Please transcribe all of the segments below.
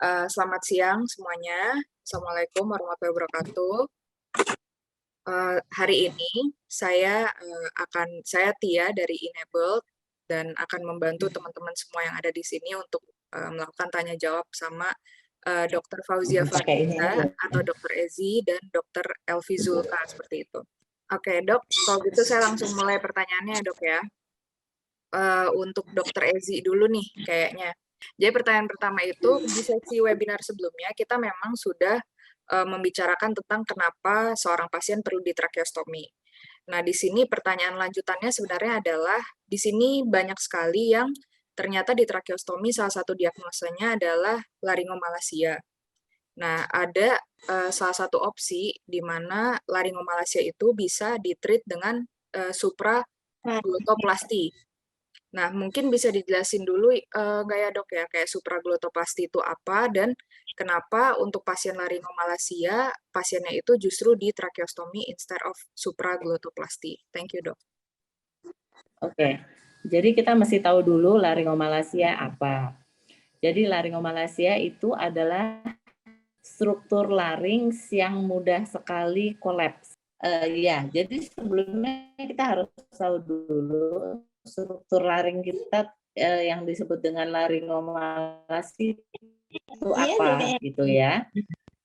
Selamat siang semuanya. Assalamualaikum warahmatullahi wabarakatuh. Hari ini saya Tia dari Enabled dan akan membantu teman-teman semua yang ada di sini untuk melakukan tanya jawab sama Dr. Fauzia Pakai ini Fariza aja. atau Dr. Ezi dan Dr. Elvi Zulka seperti itu. Oke, Dok, kalau gitu saya langsung mulai pertanyaannya, Dok ya. Untuk Dr. Ezi dulu nih kayaknya. Jadi pertanyaan pertama itu di sesi webinar sebelumnya kita memang sudah membicarakan tentang kenapa seorang pasien perlu ditrakeostomi. Nah, di sini pertanyaan lanjutannya sebenarnya adalah di sini banyak sekali yang ternyata di trakeostomi salah satu diagnosanya adalah laringomalacia. Nah, ada salah satu opsi di mana laringomalacia itu bisa ditreat dengan supraglotoplasty. Nah, mungkin bisa dijelasin dulu nggak ya dok ya, kayak supraglotoplasty itu apa, dan kenapa untuk pasien laringomalacia, pasiennya itu justru di tracheostomy instead of supraglotoplasty. Thank you dok. Oke, jadi kita mesti tahu dulu laringomalacia apa. Jadi laringomalacia itu adalah struktur larynx yang mudah sekali kolaps. Ya, jadi sebelumnya kita harus tahu dulu struktur laring kita yang disebut dengan laringomalacia itu apa gitu ya.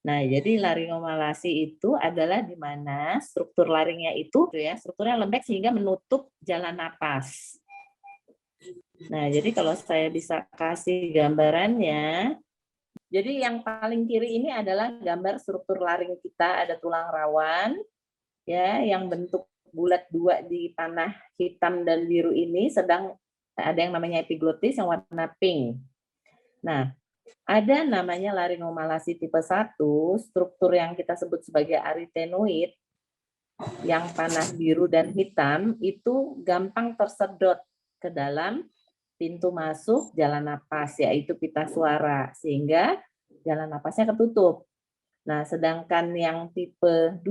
Nah, jadi laringomalasi itu adalah di mana struktur laringnya itu ya, strukturnya lembek sehingga menutup jalan napas. Nah, jadi kalau saya bisa kasih gambarannya, jadi yang paling kiri ini adalah gambar struktur laring kita, ada tulang rawan ya yang bentuk bulat dua di panah hitam dan biru ini, sedang ada yang namanya epiglotis yang warna pink. Nah, ada namanya laringomalasi tipe 1, struktur yang kita sebut sebagai arytenoid, yang panah biru dan hitam, itu gampang tersedot ke dalam pintu masuk jalan napas, yaitu pita suara, sehingga jalan napasnya ketutup. Nah, sedangkan yang tipe 2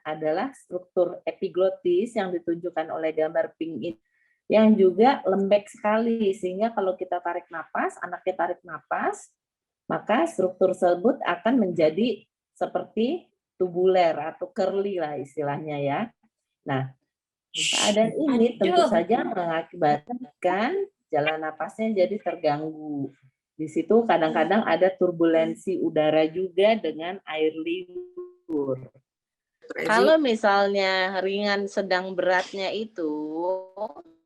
adalah struktur epiglotis yang ditunjukkan oleh gambar pink ini, yang juga lembek sekali, sehingga kalau kita tarik napas, anaknya tarik napas, maka struktur tersebut akan menjadi seperti tubuler atau curly lah istilahnya ya. Nah, keadaan ini tentu saja mengakibatkan jalan napasnya jadi terganggu. Di situ kadang-kadang ada turbulensi udara juga dengan air liur. Kalau misalnya ringan sedang beratnya itu,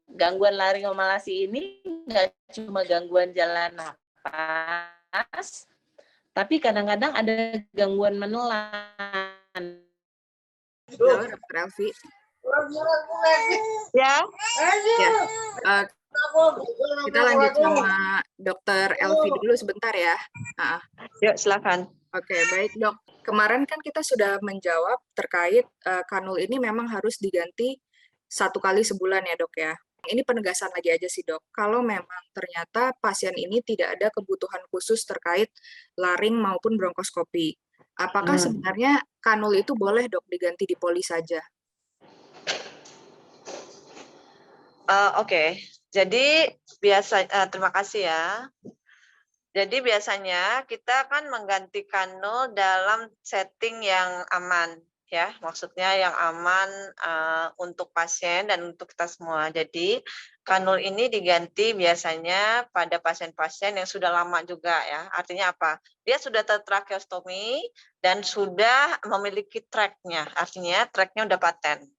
gangguan laringomalasi ini nggak cuma gangguan jalan napas, tapi kadang-kadang ada gangguan menelan. Halo, Dr. Elvi. Ya. Kita lanjut sama Dr. Elvi dulu sebentar ya. Yuk, silakan. Oke, baik dok. Kemarin kan kita sudah menjawab terkait kanul ini memang harus diganti 1 kali sebulan ya dok ya. Ini penegasan lagi aja sih dok. Kalau memang ternyata pasien ini tidak ada kebutuhan khusus terkait laring maupun bronkoskopi, apakah sebenarnya kanul itu boleh dok diganti di poli saja? Oke, jadi terima kasih ya. Jadi biasanya kita kan mengganti kanul dalam setting yang aman, ya. Maksudnya yang aman untuk pasien dan untuk kita semua. Jadi kanul ini diganti biasanya pada pasien-pasien yang sudah lama juga ya. Artinya apa? Dia sudah tertrakeostomi dan sudah memiliki tracknya. Artinya tracknya udah paten.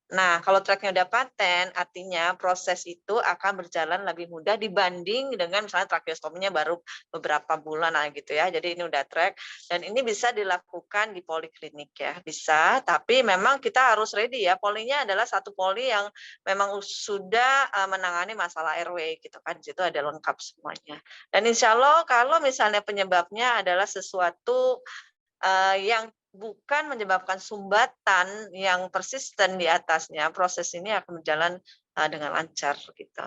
Nah, kalau tracknya udah paten, artinya proses itu akan berjalan lebih mudah dibanding dengan misalnya trakeostominya baru beberapa bulan gitu ya. Jadi ini udah track dan ini bisa dilakukan di poliklinik ya, bisa. Tapi memang kita harus ready ya. Polinya adalah satu poli yang memang sudah menangani masalah airway gitu kan. Di situ ada lengkap semuanya. Dan insya Allah kalau misalnya penyebabnya adalah sesuatu yang bukan menyebabkan sumbatan yang persisten di atasnya, proses ini akan berjalan dengan lancar gitu.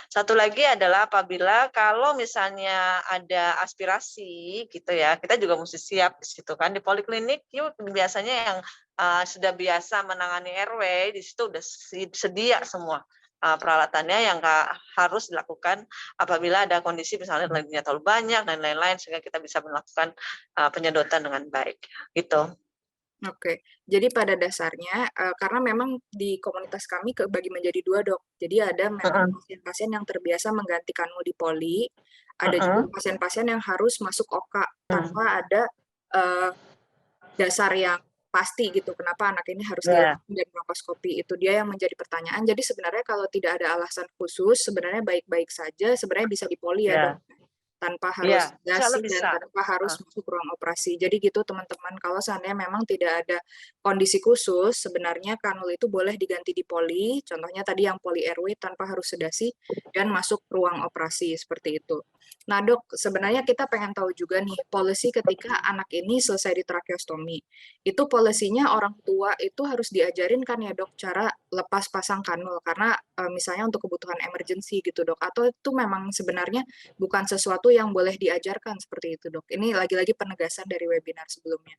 Satu lagi adalah apabila kalau misalnya ada aspirasi gitu ya, kita juga mesti siap di situ kan. Di poliklinik yuk biasanya yang sudah biasa menangani airway di situ udah sedia semua. peralatannya yang harus dilakukan apabila ada kondisi misalnya lendirnya terlalu banyak dan lain-lain, sehingga kita bisa melakukan penyedotan dengan baik, gitu. Oke, jadi pada dasarnya, karena memang di komunitas kami kebagi menjadi 2, Dok. Jadi ada memang Heeh, pasien-pasien yang terbiasa mengganti kanul di poli, ada juga heeh, pasien-pasien yang harus masuk OKA hmm, tanpa ada, eee, dasar yang pasti gitu, kenapa anak ini harus ya, dilakukan bronkoskopi, itu dia yang menjadi pertanyaan. Jadi sebenarnya kalau tidak ada alasan khusus, sebenarnya baik-baik saja, sebenarnya bisa di poli ya, Dok? ya, Tanpa ya, harus insya Allah sedasi dan bisa. tanpa harus Heeh, masuk ruang operasi. Jadi gitu teman-teman, kalau seandainya memang tidak ada kondisi khusus, sebenarnya kanul itu boleh diganti di poli, contohnya tadi yang poli airway tanpa harus sedasi dan masuk ruang operasi, seperti itu. Nah dok, sebenarnya kita pengen tahu juga nih, policy ketika anak ini selesai di tracheostomi. Itu polisinya orang tua itu harus diajarin kan ya dok, cara lepas pasang kanul, karena misalnya untuk kebutuhan emergency gitu dok, atau itu memang sebenarnya bukan sesuatu yang boleh diajarkan seperti itu, Dok. Ini lagi-lagi penegasan dari webinar sebelumnya.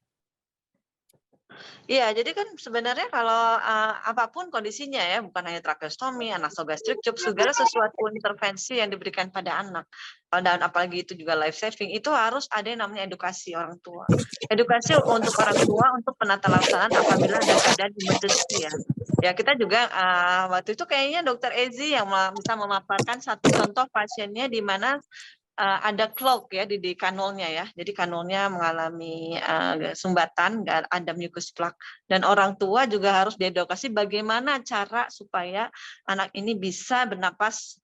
iya, jadi kan sebenarnya kalau apapun kondisinya ya, bukan hanya tracheostomi, nasogastric tube, segala sesuatu intervensi yang diberikan pada anak, dan apalagi itu juga life saving, itu harus ada yang namanya edukasi orang tua. Edukasi untuk orang tua untuk penata laksanaan apabila ada keadaan emergency ya. Ya kita juga waktu itu kayaknya Dokter Ezi yang bisa memaparkan satu contoh pasiennya di mana ada clog ya di kanulnya ya. Jadi kanulnya mengalami sumbatan, ada mucus plug. Dan orang tua juga harus diedukasi bagaimana cara supaya anak ini bisa bernapas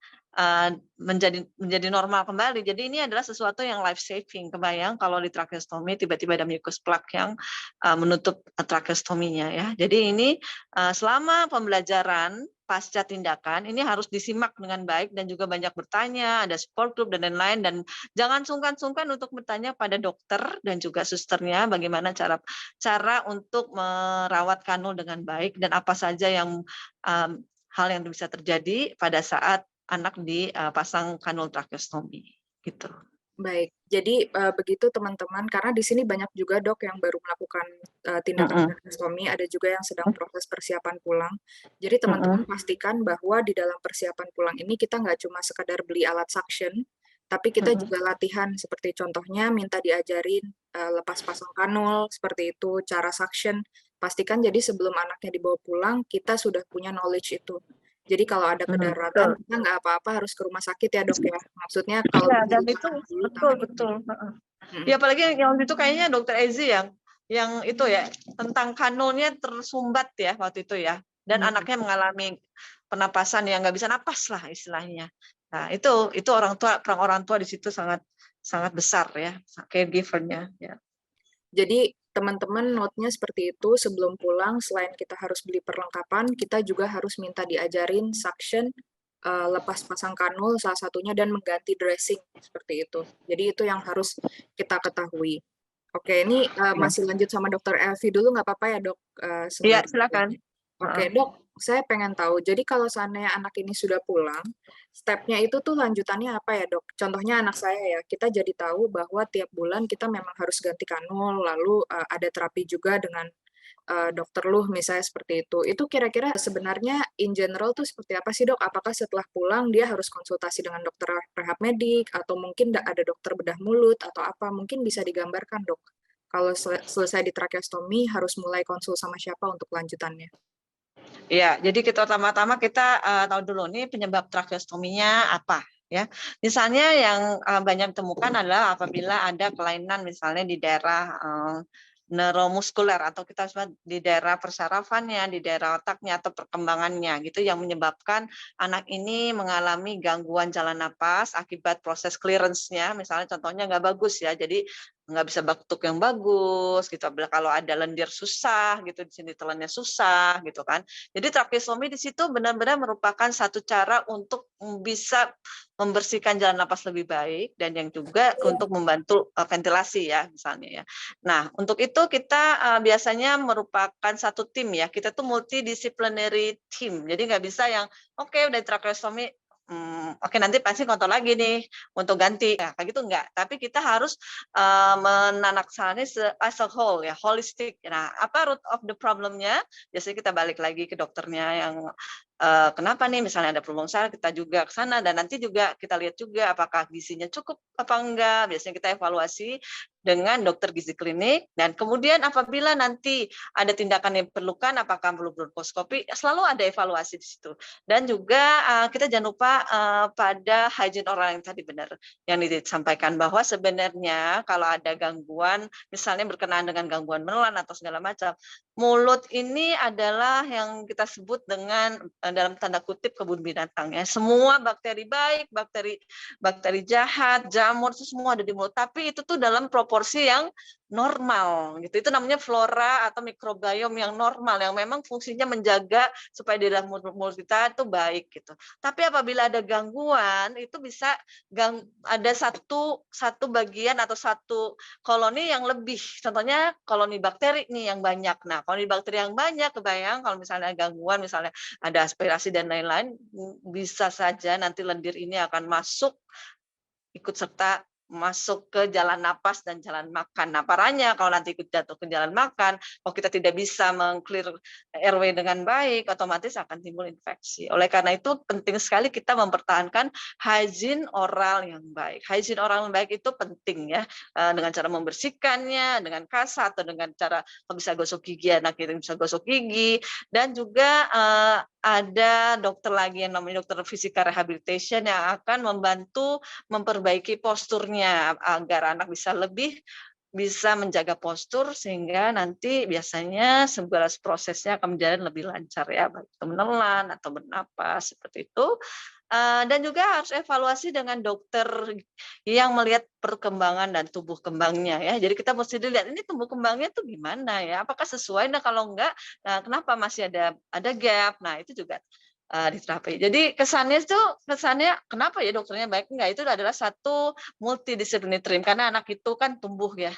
menjadi normal kembali. Jadi ini adalah sesuatu yang life saving. Kebayang kalau di tracheostomi tiba-tiba ada mucus plug yang menutup tracheostominya ya. Jadi ini selama pembelajaran pasca tindakan ini harus disimak dengan baik dan juga banyak bertanya, ada support group dan lain-lain, dan jangan sungkan-sungkan untuk bertanya pada dokter dan juga susternya bagaimana cara untuk merawat kanul dengan baik dan apa saja yang hal yang bisa terjadi pada saat anak dipasang kanul tracheostomi gitu. Baik, jadi begitu teman-teman, karena di sini banyak juga dok yang baru melakukan tindakan Mm-mm. tracheostomi, ada juga yang sedang proses persiapan pulang. Jadi teman-teman Mm-mm. pastikan bahwa di dalam persiapan pulang ini kita nggak cuma sekadar beli alat suction, tapi kita Mm-mm. juga latihan seperti contohnya minta diajarin lepas pasang kanul, seperti itu, cara suction. Pastikan jadi sebelum anaknya dibawa pulang, kita sudah punya knowledge itu. Jadi kalau ada kedaruratan, Betul. kita nggak apa-apa harus ke rumah sakit ya dok ya. Maksudnya kalau Ya, bisa dan itu ditahan dulu, betul tahan itu. betul. Heeh. Mm. Ya apalagi yang waktu itu kayaknya Dokter Ezi yang itu ya tentang kanulnya tersumbat ya waktu itu ya, dan Mm. anaknya mengalami penapasan yang nggak bisa napas lah istilahnya. Nah itu orang tua, peran orang tua di situ sangat sangat besar ya, caregiver-nya ya. Jadi teman-teman note-nya seperti itu, sebelum pulang selain kita harus beli perlengkapan, kita juga harus minta diajarin suction, lepas pasang kanul salah satunya, dan mengganti dressing seperti itu. Jadi itu yang harus kita ketahui. Oke, ini Ya, masih lanjut sama Dokter Elvi dulu nggak apa-apa ya dok, ya sembari. silakan. Heeh. Oke dok, saya pengen tahu. Jadi kalau seandainya anak ini sudah pulang, stepnya itu tuh lanjutannya apa ya dok? Contohnya anak saya ya, kita jadi tahu bahwa tiap bulan kita memang harus ganti kanul, lalu ada terapi juga dengan dokter Luh misalnya seperti itu. Itu kira-kira sebenarnya in general tuh seperti apa sih dok? Apakah setelah pulang dia harus konsultasi dengan dokter rehab medik atau mungkin ada dokter bedah mulut atau apa? Mungkin bisa digambarkan dok. Kalau selesai di tracheostomi harus mulai konsul sama siapa untuk lanjutannya? Ya, jadi kita pertama-tama kita tahu dulu nih penyebab tracheostominya apa ya. Misalnya yang banyak ditemukan adalah apabila ada kelainan misalnya di daerah neuromuskuler atau kita sebut di daerah persarafannya, di daerah otaknya atau perkembangannya gitu yang menyebabkan anak ini mengalami gangguan jalan napas akibat proses clearance-nya, misalnya contohnya nggak bagus ya, jadi nggak bisa batuk yang bagus gitu. Kalau ada lendir susah gitu, di sini telannya susah gitu kan. Jadi tracheostomi di situ benar-benar merupakan satu cara untuk bisa membersihkan jalan napas lebih baik dan yang juga untuk membantu ventilasi ya misalnya ya. Nah, untuk itu kita biasanya merupakan satu tim ya. Kita tuh multidisciplinary team. Jadi nggak bisa yang oke udah tracheostomi, oke nanti pasti kontrol lagi nih untuk ganti. Ya, kayak gitu enggak. Tapi kita harus menanaksani as a whole ya, holistic. Nah, apa root of the problem-nya? Biasanya kita balik lagi ke dokternya yang kenapa nih misalnya ada peluang saraf, kita juga ke sana dan nanti juga kita lihat juga apakah gizinya cukup apa enggak. Biasanya kita evaluasi dengan dokter gizi klinik dan kemudian apabila nanti ada tindakan yang diperlukan apakah perlu bronkoskopi, selalu ada evaluasi di situ. Dan juga kita jangan lupa pada hygiene oral yang tadi benar yang disampaikan bahwa sebenarnya kalau ada gangguan misalnya berkenaan dengan gangguan menelan atau segala macam, mulut ini adalah yang kita sebut dengan dalam tanda kutip kebun binatang ya. Semua bakteri baik, bakteri jahat, jamur itu semua ada di mulut. Tapi itu tuh dalam proporsi yang normal gitu. Itu namanya flora atau mikrobiom yang normal yang memang fungsinya menjaga supaya di dalam mulut kita itu baik gitu. Tapi apabila ada gangguan itu bisa ada satu bagian atau satu koloni yang lebih. Contohnya koloni bakteri nih yang banyak. Nah, koloni bakteri yang banyak kebayang kalau misalnya gangguan misalnya ada aspirasi dan lain-lain bisa saja nanti lendir ini akan masuk ikut serta masuk ke jalan napas dan jalan makan. Nah, parahnya kalau nanti ikut jatuh ke jalan makan, kalau kita tidak bisa meng-clear airway dengan baik, otomatis akan timbul infeksi. Oleh karena itu penting sekali kita mempertahankan hygiene oral yang baik. Hygiene oral yang baik itu penting ya, dengan cara membersihkannya, dengan kasar atau dengan cara kalau bisa gosok gigi, anak kita bisa gosok gigi, dan juga ada dokter lagi yang namanya dokter physical rehabilitation yang akan membantu memperbaiki posturnya agar anak bisa menjaga postur sehingga nanti biasanya segala prosesnya akan berjalan lebih lancar ya, baik itu menelan atau bernapas seperti itu. Dan juga harus evaluasi dengan dokter yang melihat perkembangan dan tumbuh kembangnya ya. Jadi kita mesti dilihat ini tumbuh kembangnya tuh gimana ya, apakah sesuai, nah kalau enggak, nah kenapa masih ada gap, nah itu juga diterapi. Jadi kesannya kenapa ya dokternya baik? Enggak, itu adalah satu multidisipliner team karena anak itu kan tumbuhnya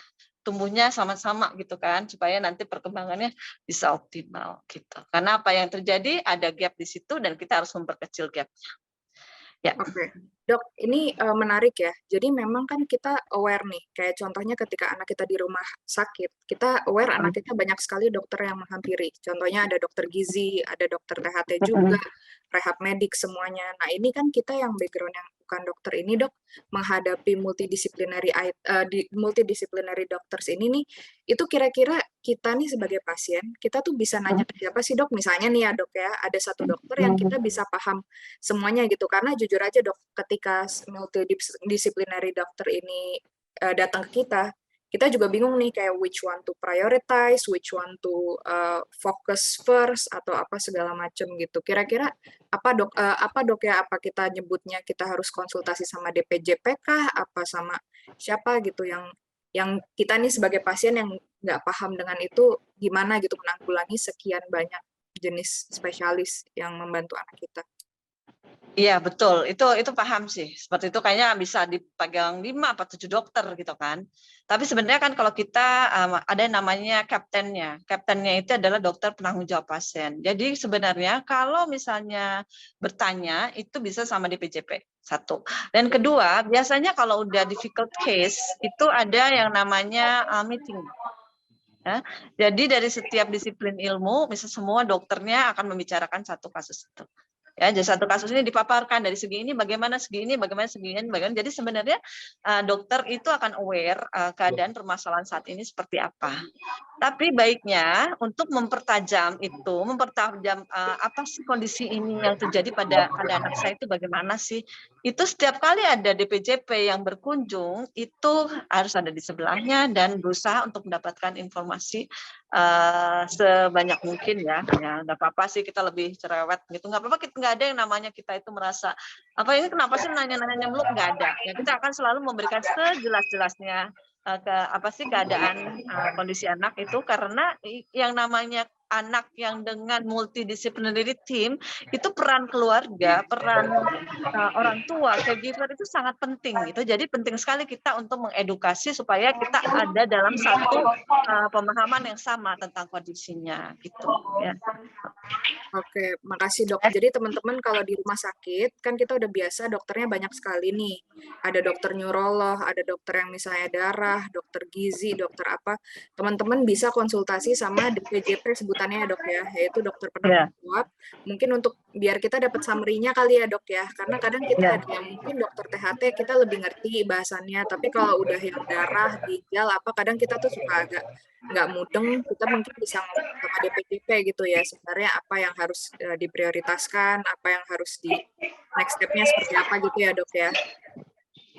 sama-sama gitu kan supaya nanti perkembangannya bisa optimal gitu. Karena apa yang terjadi ada gap di situ dan kita harus memperkecil gapnya. Ya. Oke, Dok, ini menarik ya. Jadi memang kan kita aware nih, kayak contohnya ketika anak kita di rumah sakit, kita aware anak kita banyak sekali dokter yang menghampiri. Contohnya ada dokter gizi, ada dokter THT juga, rehab medik semuanya. Nah ini kan kita yang background yang bukan dokter ini Dok, menghadapi multidisciplinary doctors ini nih, itu kira-kira kita nih sebagai pasien, kita tuh bisa nanya ke siapa sih Dok? Misalnya nih ya Dok ya, ada satu dokter yang kita bisa paham semuanya gitu. Karena jujur aja Dok, ketika multidisciplinary doctor ini datang ke kita juga bingung nih kayak which one to prioritize, which one to focus first atau apa segala macam gitu. Kira-kira apa Dok ya? Apa kita nyebutnya kita harus konsultasi sama DPJP kah? Apa sama siapa gitu yang kita nih sebagai pasien yang nggak paham dengan itu gimana gitu menanggulangi sekian banyak jenis spesialis yang membantu anak kita. Iya betul, itu paham sih. Seperti itu kayaknya bisa dipegang 5 atau 7 dokter gitu kan. Tapi sebenarnya kan kalau kita ada yang namanya kaptennya. Kaptennya itu adalah dokter penanggung jawab pasien. Jadi sebenarnya kalau misalnya bertanya itu bisa sama DPJP. Satu. Dan kedua, biasanya kalau udah difficult case itu ada yang namanya meeting. Ya. Jadi dari setiap disiplin ilmu, misal semua dokternya akan membicarakan satu kasus itu. Ya, jadi satu kasus ini dipaparkan dari segi ini bagaimana, segi ini bagaimana, segi ini bagaimana. Jadi sebenarnya dokter itu akan aware keadaan permasalahan saat ini seperti apa. Tapi baiknya untuk mempertajam apa sih kondisi ini yang terjadi pada anak saya itu bagaimana sih? Itu setiap kali ada DPJP yang berkunjung itu harus ada di sebelahnya dan berusaha untuk mendapatkan informasi sebanyak mungkin ya nggak apa-apa sih kita lebih cerewet gitu, nggak apa-apa, nggak ada yang namanya kita itu merasa apa ini kenapa sih nanya-nanya melulu, nggak ada ya, kita akan selalu memberikan sejelas-jelasnya apa sih keadaan kondisi anak itu, karena yang namanya anak yang dengan multidisciplinary team itu peran keluarga, peran orang tua, caregiver itu sangat penting gitu. Jadi penting sekali kita untuk mengedukasi supaya kita ada dalam satu pemahaman yang sama tentang kondisinya gitu ya. Oke, makasih Dok. Jadi teman-teman kalau di rumah sakit, kan kita udah biasa dokternya banyak sekali nih. Ada dokter neurolog, ada dokter yang misalnya darah, dokter gizi, dokter apa. Teman-teman bisa konsultasi sama DPJP sebutan rekan-rekannya ya dok ya, yaitu dokter Ya, penanggung jawab. Mungkin untuk biar kita dapat summary-nya kali ya dok ya, karena kadang kita ya. ada yang mungkin dokter THT kita lebih ngerti bahasannya, tapi kalau udah yang darah, ginjal, apa kadang kita tuh suka agak nggak mudeng, kita mungkin bisa ngomong sama DPJP gitu ya, sebenarnya apa yang harus diprioritaskan, apa yang harus di next step-nya seperti apa gitu ya dok ya.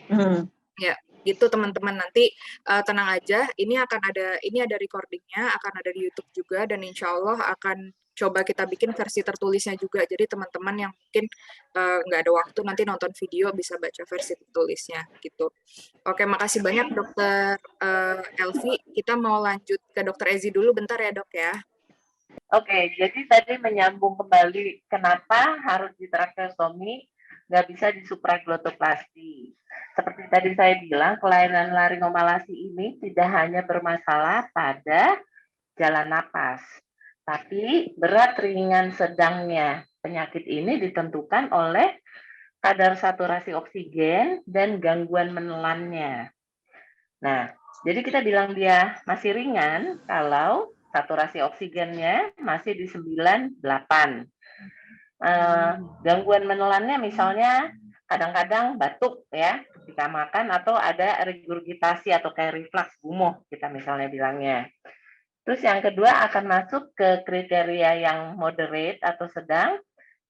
Hmm. Ya, gitu teman-teman. Nanti tenang aja, ini ada recordingnya, akan ada di YouTube juga, dan insya Allah akan coba kita bikin versi tertulisnya juga. Jadi teman-teman yang mungkin nggak ada waktu nanti nonton video bisa baca versi tertulisnya gitu. Oke, makasih banyak Dokter Elvi. Kita mau lanjut ke Dokter Ezi dulu bentar ya dok ya. Oke, jadi tadi menyambung kembali kenapa harus di tracheostomi, nggak bisa di supraglottoplasty. Seperti tadi saya bilang, kelainan laringomalasi ini tidak hanya bermasalah pada jalan napas, tapi berat, ringan, sedangnya penyakit ini ditentukan oleh kadar saturasi oksigen dan gangguan menelannya. Nah, jadi kita bilang dia masih ringan kalau saturasi oksigennya masih di 98. Gangguan menelannya misalnya kadang-kadang batuk ya ketika makan, atau ada regurgitasi atau kayak reflux gumuh kita misalnya bilangnya. Terus yang kedua akan masuk ke kriteria yang moderate atau sedang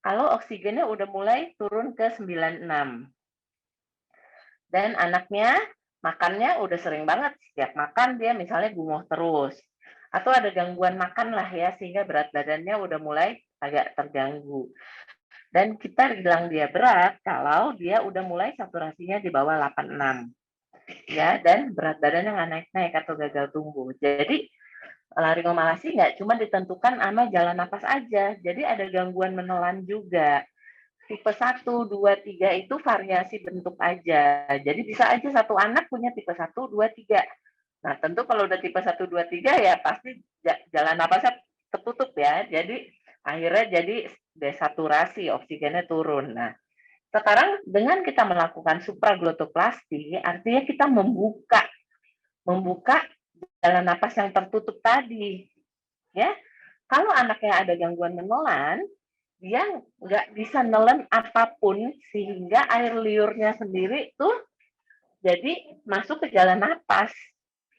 kalau oksigennya udah mulai turun ke 96. Dan anaknya makannya udah sering banget, setiap makan dia misalnya gumuh terus. Atau ada gangguan makan lah ya, sehingga berat badannya udah mulai agak terganggu. Dan kita bilang dia berat kalau dia udah mulai saturasinya di bawah 86. Ya, dan berat badannya nggak naik-naik atau gagal tumbuh. Jadi laringomalasi nggak cuma ditentukan sama jalan napas aja, jadi ada gangguan menelan juga. Tipe 1, 2, 3 itu variasi bentuk aja. Jadi bisa aja satu anak punya tipe 1, 2, 3. Nah, tentu kalau udah tipe 1, 2, 3 ya pasti jalan napasnya tertutup ya. Jadi akhirnya jadi desaturasi, oksigennya turun. Nah, sekarang dengan kita melakukan supraglottoplasty, artinya kita membuka jalan napas yang tertutup tadi. Ya, kalau anaknya ada gangguan menelan, dia nggak bisa nelen apapun sehingga air liurnya sendiri tuh jadi masuk ke jalan napas.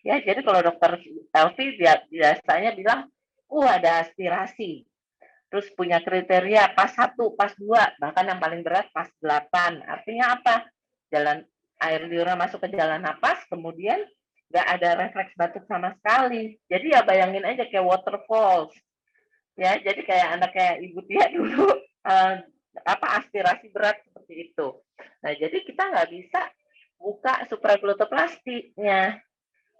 Ya, jadi kalau dokter Elvi biasanya bilang, ada aspirasi. Terus punya kriteria pas 1, pas 2, bahkan yang paling berat pas 8. Artinya apa? Jalan air liurnya masuk ke jalan napas, kemudian nggak ada refleks batuk sama sekali. Jadi ya bayangin aja kayak waterfalls. Ya, jadi kayak anaknya Ibu Tia dulu aspirasi berat seperti itu. Nah, jadi kita nggak bisa buka supraglottoplasty-nya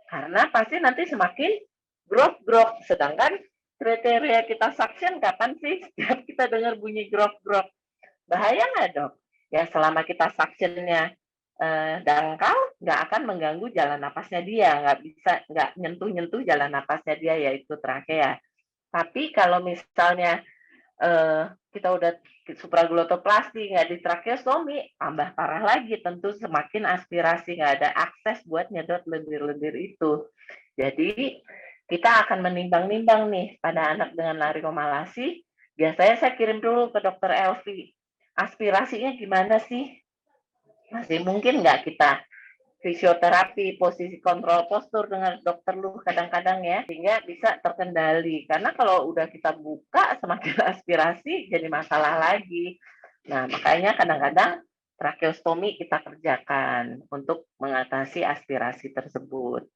karena pasti nanti semakin grok-grok. Sedangkan kriteria kita suction kapan sih? Setiap kita dengar bunyi grok-grok. Bahaya nggak dok? Ya selama kita suctionnya dangkal, nggak akan mengganggu jalan napasnya dia, nggak nyentuh-nyentuh jalan napasnya dia, yaitu trakea. Tapi kalau misalnya kita udah supraglottoplasty, nggak di tracheostomi, tambah parah lagi, tentu semakin aspirasi, nggak ada akses buat nyedot lendir-lendir itu. Jadi kita akan menimbang-nimbang nih pada anak dengan laringomalasi. Biasanya saya kirim dulu ke dokter Elvi, aspirasinya gimana sih? Masih mungkin nggak kita fisioterapi, posisi kontrol postur dengan dokter lu kadang-kadang ya, sehingga bisa terkendali. Karena kalau udah kita buka semakin aspirasi jadi masalah lagi. Nah, makanya kadang-kadang tracheostomi kita kerjakan untuk mengatasi aspirasi tersebut.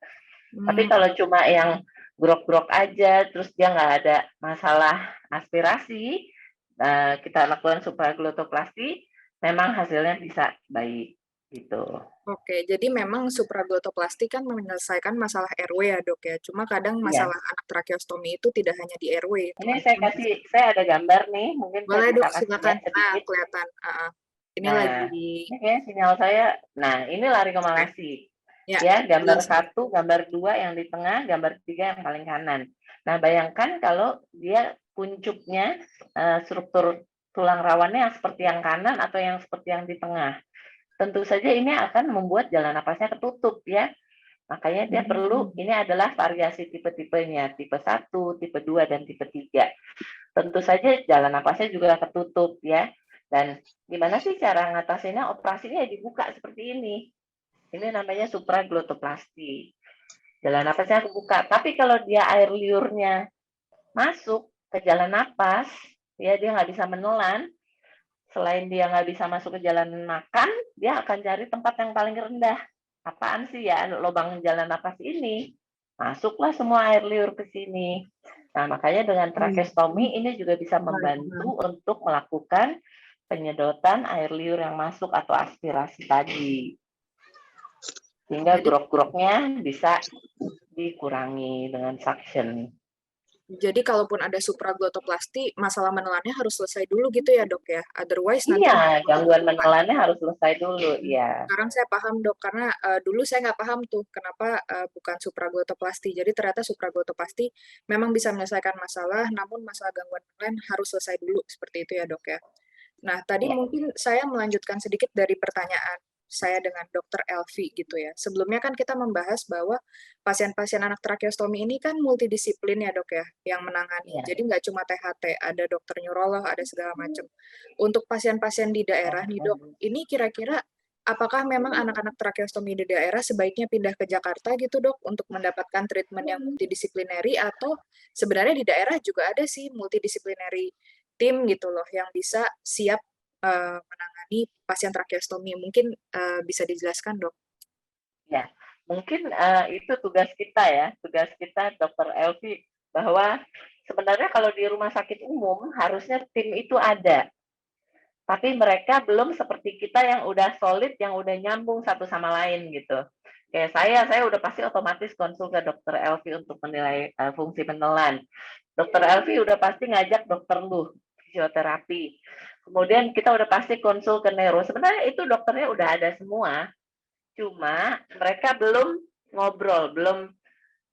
Tapi kalau cuma yang grok-grok aja, terus dia nggak ada masalah aspirasi, kita lakukan supraglottoplasty, memang hasilnya bisa baik gitu. Oke, jadi memang supraglottoplasty kan menyelesaikan masalah airway ya dok ya. Cuma kadang Iya. masalah anak tracheostomi itu tidak hanya di airway. Ini saya ada gambar nih, mungkin Boleh saya dok, bisa kasih silakan. lihat sedikit. Kelihatan. Ini Nah, lagi ini kayaknya sinyal saya. Nah, ini laringomalasi. ya. Ya, gambar Jelas. 1, gambar 2 yang di tengah, gambar 3 yang paling kanan. Nah, bayangkan kalau dia puncuknya struktur tulang rawannya yang seperti yang kanan atau yang seperti yang di tengah. Tentu saja ini akan membuat jalan napasnya ketutup ya. Makanya dia perlu, ini adalah variasi tipe-tipenya, tipe 1, tipe 2, dan tipe 3. Tentu saja jalan napasnya juga ketutup ya. Dan gimana sih cara ngatasinnya? Operasinya dibuka seperti ini. Ini namanya supraglottoplasty. Jalan napasnya kebuka. Tapi kalau dia air liurnya masuk ke jalan napas, ya dia nggak bisa menelan. Selain dia nggak bisa masuk ke jalan makan, dia akan cari tempat yang paling rendah. Apaan sih ya lubang jalan napas ini? Masuklah semua air liur ke sini. Nah, makanya dengan tracheostomy ini juga bisa membantu untuk melakukan penyedotan air liur yang masuk atau aspirasi tadi. Sehingga grok-groknya bisa dikurangi dengan suction. Jadi kalaupun ada supraglottoplasty, masalah menelannya harus selesai dulu gitu ya dok ya? Otherwise nanti... Iya, gangguan menelannya harus selesai dulu, ya. Sekarang saya paham dok, karena dulu saya nggak paham tuh kenapa bukan supraglottoplasty. Jadi ternyata supraglottoplasty memang bisa menyelesaikan masalah, namun masalah gangguan menelan harus selesai dulu, seperti itu ya dok ya. Nah, tadi mungkin saya melanjutkan sedikit dari pertanyaan saya dengan Dokter Elvi gitu ya. Sebelumnya kan kita membahas bahwa pasien-pasien anak tracheostomi ini kan multidisiplin ya dok ya, yang menangani. Jadi nggak cuma THT, ada dokter neurolog, ada segala macam. Untuk pasien-pasien di daerah nih dok, ini kira-kira apakah memang anak-anak tracheostomi di daerah sebaiknya pindah ke Jakarta gitu dok untuk mendapatkan treatment yang multidisiplinary, atau sebenarnya di daerah juga ada sih multidisiplinary tim gitu loh yang bisa siap menangani pasien tracheostomi. Mungkin bisa dijelaskan dok? Ya, mungkin itu tugas kita ya, tugas kita Dokter Elvi, bahwa sebenarnya kalau di rumah sakit umum harusnya tim itu ada. Tapi mereka belum seperti kita yang udah solid, yang udah nyambung satu sama lain gitu. Kayak saya udah pasti otomatis konsul ke Dokter Elvi untuk menilai fungsi penelan. Dokter Elvi udah pasti ngajak dokter lu fisioterapi. Kemudian kita udah pasti konsul ke neuro. Sebenarnya itu dokternya udah ada semua. Cuma mereka belum ngobrol, belum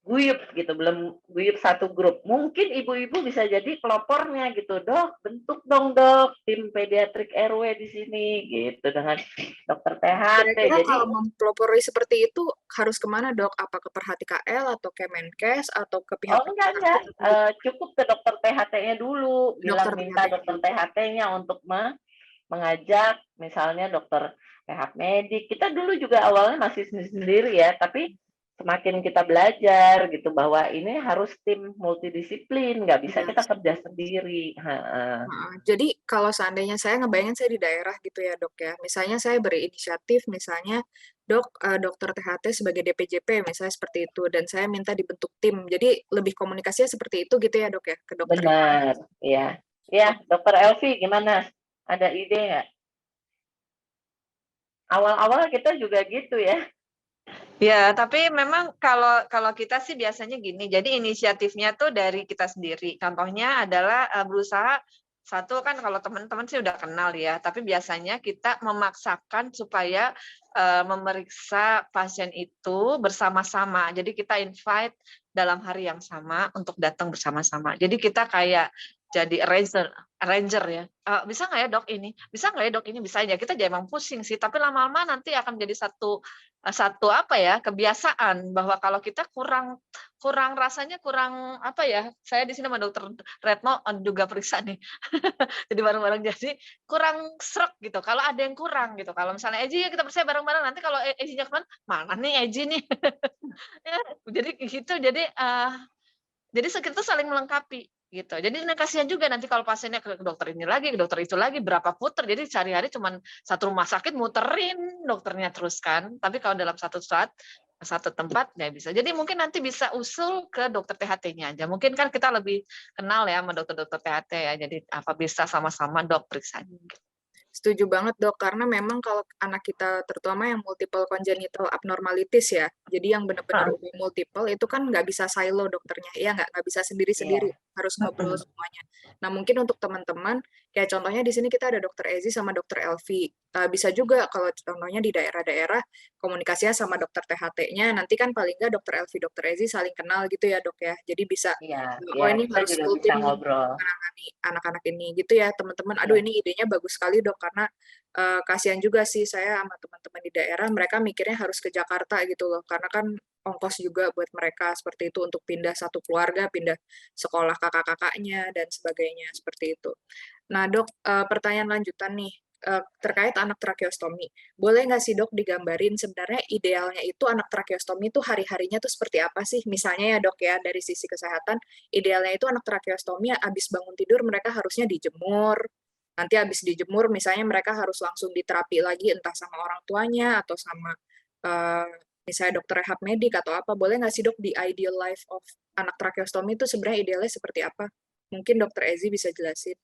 guyup gitu, belum guyup satu grup. Mungkin ibu-ibu bisa jadi pelopornya gitu, dok, bentuk dong dok tim pediatrik RW di sini gitu dengan dokter THT. Kira-kira Jadi kalau mempelopori seperti itu harus kemana dok? Apa ke Perhati-KL atau Kemenkes atau ke pihak enggak, cukup ke dokter THT-nya dulu, bilang minta dokter THT-nya untuk mengajak misalnya dokter PH medik. Kita dulu juga awalnya masih sendiri ya, tapi semakin kita belajar gitu bahwa ini harus tim multidisiplin, nggak bisa kita kerja sendiri. Jadi kalau seandainya saya ngebayangin saya di daerah gitu ya dok ya, misalnya saya berinisiatif misalnya dok, dokter THT sebagai DPJP misalnya seperti itu, dan saya minta dibentuk tim, jadi lebih komunikasinya seperti itu gitu ya dok ya ke dokter. Benar, ya. Ya, dokter Elvi gimana? Ada ide nggak? Awal-awal kita juga gitu ya. Ya, tapi memang kalau kita sih biasanya gini, jadi inisiatifnya tuh dari kita sendiri. Contohnya adalah berusaha, satu kan kalau teman-teman sih udah kenal ya, tapi biasanya kita memaksakan supaya memeriksa pasien itu bersama-sama. Jadi kita invite dalam hari yang sama untuk datang bersama-sama. Jadi kita kayak jadi arranger ya. Bisa nggak ya dok ini? Bisa nggak ya dok ini? Bisa aja. Kita jangan emang pusing sih, tapi lama-lama nanti akan jadi satu apa ya, kebiasaan bahwa kalau kita kurang rasanya kurang apa ya, saya di sini sama dokter Retno juga periksa nih. Jadi bareng-bareng, jadi kurang sreg gitu kalau ada yang kurang gitu. Kalau misalnya Eji ya kita periksa bareng-bareng, nanti kalau Ejinya kemana, mana nih Eji nih. Ya, jadi gitu, jadi kita saling melengkapi gitu. Jadi kasihan juga nanti kalau pasiennya ke dokter ini lagi, ke dokter itu lagi, berapa puter. Jadi sehari-hari cuma satu rumah sakit muterin dokternya terus kan. Tapi kalau dalam satu saat, satu tempat nggak bisa. Jadi mungkin nanti bisa usul ke dokter THT-nya aja. Mungkin kan kita lebih kenal ya sama dokter-dokter THT ya. Jadi apa bisa sama-sama dok periksa. Setuju banget dok, karena memang kalau anak kita terutama yang multiple congenital abnormalities ya, jadi yang benar-benar udah multiple itu kan nggak bisa silo dokternya, ya nggak bisa sendiri-sendiri, harus ngobrol semuanya. Nah mungkin untuk teman-teman, kayak contohnya di sini kita ada dokter Ezi sama dokter Elvi, bisa juga kalau contohnya di daerah-daerah komunikasinya sama dokter THT-nya, nanti kan paling nggak dokter Elvi, dokter Ezi saling kenal gitu ya dok ya, jadi bisa, oh ini kita harus juga full bisa tim ngobrol. menangani anak-anak ini gitu ya teman-teman. Aduh ini idenya bagus sekali dok, karena kasihan juga sih saya sama teman-teman di daerah, mereka mikirnya harus ke Jakarta gitu loh, karena kan ongkos juga buat mereka seperti itu untuk pindah satu keluarga, pindah sekolah kakak-kakaknya dan sebagainya seperti itu. Nah, Dok, pertanyaan lanjutan nih, terkait anak tracheostomi. Boleh nggak sih, Dok, digambarin sebenarnya idealnya itu anak tracheostomi itu hari-harinya tuh seperti apa sih? Misalnya ya, Dok, ya, dari sisi kesehatan, idealnya itu anak tracheostomi habis bangun tidur mereka harusnya dijemur, nanti habis dijemur misalnya mereka harus langsung diterapi lagi entah sama orang tuanya atau sama, eee, misalnya dokter rehab medik atau apa. Boleh nggak sih, Dok, di ideal life of anak tracheostomi itu sebenarnya idealnya seperti apa? Mungkin Dokter Ezi bisa jelasin.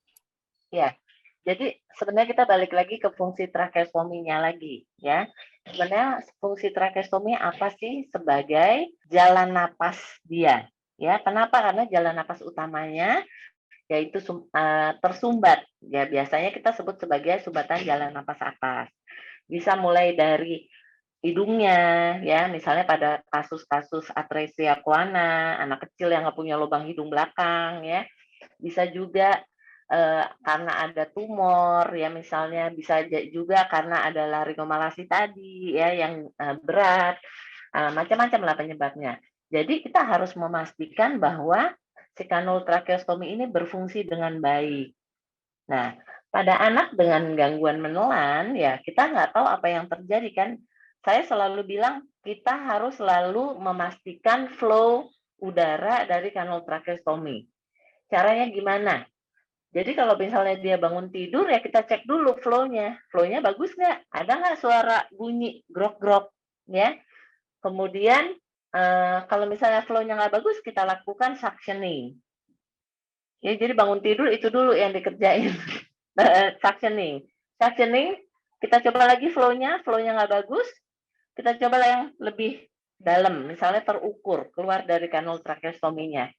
Ya, jadi sebenarnya kita balik lagi ke fungsi tracheostominya lagi, ya. Sebenarnya fungsi tracheostomi apa sih sebagai jalan napas dia, ya. Kenapa? Karena jalan napas utamanya yaitu tersumbat, ya biasanya kita sebut sebagai sumbatan jalan napas atas. Bisa mulai dari hidungnya, ya misalnya pada kasus-kasus atresia coana, anak kecil yang nggak punya lubang hidung belakang, ya. Bisa juga karena ada tumor, ya misalnya bisa juga karena ada laringomalasi tadi, ya yang berat, macam-macam lah penyebabnya. Jadi kita harus memastikan bahwa si kanul tracheostomi ini berfungsi dengan baik. Nah, pada anak dengan gangguan menelan, ya kita nggak tahu apa yang terjadi kan. Saya selalu bilang kita harus selalu memastikan flow udara dari kanul tracheostomi. Caranya gimana? Jadi kalau misalnya dia bangun tidur ya kita cek dulu flow-nya. Flow-nya bagus nggak? Ada nggak suara bunyi grok-grok? Ya. Kemudian kalau misalnya flow-nya nggak bagus kita lakukan suctioning. Ya, jadi bangun tidur itu dulu yang dikerjain. Suctioning. Suctioning, kita coba lagi flow-nya nggak bagus, kita coba yang lebih dalam, misalnya terukur, keluar dari kanul tracheostominya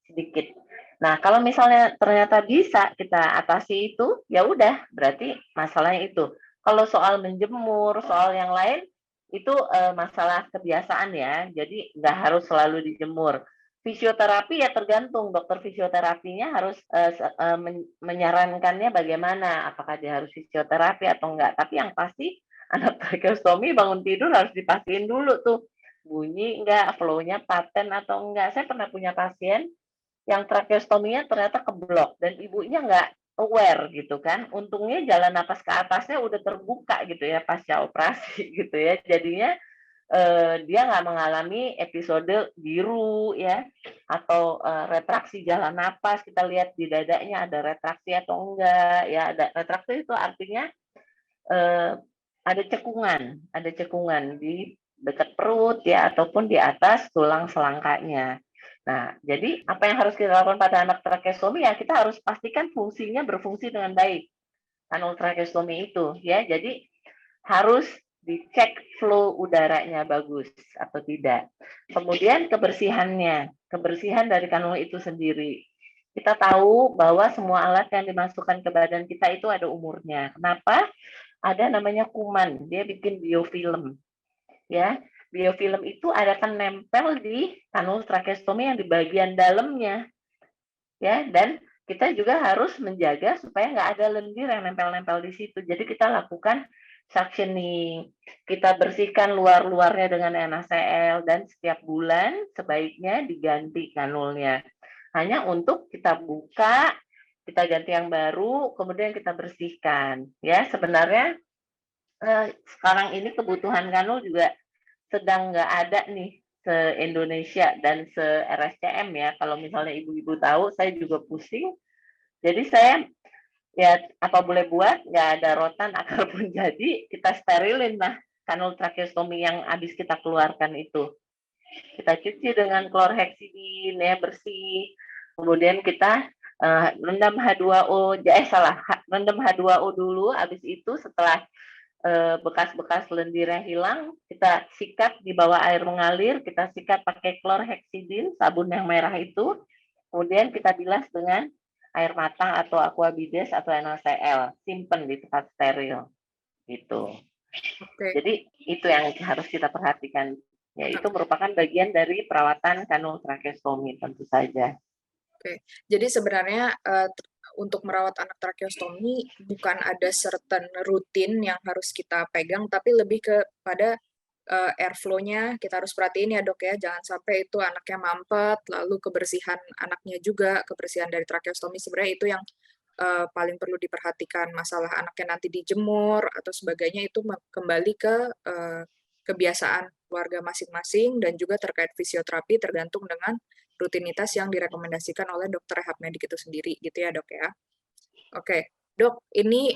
sedikit. Nah, kalau misalnya ternyata bisa kita atasi itu, ya udah, berarti masalahnya itu. Kalau soal menjemur, soal yang lain, itu masalah kebiasaan ya, jadi nggak harus selalu dijemur. Fisioterapi ya tergantung, dokter fisioterapinya harus menyarankannya bagaimana, apakah dia harus fisioterapi atau enggak. Tapi yang pasti anak tracheostomi bangun tidur harus dipastiin dulu tuh, bunyi enggak, flow-nya paten atau enggak. Saya pernah punya pasien yang tracheostominya ternyata keblok dan ibunya nggak aware gitu kan. Untungnya jalan napas ke atasnya udah terbuka gitu ya pasca operasi gitu ya. Jadinya dia nggak mengalami episode biru ya atau retraksi jalan napas. Kita lihat di dadanya ada retraksi atau enggak ya. Ada retraksi itu artinya ada cekungan di dekat perut ya ataupun di atas tulang selangkanya. Nah, jadi apa yang harus kita lakukan pada anak tracheostomi ya kita harus pastikan fungsinya berfungsi dengan baik. Kanul tracheostomi itu ya. Jadi harus dicek flow udaranya bagus atau tidak. Kemudian kebersihan dari kanul itu sendiri. Kita tahu bahwa semua alat yang dimasukkan ke badan kita itu ada umurnya. Kenapa? Ada namanya kuman, dia bikin biofilm. Ya, biofilm itu ada kan nempel di kanul tracheostomi yang di bagian dalamnya. Ya, dan kita juga harus menjaga supaya nggak ada lendir yang nempel-nempel di situ. Jadi kita lakukan suctioning, kita bersihkan luar-luarnya dengan NaCl dan setiap bulan sebaiknya diganti kanulnya. Hanya untuk kita buka, kita ganti yang baru, kemudian kita bersihkan. Ya, sebenarnya sekarang ini kebutuhan kanul juga sedang nggak ada nih se-Indonesia dan se-RSCM ya. Kalau misalnya ibu-ibu tahu, saya juga pusing. Jadi saya ya apa boleh buat, nggak ada rotan akar pun jadi, kita sterilin lah kanul tracheostomi yang habis kita keluarkan itu. Kita cuci dengan klorhexidin ya bersih. Kemudian kita rendam H2O, rendam H2O dulu. Habis itu setelah bekas-bekas lendirnya hilang, kita sikat di bawah air mengalir, kita sikat pakai klorhexidin, sabun yang merah itu, kemudian kita bilas dengan air matang atau aquabides atau NaCl, simpen di tempat steril, gitu. Oke. Jadi itu yang harus kita perhatikan. Ya, itu merupakan bagian dari perawatan kanul tracheostomi tentu saja. Oke, jadi sebenarnya untuk merawat anak tracheostomi bukan ada certain rutin yang harus kita pegang, tapi lebih kepada airflow-nya kita harus perhatiin ya dok ya, jangan sampai itu anaknya mampet, lalu kebersihan anaknya juga, kebersihan dari tracheostomi sebenarnya itu yang paling perlu diperhatikan. Masalah anaknya nanti dijemur atau sebagainya itu kembali ke kebiasaan keluarga masing-masing dan juga terkait fisioterapi tergantung dengan rutinitas yang direkomendasikan oleh dokter rehab medik itu sendiri gitu ya dok ya. Oke, dok, ini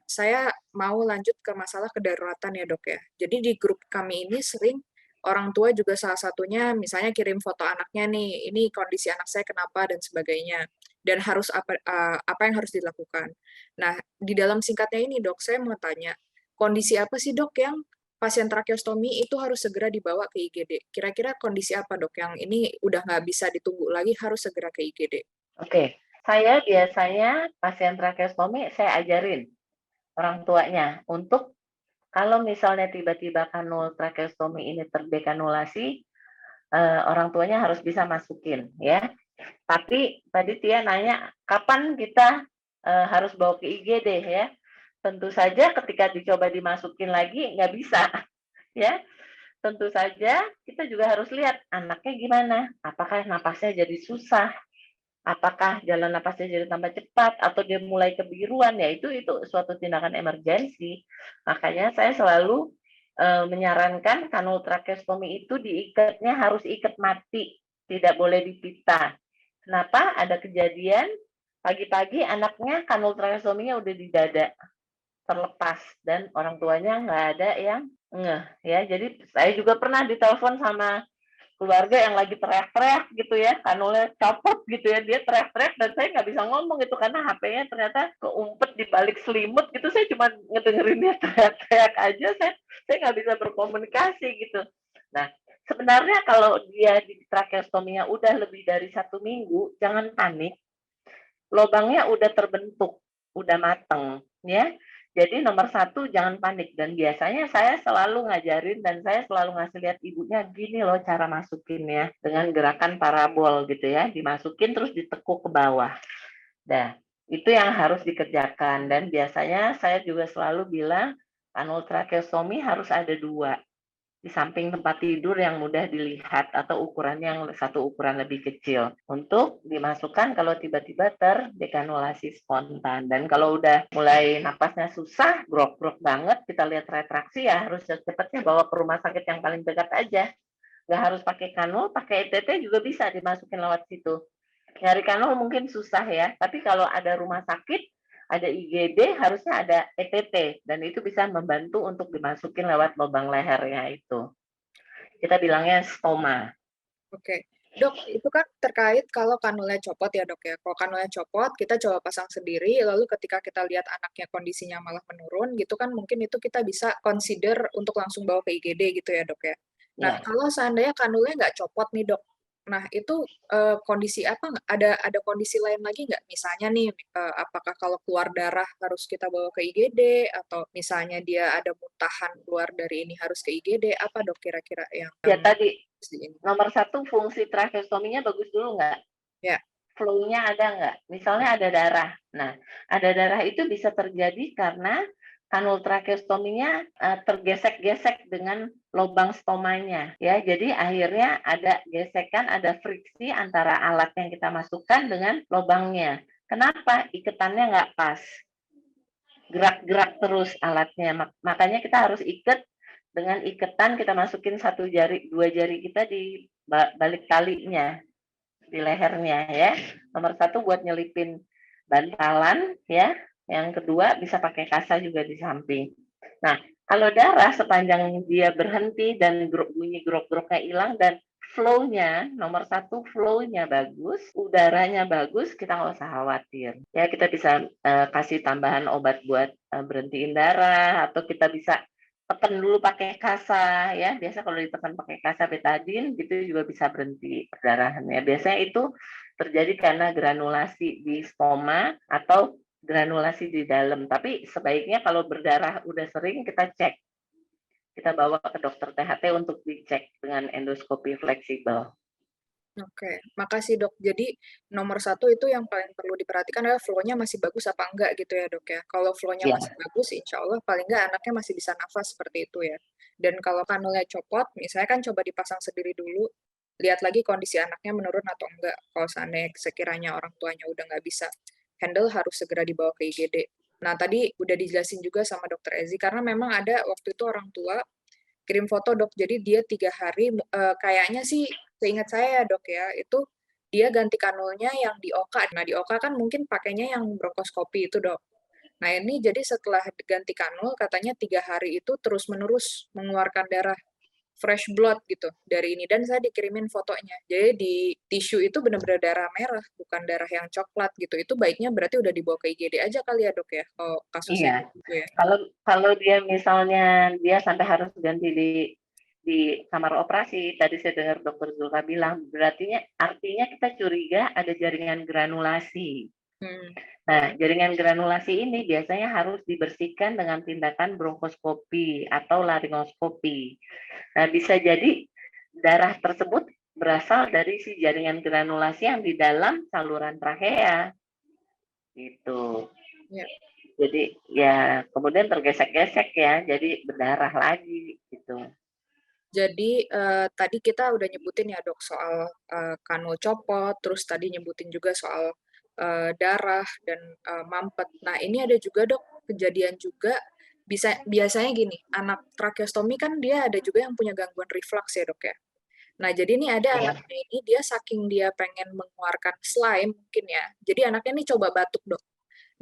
saya mau lanjut ke masalah kedaruratan ya dok ya. Jadi di grup kami ini sering orang tua juga salah satunya misalnya kirim foto anaknya nih, ini kondisi anak saya kenapa dan sebagainya. Dan harus apa yang harus dilakukan. Nah, di dalam singkatnya ini dok, saya mau tanya, kondisi apa sih dok yang pasien tracheostomi itu harus segera dibawa ke IGD? Kira-kira kondisi apa dok yang ini udah nggak bisa ditunggu lagi harus segera ke IGD? Oke, saya biasanya pasien tracheostomi saya ajarin orang tuanya untuk kalau misalnya tiba-tiba kanul tracheostomi ini terdekanulasi, orang tuanya harus bisa masukin ya. Tapi tadi Tia nanya kapan kita harus bawa ke IGD ya. Tentu saja ketika dicoba dimasukin lagi nggak bisa ya. Tentu saja kita juga harus lihat anaknya gimana. Apakah napasnya jadi susah? Apakah jalan napasnya jadi tambah cepat atau dia mulai kebiruan ya itu suatu tindakan emergensi. Makanya saya selalu menyarankan kanul tracheostomi itu diikatnya harus ikat mati, tidak boleh dipita. Kenapa? Ada kejadian pagi-pagi anaknya kanul tracheostominya udah di dada terlepas dan orang tuanya nggak ada yang ngeh ya. Jadi saya juga pernah ditelepon sama keluarga yang lagi teriak-teriak gitu ya, kanulnya copot gitu ya, dia teriak-teriak dan saya nggak bisa ngomong gitu karena HP-nya ternyata keumpet di balik selimut gitu, saya cuma ngedengerin dia teriak-teriak aja, saya nggak bisa berkomunikasi gitu. Nah, sebenarnya kalau dia di tracheostominya udah lebih dari 1 minggu, jangan panik, lubangnya udah terbentuk, udah mateng ya. Jadi nomor 1 jangan panik dan biasanya saya selalu ngajarin dan saya selalu ngasih lihat ibunya gini loh cara masukinnya dengan gerakan parabol gitu ya, dimasukin terus ditekuk ke bawah. Nah, itu yang harus dikerjakan dan biasanya saya juga selalu bilang kanul tracheostomi harus ada 2 di samping tempat tidur yang mudah dilihat atau ukurannya yang satu ukuran lebih kecil untuk dimasukkan kalau tiba-tiba terdekanulasi spontan dan kalau udah mulai napasnya susah grok-grok banget kita lihat retraksi ya harus cepatnya bawa ke rumah sakit yang paling dekat aja, nggak harus pakai kanul, pakai ETT juga bisa dimasukin lewat situ. Nyari kanul mungkin susah ya, tapi kalau ada rumah sakit, ada IGD, harusnya ada ETT, dan itu bisa membantu untuk dimasukin lewat lubang lehernya itu. Kita bilangnya stoma. Oke. Dok, itu kan terkait kalau kanulnya copot ya dok ya. Kalau kanulnya copot, kita coba pasang sendiri, lalu ketika kita lihat anaknya kondisinya malah menurun, gitu kan mungkin itu kita bisa consider untuk langsung bawa ke IGD gitu ya dok ya. Nah, Ya. kalau seandainya kanulnya nggak copot nih dok, nah itu kondisi apa? Ada kondisi lain lagi nggak? Misalnya nih, apakah kalau keluar darah harus kita bawa ke IGD, atau misalnya dia ada muntahan keluar dari ini harus ke IGD, apa dok kira-kira yang Ya tadi, harus di ini? nomor 1 fungsi tracheostominya bagus dulu nggak? Ya. Flow-nya ada nggak? Misalnya ada darah. Nah, ada darah itu bisa terjadi karena kanul tracheostominya tergesek-gesek dengan lubang stomanya. Ya, jadi akhirnya ada gesekan, ada friksi antara alat yang kita masukkan dengan lubangnya. Kenapa? Iketannya nggak pas. Gerak-gerak terus alatnya. Makanya kita harus ikat dengan iketan kita masukin 1 jari, 2 jari kita di balik talinya di lehernya ya. Nomor 1 buat nyelipin bantalan ya. Yang kedua bisa pakai kasa juga di samping. Nah, kalau darah sepanjang dia berhenti dan bunyi grok-groknya hilang dan flow-nya, nomor 1 flow-nya bagus, udaranya bagus, kita nggak usah khawatir. Ya, kita bisa kasih tambahan obat buat berhentiin darah atau kita bisa tekan dulu pakai kasa ya. Biasa kalau ditekan pakai kasa betadin gitu juga bisa berhenti perdarahannya. Biasanya itu terjadi karena granulasi di stoma atau granulasi di dalam. Tapi sebaiknya kalau berdarah udah sering kita cek. Kita bawa ke dokter THT untuk dicek dengan endoskopi fleksibel. Oke, makasih Dok. Jadi nomor satu itu yang paling perlu diperhatikan adalah flow-nya masih bagus apa enggak gitu ya Dok ya. Kalau flow-nya Ya, masih bagus, insya Allah paling enggak anaknya masih bisa nafas seperti itu ya. Dan kalau kanulnya copot, misalnya kan coba dipasang sendiri dulu, lihat lagi kondisi anaknya menurun atau enggak. Kalau seandainya sekiranya orang tuanya udah nggak bisa handle, harus segera dibawa ke IGD. Nah tadi udah dijelasin juga sama Dokter Ezi, karena memang ada waktu itu orang tua kirim foto Dok, jadi dia 3 hari, kayaknya sih seingat saya ya Dok ya, itu dia ganti kanulnya yang di OKA. Nah di OKA kan mungkin pakainya yang bronkoskopi itu Dok. Nah ini jadi setelah ganti kanul katanya 3 hari itu terus-menerus mengeluarkan darah, fresh blood gitu dari ini dan saya dikirimin fotonya. Jadi di tisu itu benar-benar darah merah, bukan darah yang coklat gitu. Itu baiknya berarti udah dibawa ke IGD aja kali ya Dok ya, kalau kasusnya iya. gitu ya? Kalau kalau dia misalnya dia sampai harus ganti di kamar operasi, tadi saya dengar Dokter Zulfa bilang, artinya kita curiga ada jaringan granulasi. Hmm, Nah, jaringan granulasi ini biasanya harus dibersihkan dengan tindakan bronkoskopi atau laringoskopi. Nah, bisa jadi darah tersebut berasal dari si jaringan granulasi yang di dalam saluran trachea. Gitu. ya. Jadi ya kemudian tergesek-gesek ya, jadi berdarah lagi gitu. Jadi, tadi kita udah nyebutin ya, Dok, soal, kanul copot, terus tadi nyebutin juga soal, darah dan, mampet. Nah, ini ada juga, Dok, kejadian juga biasanya gini, anak tracheostomi kan dia ada juga yang punya gangguan reflux ya, Dok, ya. Nah, jadi ini ada Ya. anaknya ini dia saking dia pengen mengeluarkan slime mungkin ya, jadi anaknya ini coba batuk, Dok.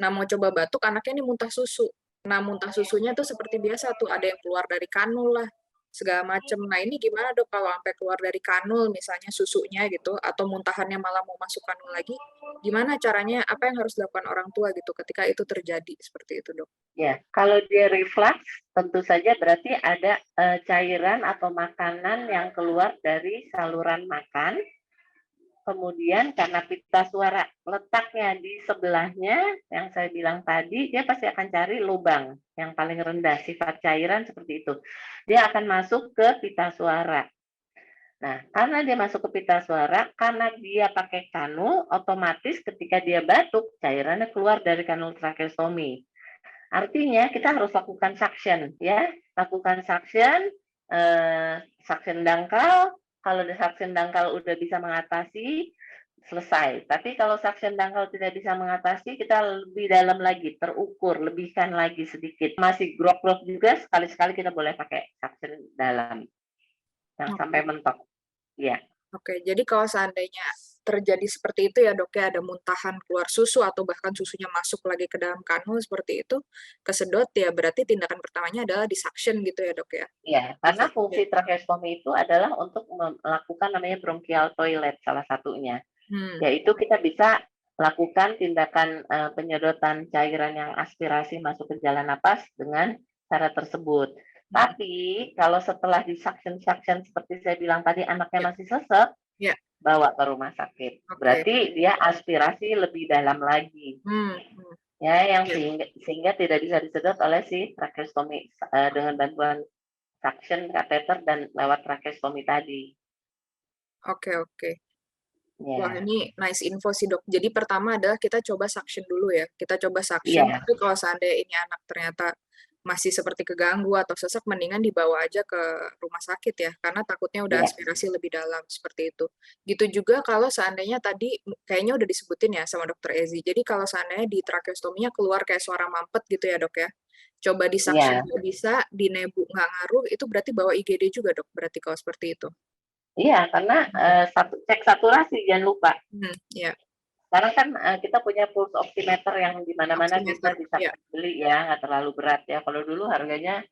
Nah, mau coba batuk, anaknya ini muntah susu. Nah, muntah susunya tuh seperti biasa tuh, ada yang keluar dari kanul lah, segala macem. Nah, ini gimana Dok kalau sampai keluar dari kanul misalnya susunya gitu, atau muntahannya malah mau masuk kanul lagi, gimana caranya, apa yang harus dilakukan orang tua gitu ketika itu terjadi, seperti itu Dok? Ya, kalau dia reflux, tentu saja berarti ada cairan atau makanan yang keluar dari saluran makan. Kemudian karena pita suara letaknya di sebelahnya, yang saya bilang tadi, dia pasti akan cari lubang yang paling rendah, sifat cairan seperti itu. Dia akan masuk ke pita suara. Nah, karena dia masuk ke pita suara, karena dia pakai kanul, otomatis ketika dia batuk, cairannya keluar dari kanul tracheostomi. Artinya kita harus lakukan suction, ya, lakukan suction, suction dangkal. Kalau suction dangkal udah bisa mengatasi, selesai. Tapi kalau suction dangkal tidak bisa mengatasi, kita lebih dalam lagi, terukur, lebihkan lagi sedikit. Masih grok-grok juga, sekali-sekali kita boleh pakai suction dalam, yang Oke. sampai mentok. Ya. Oke, jadi kalau seandainya terjadi seperti itu ya Dok ya, ada muntahan keluar susu atau bahkan susunya masuk lagi ke dalam kanul seperti itu, kesedot ya berarti tindakan pertamanya adalah di-suction gitu ya Dok ya? Ya, karena Di-suction. fungsi tracheostomi itu adalah untuk melakukan namanya bronchial toilet salah satunya. Hmm, Yaitu kita bisa lakukan tindakan penyedotan cairan yang aspirasi masuk ke jalan napas dengan cara tersebut. hmm, Tapi kalau setelah di suction seperti saya bilang tadi ya, anaknya masih sesek, ya, bawa ke rumah sakit. oke. Berarti dia aspirasi lebih dalam lagi. Hmm, Ya, yang ya, sehingga tidak bisa disedot oleh si tracheostomi dengan bantuan suction kateter dan lewat tracheostomi tadi. oke oke. Wah, Ya, ini nice info sih, Dok. Jadi pertama adalah kita coba suction dulu ya. Kita coba suction, iya, tapi kalau seandainya ini anak ternyata masih seperti keganggu atau sesak, mendingan dibawa aja ke rumah sakit ya, karena takutnya udah iya, aspirasi lebih dalam, seperti itu. Gitu juga kalau seandainya tadi kayaknya udah disebutin ya sama Dokter Ezi. Jadi kalau seandainya di tracheostominya keluar kayak suara mampet gitu ya, Dok ya. Coba di suction iya. nggak bisa, di nebu nggak ngaruh, itu berarti bawa IGD juga, Dok, berarti kalau seperti itu. Iya, karena cek saturasi jangan lupa. Ya, Sekarang kan kita punya pulse oximeter yang di mana-mana oximeter. kita bisa Ya. beli ya, nggak terlalu berat ya. Kalau dulu harganya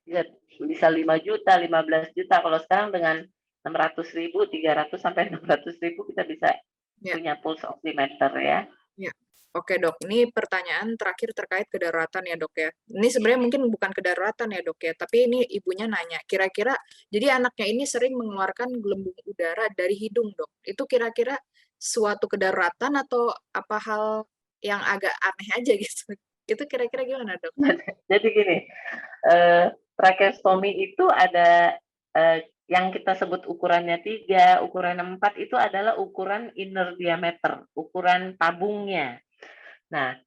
bisa 5 juta, 15 juta. Kalau sekarang dengan 600.000, 300 sampai 600.000 kita bisa Ya, punya pulse oximeter ya. ya. Oke dok, ini pertanyaan terakhir terkait kedaruratan ya dok ya. Ini sebenarnya mungkin bukan kedaruratan ya dok ya, tapi ini ibunya nanya, kira-kira jadi anaknya ini sering mengeluarkan gelembung udara dari hidung dok. Itu kira-kira suatu kedaruratan atau apa hal yang agak aneh aja gitu? Itu kira-kira gimana dok? Jadi gini, tracheostomi itu ada yang kita sebut ukurannya 3, ukuran 4 itu adalah ukuran inner diameter, ukuran tabungnya. Nah,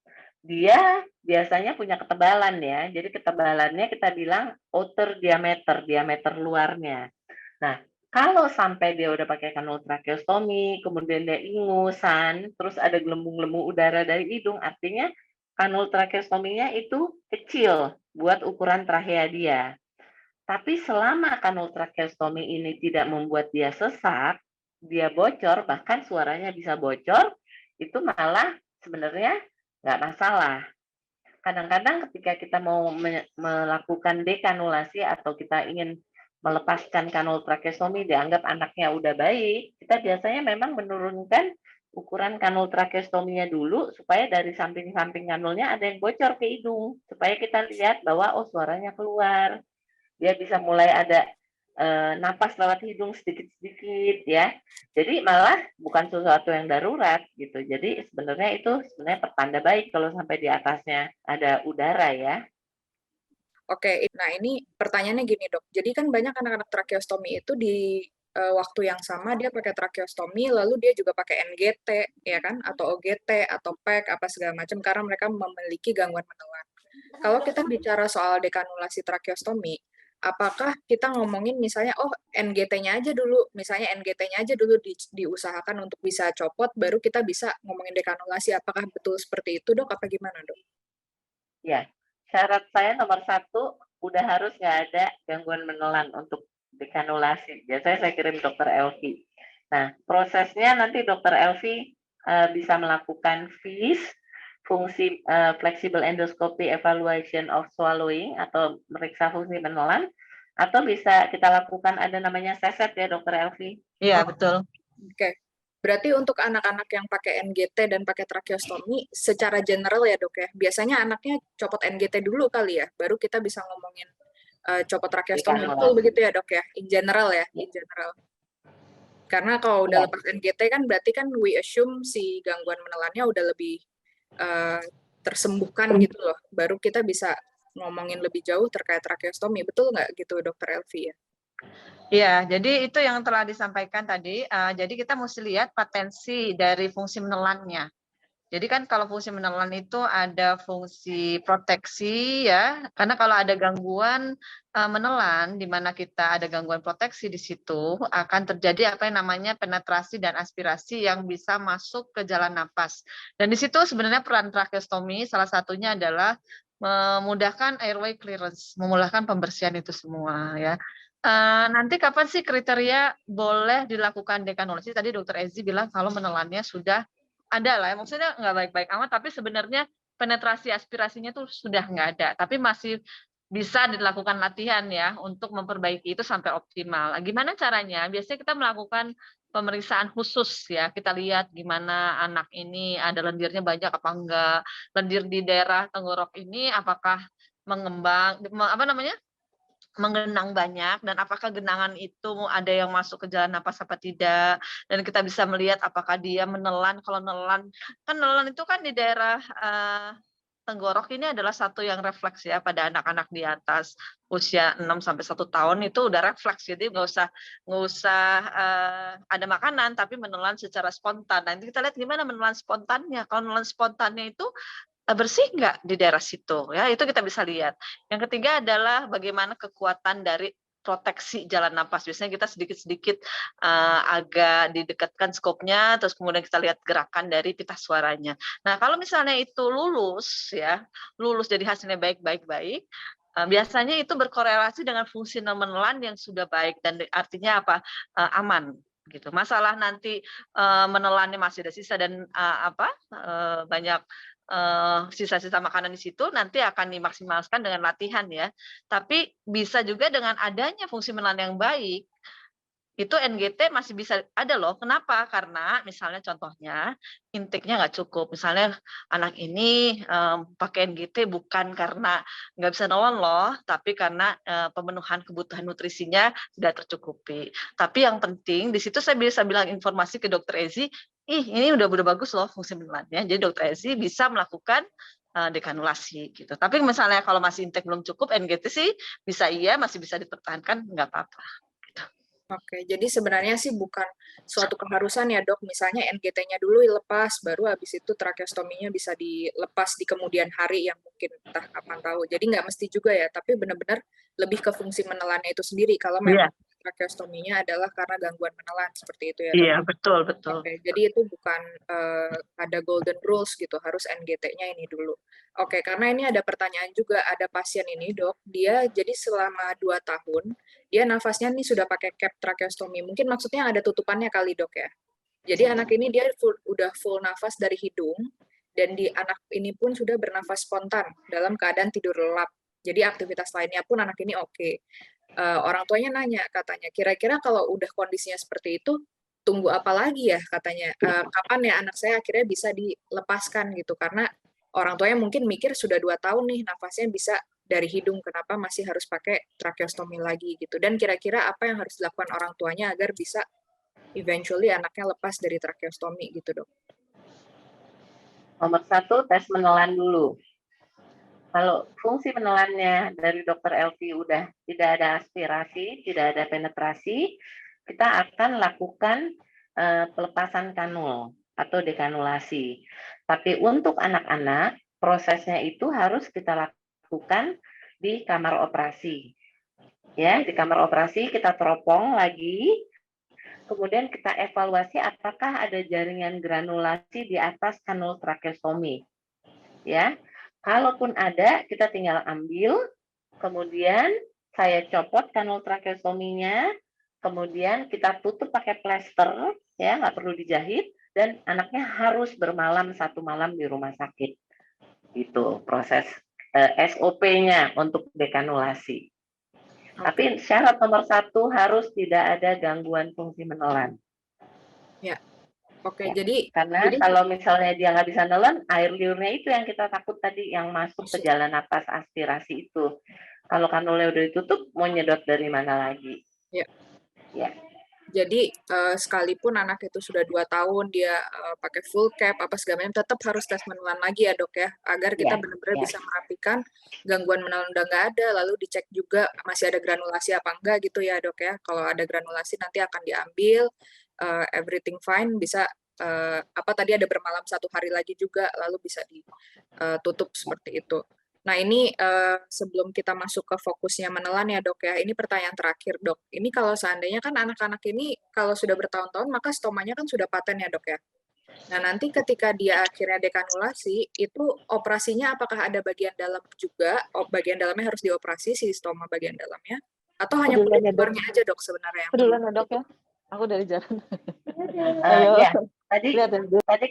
dia biasanya punya ketebalan ya. Jadi ketebalannya kita bilang outer diameter, diameter luarnya. Nah, kalau sampai dia udah pakai kanul tracheostomi, kemudian dia ingusan, terus ada gelembung-gelembung udara dari hidung, artinya kanul tracheostominya itu kecil buat ukuran trachea dia. Tapi selama kanul tracheostomi ini tidak membuat dia sesak, dia bocor, bahkan suaranya bisa bocor, itu malah sebenarnya nggak masalah. Kadang-kadang ketika kita mau melakukan dekanulasi atau kita ingin melepaskan kanul tracheostomi, dianggap anaknya udah baik, kita biasanya memang menurunkan ukuran kanul tracheostominya dulu supaya dari samping-samping kanulnya ada yang bocor ke hidung, supaya kita lihat bahwa oh suaranya keluar. Dia bisa mulai ada napas lewat hidung sedikit-sedikit ya. Jadi malah bukan sesuatu yang darurat gitu. Jadi sebenarnya itu sebenarnya pertanda baik kalau sampai di atasnya ada udara ya. Oke, nah ini pertanyaannya gini dok. Jadi kan banyak anak-anak tracheostomi itu di waktu yang sama dia pakai tracheostomi, lalu dia juga pakai NGT, ya kan? Atau OGT, atau PEC, apa segala macam, karena mereka memiliki gangguan menelan. Kalau kita bicara soal dekanulasi tracheostomi, apakah kita ngomongin misalnya, oh NGT-nya aja dulu, misalnya NGT-nya aja dulu diusahakan untuk bisa copot, baru kita bisa ngomongin dekanulasi. Apakah betul seperti itu dok, apa gimana dok? Ya, syarat saya nomor 1 udah harus nggak ada gangguan menelan untuk dekanulasi. Biasanya saya kirim dokter Elvi. Nah, prosesnya nanti dokter Elvi bisa melakukan FEES, fungsi flexible endoscopy evaluation of swallowing atau meriksa fungsi menelan, atau bisa kita lakukan ada namanya seset ya dokter Elvi. Iya, betul. Oke. Berarti untuk anak-anak yang pakai NGT dan pakai tracheostomi, secara general ya dok ya, biasanya anaknya copot NGT dulu kali ya, baru kita bisa ngomongin copot tracheostomi. Betul begitu ya dok ya, in general ya, in general. Karena kalau udah lepas NGT kan berarti kan we assume si gangguan menelannya udah lebih tersembuhkan gitu loh, baru kita bisa ngomongin lebih jauh terkait tracheostomi. Betul nggak gitu dokter Elvi ya? Iya, jadi itu yang telah disampaikan tadi. Jadi kita mesti lihat potensi dari fungsi menelannya. Jadi kan kalau fungsi menelan itu ada fungsi proteksi ya, karena kalau ada gangguan menelan, di mana kita ada gangguan proteksi di situ, akan terjadi apa yang namanya penetrasi dan aspirasi yang bisa masuk ke jalan napas. Dan di situ sebenarnya peran tracheostomi salah satunya adalah memudahkan airway clearance, memudahkan pembersihan itu semua ya. Nanti kapan sih kriteria boleh dilakukan dekanulasi? Tadi Dokter Ezi bilang kalau menelannya sudah ada lah, maksudnya nggak baik-baik amat, tapi sebenarnya penetrasi aspirasinya tuh sudah nggak ada, tapi masih bisa dilakukan latihan ya untuk memperbaiki itu sampai optimal. Gimana caranya? Biasanya kita melakukan pemeriksaan khusus ya, kita lihat gimana anak ini ada lendirnya banyak apa enggak, lendir di daerah tenggorok ini apakah mengembang, apa namanya? Menggenang banyak, dan apakah genangan itu ada yang masuk ke jalan napas apa tidak, dan kita bisa melihat apakah dia menelan. Kalau nelan, kan nelan itu kan di daerah tenggorok ini adalah satu yang refleks ya pada anak-anak di atas usia 6 sampai 1 tahun itu udah refleks, jadi nggak usah ada makanan tapi menelan secara spontan. Nanti kita lihat gimana menelan spontannya. Kalau menelan spontannya itu bersih nggak di daerah situ ya, itu kita bisa lihat. Yang ketiga adalah bagaimana kekuatan dari proteksi jalan napas. Biasanya kita sedikit-sedikit agak didekatkan skopnya, terus kemudian kita lihat gerakan dari pita suaranya. Nah, kalau misalnya itu lulus ya, lulus jadi hasilnya baik-baik, biasanya itu berkorelasi dengan fungsi menelan yang sudah baik, dan artinya apa? Aman gitu. Masalah nanti menelannya masih ada sisa dan banyak sisa-sisa makanan di situ, nanti akan dimaksimalkan dengan latihan ya. Tapi bisa juga dengan adanya fungsi menelan yang baik, itu NGT masih bisa ada loh. Kenapa? Karena misalnya contohnya intake-nya nggak cukup. Misalnya anak ini pakai NGT bukan karena nggak bisa nolong loh, tapi karena pemenuhan kebutuhan nutrisinya sudah tercukupi. Tapi yang penting di situ saya bisa bilang informasi ke Dokter Ezi, ini udah bagus loh fungsi menelannya. Jadi Dokter Ezi bisa melakukan dekanulasi gitu. Tapi misalnya kalau masih intake belum cukup, NGT sih bisa iya, masih bisa dipertahankan, nggak apa-apa. Oke, jadi sebenarnya sih bukan suatu keharusan ya dok, misalnya NGT-nya dulu dilepas, baru habis itu tracheostominya bisa dilepas di kemudian hari yang mungkin entah kapan tahu. Jadi nggak mesti juga ya, tapi benar-benar lebih ke fungsi menelannya itu sendiri, kalau Iya, memang tracheostominya adalah karena gangguan menelan, seperti itu ya dok. iya, betul, betul. Oke, jadi itu bukan ada golden rules gitu, harus NGT-nya ini dulu. Oke, karena ini ada pertanyaan juga, ada pasien ini dok, dia jadi selama 2 tahun, dia nafasnya nih sudah pakai cap tracheostomy. Mungkin maksudnya ada tutupannya kali dok ya. Jadi anak ini dia udah full nafas dari hidung, dan di anak ini pun sudah bernafas spontan dalam keadaan tidur lelap. Jadi aktivitas lainnya pun anak ini oke. Orang tuanya nanya katanya, kira-kira kalau udah kondisinya seperti itu, tunggu apa lagi ya katanya, kapan ya anak saya akhirnya bisa dilepaskan gitu, karena orang tuanya mungkin mikir sudah 2 tahun nih nafasnya bisa dari hidung, kenapa masih harus pakai tracheostomy lagi gitu, dan kira-kira apa yang harus dilakukan orang tuanya agar bisa eventually anaknya lepas dari tracheostomy gitu dok. Nomor 1, tes menelan dulu. Kalau fungsi menelannya dari dokter Elvi udah tidak ada aspirasi, tidak ada penetrasi, kita akan lakukan pelepasan kanul atau dekanulasi. Tapi untuk anak-anak, prosesnya itu harus kita lakukan di kamar operasi. Ya, di kamar operasi kita teropong lagi, kemudian kita evaluasi apakah ada jaringan granulasi di atas kanul tracheostomi. Ya, kalaupun ada, kita tinggal ambil, kemudian saya copot kanul tracheostominya, kemudian kita tutup pakai plester, ya nggak perlu dijahit, dan anaknya harus bermalam 1 malam di rumah sakit. Itu proses SOP-nya untuk dekanulasi. Tapi syarat nomor 1 harus tidak ada gangguan fungsi menelan. Ya, oke. Ya. Jadi Karena kalau misalnya dia nggak bisa nelen, air liurnya itu yang kita takut tadi, yang masuk ke jalan napas aspirasi itu. Kalau kanulnya udah ditutup, mau nyedot dari mana lagi? Ya. Ya. Jadi sekalipun anak itu sudah 2 tahun dia pakai full cap apa segala macam, tetap harus tes menelan lagi ya dok ya, agar kita Ya, benar-benar ya. bisa merapikan gangguan menelan udah nggak ada, lalu dicek juga masih ada granulasi apa enggak gitu ya dok ya. Kalau ada granulasi nanti akan diambil, everything fine, bisa apa tadi ada bermalam 1 hari lagi juga, lalu bisa ditutup seperti itu. Nah ini sebelum kita masuk ke fokusnya menelan ya dok ya, ini pertanyaan terakhir dok. Ini kalau seandainya kan anak-anak ini kalau sudah bertahun-tahun maka stomanya kan sudah paten ya dok ya. Nah nanti ketika dia akhirnya dekanulasi, itu operasinya apakah ada bagian dalam juga, bagian dalamnya harus dioperasi si stoma bagian dalamnya, atau hanya kulit luarnya aja dok sebenarnya yang perlu? Duluan ya dok ya, aku dari jalan. Ya, tadi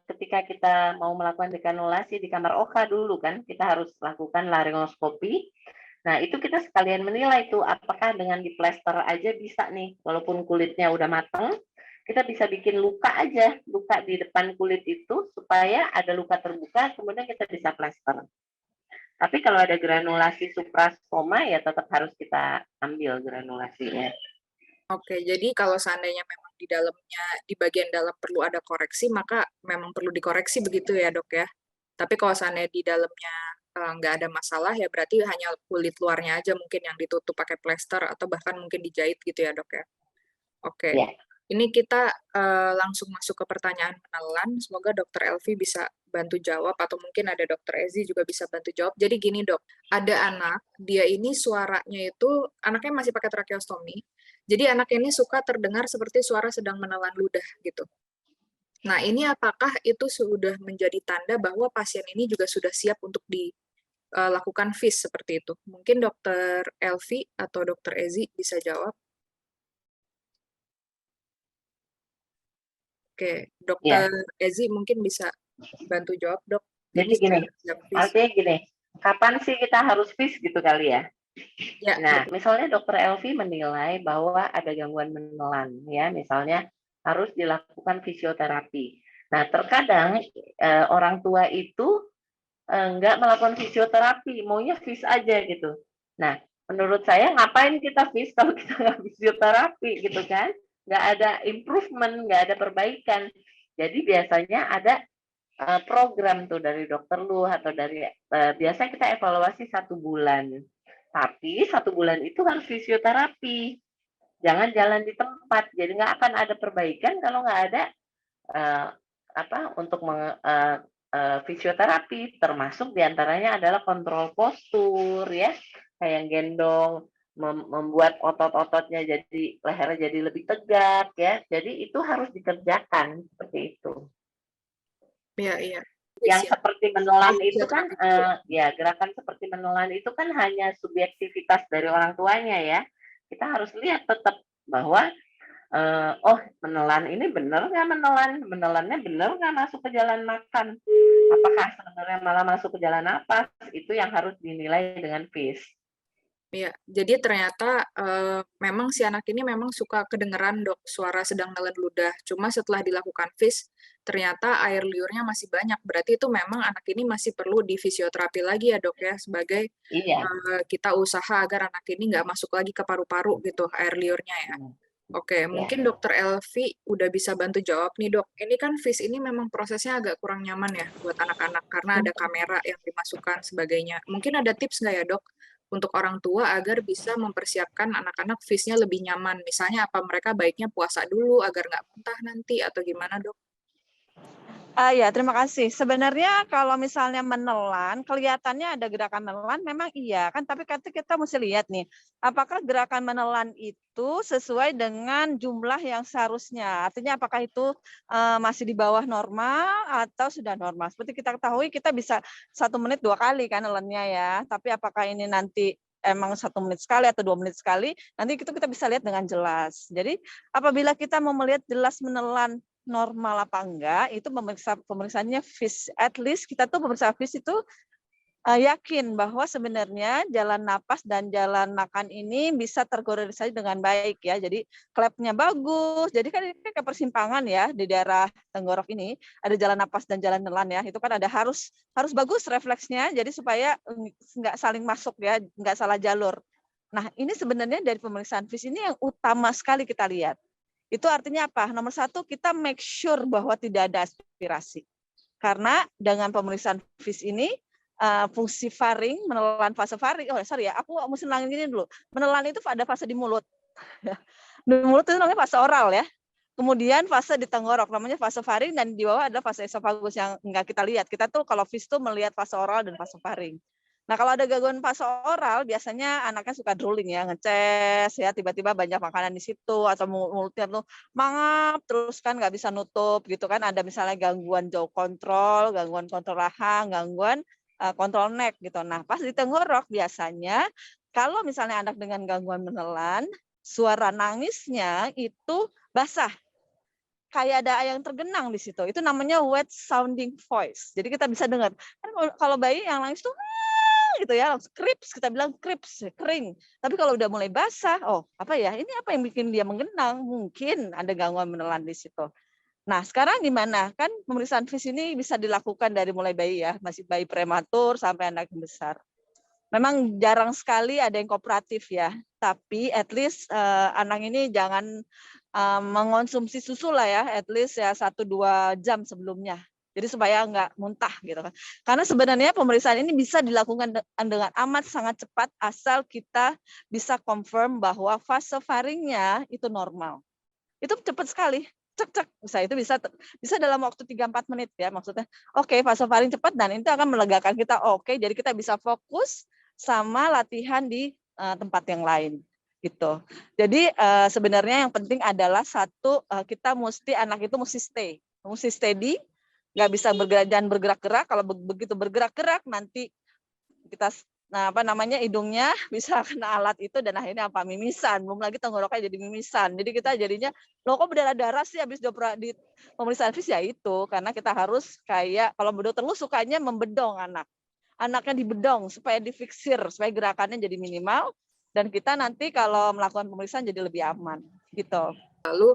ketika kita mau melakukan dekanulasi di kamar OKA dulu kan, kita harus lakukan laryngoskopi. Nah, itu kita sekalian menilai tuh apakah dengan di plester aja bisa nih, walaupun kulitnya udah mateng, kita bisa bikin luka aja, luka di depan kulit itu supaya ada luka terbuka, kemudian kita bisa plester. Tapi kalau ada granulasi suprastoma ya tetap harus kita ambil granulasinya. Oke, jadi kalau seandainya memang di dalamnya, di bagian dalam perlu ada koreksi, maka memang perlu dikoreksi begitu ya dok ya. Tapi kalau seandainya di dalamnya nggak ada masalah, ya berarti hanya kulit luarnya aja mungkin yang ditutup pakai plester atau bahkan mungkin dijahit gitu ya dok ya. Oke, Ya. ini kita langsung masuk ke pertanyaan menelan. Semoga dokter Elvi bisa bantu jawab, atau mungkin ada dokter Ezi juga bisa bantu jawab. Jadi gini dok, ada anak, dia ini suaranya itu, anaknya masih pakai tracheostomy, jadi anak ini suka terdengar seperti suara sedang menelan ludah gitu. Nah ini apakah itu sudah menjadi tanda bahwa pasien ini juga sudah siap untuk dilakukan FIS seperti itu? Mungkin dokter Elvi atau dokter Ezi bisa jawab. Oke, dokter Ezi mungkin bisa bantu jawab dok. Jadi gini, artinya gini, kapan sih kita harus FIS gitu kali ya? Ya, nah, misalnya dokter Elvi menilai bahwa ada gangguan menelan, ya, misalnya harus dilakukan fisioterapi. Nah, terkadang orang tua itu nggak melakukan fisioterapi, maunya FIS aja gitu. Nah, menurut saya ngapain kita FIS kalau kita nggak fisioterapi gitu kan? Nggak ada improvement, nggak ada perbaikan. Jadi biasanya ada program tuh dari dokter lu atau dari biasanya kita evaluasi 1 bulan. Tapi 1 bulan itu harus fisioterapi. Jangan jalan di tempat. Jadi nggak akan ada perbaikan kalau nggak ada eh, untuk fisioterapi, termasuk diantaranya adalah kontrol postur ya, kayak gendong, membuat otot-ototnya jadi lehernya jadi lebih tegak ya. Jadi itu harus dikerjakan seperti itu. Iya, iya. Yang seperti menelan itu kan Fisioterapi. ya gerakan seperti menelan itu kan hanya subjektivitas dari orang tuanya ya. Kita harus lihat tetap bahwa oh menelan ini benar nggak menelannya benar nggak masuk ke jalan makan, apakah sebenarnya malah masuk ke jalan napas, itu yang harus dinilai dengan FIS. Iya, jadi ternyata memang si anak ini memang suka kedengeran dok suara sedang nelen ludah. Cuma setelah dilakukan FIS, ternyata air liurnya masih banyak. Berarti itu memang anak ini masih perlu di fisioterapi lagi ya dok ya, sebagai Iya. kita usaha agar anak ini nggak masuk lagi ke paru-paru gitu air liurnya ya. Oke, mungkin dokter Elvi udah bisa bantu jawab nih dok. Ini kan FIS ini memang prosesnya agak kurang nyaman ya buat anak-anak karena ada kamera yang dimasukkan sebagainya. Mungkin ada tips nggak ya dok untuk orang tua agar bisa mempersiapkan anak-anak FIS-nya lebih nyaman? Misalnya apa mereka baiknya puasa dulu agar nggak muntah nanti atau gimana dok? Ya, terima kasih. Sebenarnya kalau misalnya menelan, kelihatannya ada gerakan menelan, memang iya kan, tapi kita mesti lihat nih, apakah gerakan menelan itu sesuai dengan jumlah yang seharusnya. Artinya apakah itu masih di bawah normal atau sudah normal. Seperti kita ketahui, kita bisa 1 menit 2 kali kan nelannya ya. Tapi apakah ini nanti emang 1 menit sekali atau 2 menit sekali, nanti itu kita bisa lihat dengan jelas. Jadi apabila kita mau melihat jelas menelan normal apa enggak, itu pemeriksaannya FIS. At least kita tuh pemeriksa FIS itu yakin bahwa sebenarnya jalan napas dan jalan makan ini bisa terkoordinasi dengan baik ya. Jadi klepnya bagus. Jadi kan ini kayak persimpangan ya di daerah tenggorok ini ada jalan napas dan jalan nelan ya. Itu kan ada harus bagus refleksnya. Jadi supaya nggak saling masuk ya, nggak salah jalur. Nah ini sebenarnya dari pemeriksaan FIS ini yang utama sekali kita lihat. Itu artinya apa? Nomor 1, kita make sure bahwa tidak ada aspirasi. Karena dengan pemeriksaan FIS ini, fungsi faring, menelan fase faring, aku mesti nangin gini dulu. Menelan itu ada fase di mulut. Di mulut itu namanya fase oral ya. Kemudian fase di tenggorok, namanya fase faring, dan di bawah ada fase esofagus yang nggak kita lihat. Kita tuh kalau FIS tuh melihat fase oral dan fase faring. Nah, kalau ada gangguan fase oral, biasanya anaknya suka drooling ya, ngeces ya, tiba-tiba banyak makanan di situ, atau mulutnya tuh mangap, terus kan nggak bisa nutup gitu kan, ada misalnya gangguan jaw kontrol, gangguan kontrol rahang, gangguan kontrol neck gitu. Nah, pas di tenggorok biasanya, kalau misalnya anak dengan gangguan menelan, suara nangisnya itu basah. Kayak ada yang tergenang di situ. Itu namanya wet sounding voice. Jadi kita bisa dengar. Kan kalau bayi yang nangis tuh gitu ya, langsung krips, kita bilang krips, kering. Tapi kalau udah mulai basah, oh apa ya, ini apa yang bikin dia menggenang? Mungkin ada gangguan menelan di situ. Nah sekarang gimana? Kan pemeriksaan FIS ini bisa dilakukan dari mulai bayi ya, masih bayi prematur sampai anak besar. Memang jarang sekali ada yang kooperatif ya, tapi at least anak ini jangan mengonsumsi susu lah ya, at least ya 1-2 jam sebelumnya. Jadi supaya nggak muntah gitu kan. Karena sebenarnya pemeriksaan ini bisa dilakukan dengan amat sangat cepat asal kita bisa confirm bahwa fase faringnya itu normal. Itu cepat sekali. Cek, itu bisa dalam waktu 3-4 menit ya maksudnya. Oke, fase faring cepat dan itu akan melegakan kita. Oke, jadi kita bisa fokus sama latihan di tempat yang lain gitu. Jadi sebenarnya yang penting adalah satu, kita anak itu mesti steady, nggak bisa bergerak-gerak. Kalau begitu bergerak-gerak nanti kita hidungnya bisa kena alat itu dan akhirnya mimisan, belum lagi tenggoroknya jadi mimisan. Jadi kita jadinya loh kok berdarah-darah sih habis di pemeriksaan FIS ya itu karena kita harus kayak kalau dokter lu sukanya membedong anaknya dibedong supaya difiksir supaya gerakannya jadi minimal dan kita nanti kalau melakukan pemeriksaan jadi lebih aman gitu. Lalu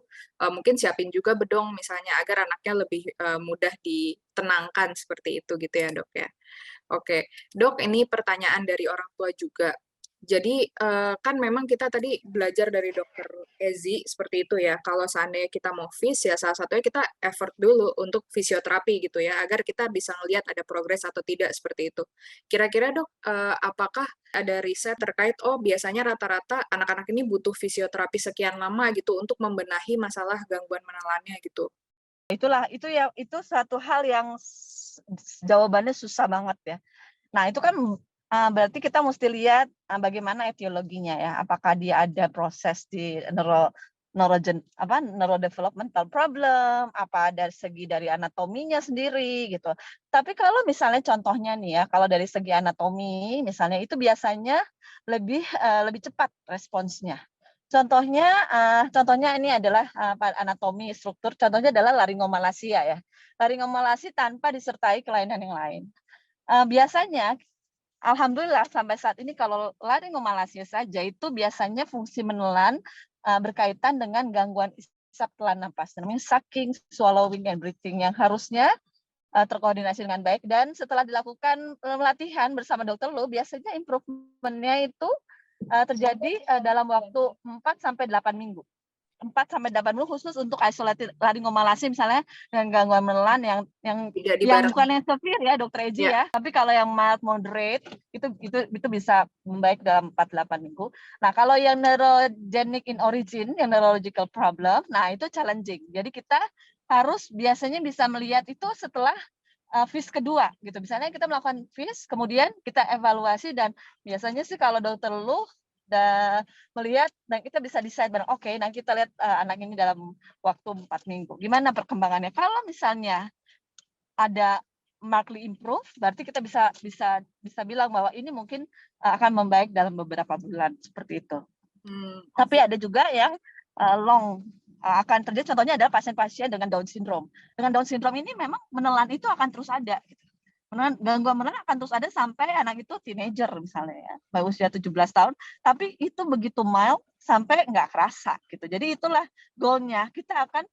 mungkin siapin juga bedong misalnya agar anaknya lebih mudah ditenangkan seperti itu gitu ya dok ya. Oke, dok ini pertanyaan dari orang tua juga. Jadi kan memang kita tadi belajar dari dokter Ezi seperti itu ya. Kalau seandainya kita mau FIS ya salah satunya kita effort dulu untuk fisioterapi gitu ya agar kita bisa ngelihat ada progres atau tidak seperti itu. Kira-kira dok, apakah ada riset terkait biasanya rata-rata anak-anak ini butuh fisioterapi sekian lama gitu untuk membenahi masalah gangguan menelannya gitu? Itulah, itu satu hal yang jawabannya susah banget ya. Nah, itu kan berarti kita mesti lihat bagaimana etiologinya ya. Apakah dia ada proses di neurodevelopmental problem, apa dari segi dari anatominya sendiri gitu. Tapi kalau misalnya contohnya nih ya, kalau dari segi anatomi misalnya itu biasanya lebih cepat responsnya. Contohnya ini adalah anatomi struktur. Contohnya adalah laringomalacia ya. Laringomalacia tanpa disertai kelainan yang lain. Biasanya, alhamdulillah sampai saat ini kalau laringomalacia saja itu biasanya fungsi menelan berkaitan dengan gangguan isap telan napas, namanya sucking, swallowing, and breathing yang harusnya terkoordinasi dengan baik. Dan setelah dilakukan latihan bersama dokter Lu, biasanya improvementnya itu terjadi dalam waktu 4-8 minggu. 4-8 minggu khusus untuk isolated laringomalacia misalnya dengan gangguan menelan yang bukan yang severe ya dokter Eji ya. Tapi kalau yang mild moderate itu bisa membaik dalam 4-8 minggu. Nah, kalau yang neurogenic in origin, yang neurological problem, nah itu challenging. Jadi kita harus biasanya bisa melihat itu setelah FIS kedua gitu. Misalnya kita melakukan FIS, kemudian kita evaluasi dan biasanya sih kalau dokter Lu udah melihat dan kita bisa decide bareng, oke, nah kita lihat anak ini dalam waktu 4 minggu. Gimana perkembangannya? Kalau misalnya ada markedly improve, berarti kita bisa bilang bahwa ini mungkin akan membaik dalam beberapa bulan seperti itu. Tapi ada juga yang long akan terjadi, contohnya adalah pasien-pasien dengan Down syndrome. Dengan Down syndrome ini memang menelan itu akan terus ada. Gangguan menelan akan terus ada sampai anak itu teenager misalnya ya, usia 17 tahun, tapi itu begitu mild sampai nggak kerasa gitu. Jadi itulah goalnya, kita akan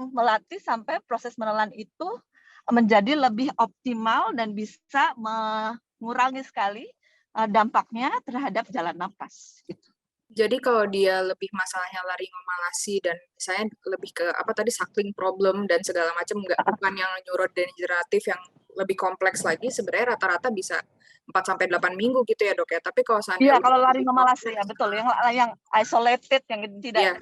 melatih sampai proses menelan itu menjadi lebih optimal dan bisa mengurangi sekali dampaknya terhadap jalan napas. Gitu. Jadi kalau dia lebih masalahnya laringomalacia dan misalnya lebih ke apa tadi suckling problem dan segala macam bukan yang neurodegeneratif yang lebih kompleks lagi, sebenarnya rata-rata bisa 4-8 minggu gitu ya dok ya. Tapi kalau Iya, kalau laringomalacia ya betul, yang isolated yang tidak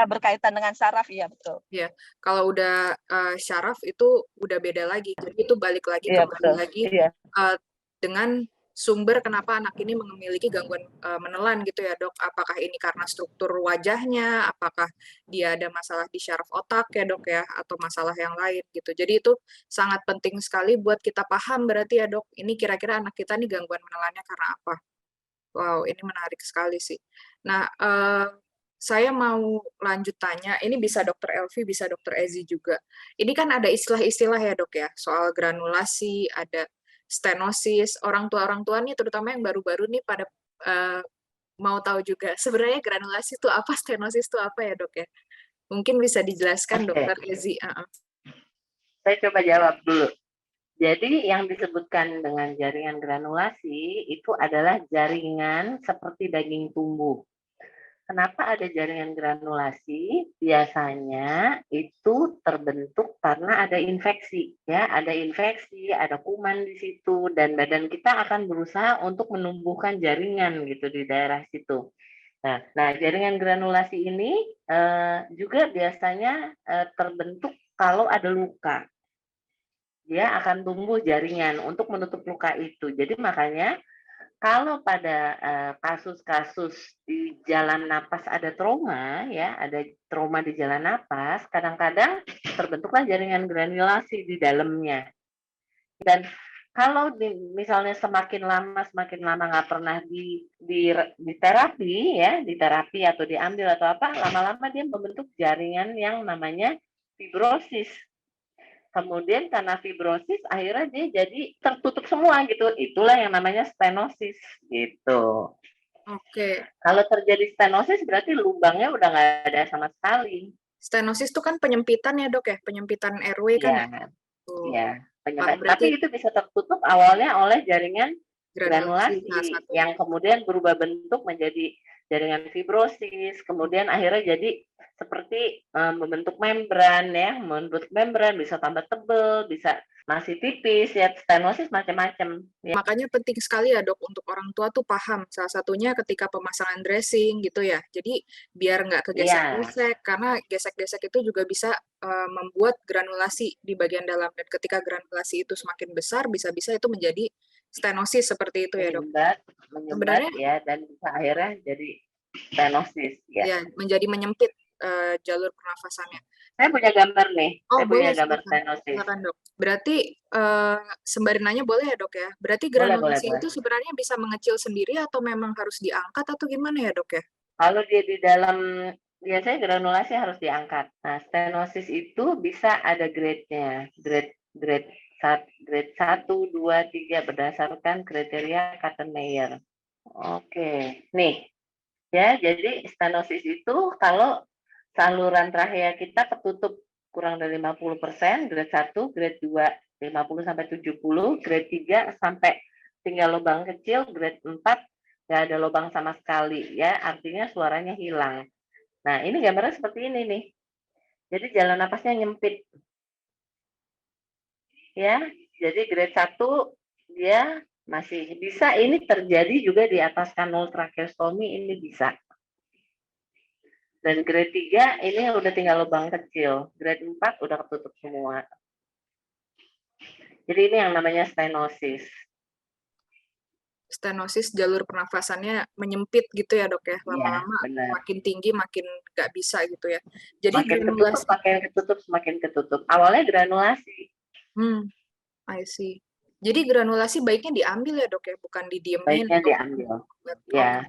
berkaitan dengan saraf, iya betul. Iya, kalau udah syaraf itu udah beda lagi. Jadi itu balik lagi dengan sumber kenapa anak ini memiliki gangguan menelan gitu ya dok. Apakah ini karena struktur wajahnya, apakah dia ada masalah di syaraf otak ya dok ya, atau masalah yang lain gitu. Jadi itu sangat penting sekali buat kita paham berarti ya dok, ini kira-kira anak kita nih gangguan menelannya karena apa. Wow, ini menarik sekali sih. Nah, saya mau lanjut tanya, ini bisa dokter Elvi, bisa dokter Ezi juga. Ini kan ada istilah-istilah ya dok ya, soal granulasi, ada stenosis, orang tua nih terutama yang baru-baru nih pada mau tahu juga sebenarnya granulasi itu apa, stenosis itu apa ya dok ya? Mungkin bisa dijelaskan dokter Ezi. Saya coba jawab dulu. Jadi yang disebutkan dengan jaringan granulasi itu adalah jaringan seperti daging tumbuh. Kenapa ada jaringan granulasi? Biasanya itu terbentuk karena ada infeksi, ya, ada kuman di situ dan badan kita akan berusaha untuk menumbuhkan jaringan gitu di daerah situ. Nah jaringan granulasi ini juga biasanya terbentuk kalau ada luka. Dia akan tumbuh jaringan untuk menutup luka itu. Jadi makanya kalau pada kasus-kasus di jalan napas ada trauma, ya, ada trauma di jalan napas, kadang-kadang terbentuklah jaringan granulasi di dalamnya. Dan kalau misalnya semakin lama nggak pernah di terapi atau diambil atau apa, lama-lama dia membentuk jaringan yang namanya fibrosis. Kemudian karena fibrosis akhirnya dia jadi tertutup semua gitu. Itulah yang namanya stenosis gitu. Oke. Kalau terjadi stenosis berarti lubangnya udah nggak ada sama sekali. Stenosis itu kan penyempitan ya dok ya, penyempitan airway kan? Iya. Penyempitan. Tapi itu bisa tertutup awalnya oleh jaringan granulasi yang kemudian berubah bentuk menjadi jaringan fibrosis, kemudian akhirnya jadi seperti membentuk membran ya, membentuk membran bisa tambah tebal, bisa masih tipis ya, stenosis macam-macam. Ya. Makanya penting sekali ya dok untuk orang tua tuh paham. Salah satunya ketika pemasangan dressing gitu ya. Jadi biar nggak kegesek-gesek, karena gesek-gesek itu juga bisa membuat granulasi di bagian dalam. Dan ketika granulasi itu semakin besar, bisa-bisa itu menjadi stenosis seperti itu ya dok. Menyumbat ya, dan bisa akhirnya jadi stenosis ya. Ya, menjadi menyempit jalur pernafasannya. Saya punya gambar nih. Oh, saya boleh, punya gambar silakan. stenosis. Silakan dok. Berarti sembari nanya boleh ya dok ya? Berarti Boleh, granulasi boleh. itu sebenarnya bisa mengecil sendiri atau memang harus diangkat atau gimana ya dok ya? Kalau dia di dalam, biasanya granulasi harus diangkat. Nah, stenosis itu bisa ada grade-nya. Grade 1, 2, 3 berdasarkan kriteria Kattenmeier. Oke. Nih. Ya, jadi stenosis itu kalau saluran trachea kita ketutup kurang dari 50%, grade 1, grade 2 50 sampai 70, grade 3 sampai tinggal lubang kecil, grade 4 nggak ada lubang sama sekali ya, artinya suaranya hilang. Nah, ini gambarnya seperti ini nih. Jadi jalan napasnya nyempit. Ya, jadi grade 1 dia masih bisa, ini terjadi juga di atas kanul tracheostomy, ini bisa. Dan grade 3 ini udah tinggal lubang kecil. Grade 4 udah ketutup semua. Jadi ini yang namanya stenosis. Stenosis jalur pernafasannya menyempit gitu ya dok ya, lama-lama makin tinggi makin nggak bisa gitu ya. Jadi makin granulasi semakin ketutup. Awalnya granulasi. I see. Jadi granulasi baiknya diambil ya dok ya, bukan didiemin. Baiknya diambil. Ya.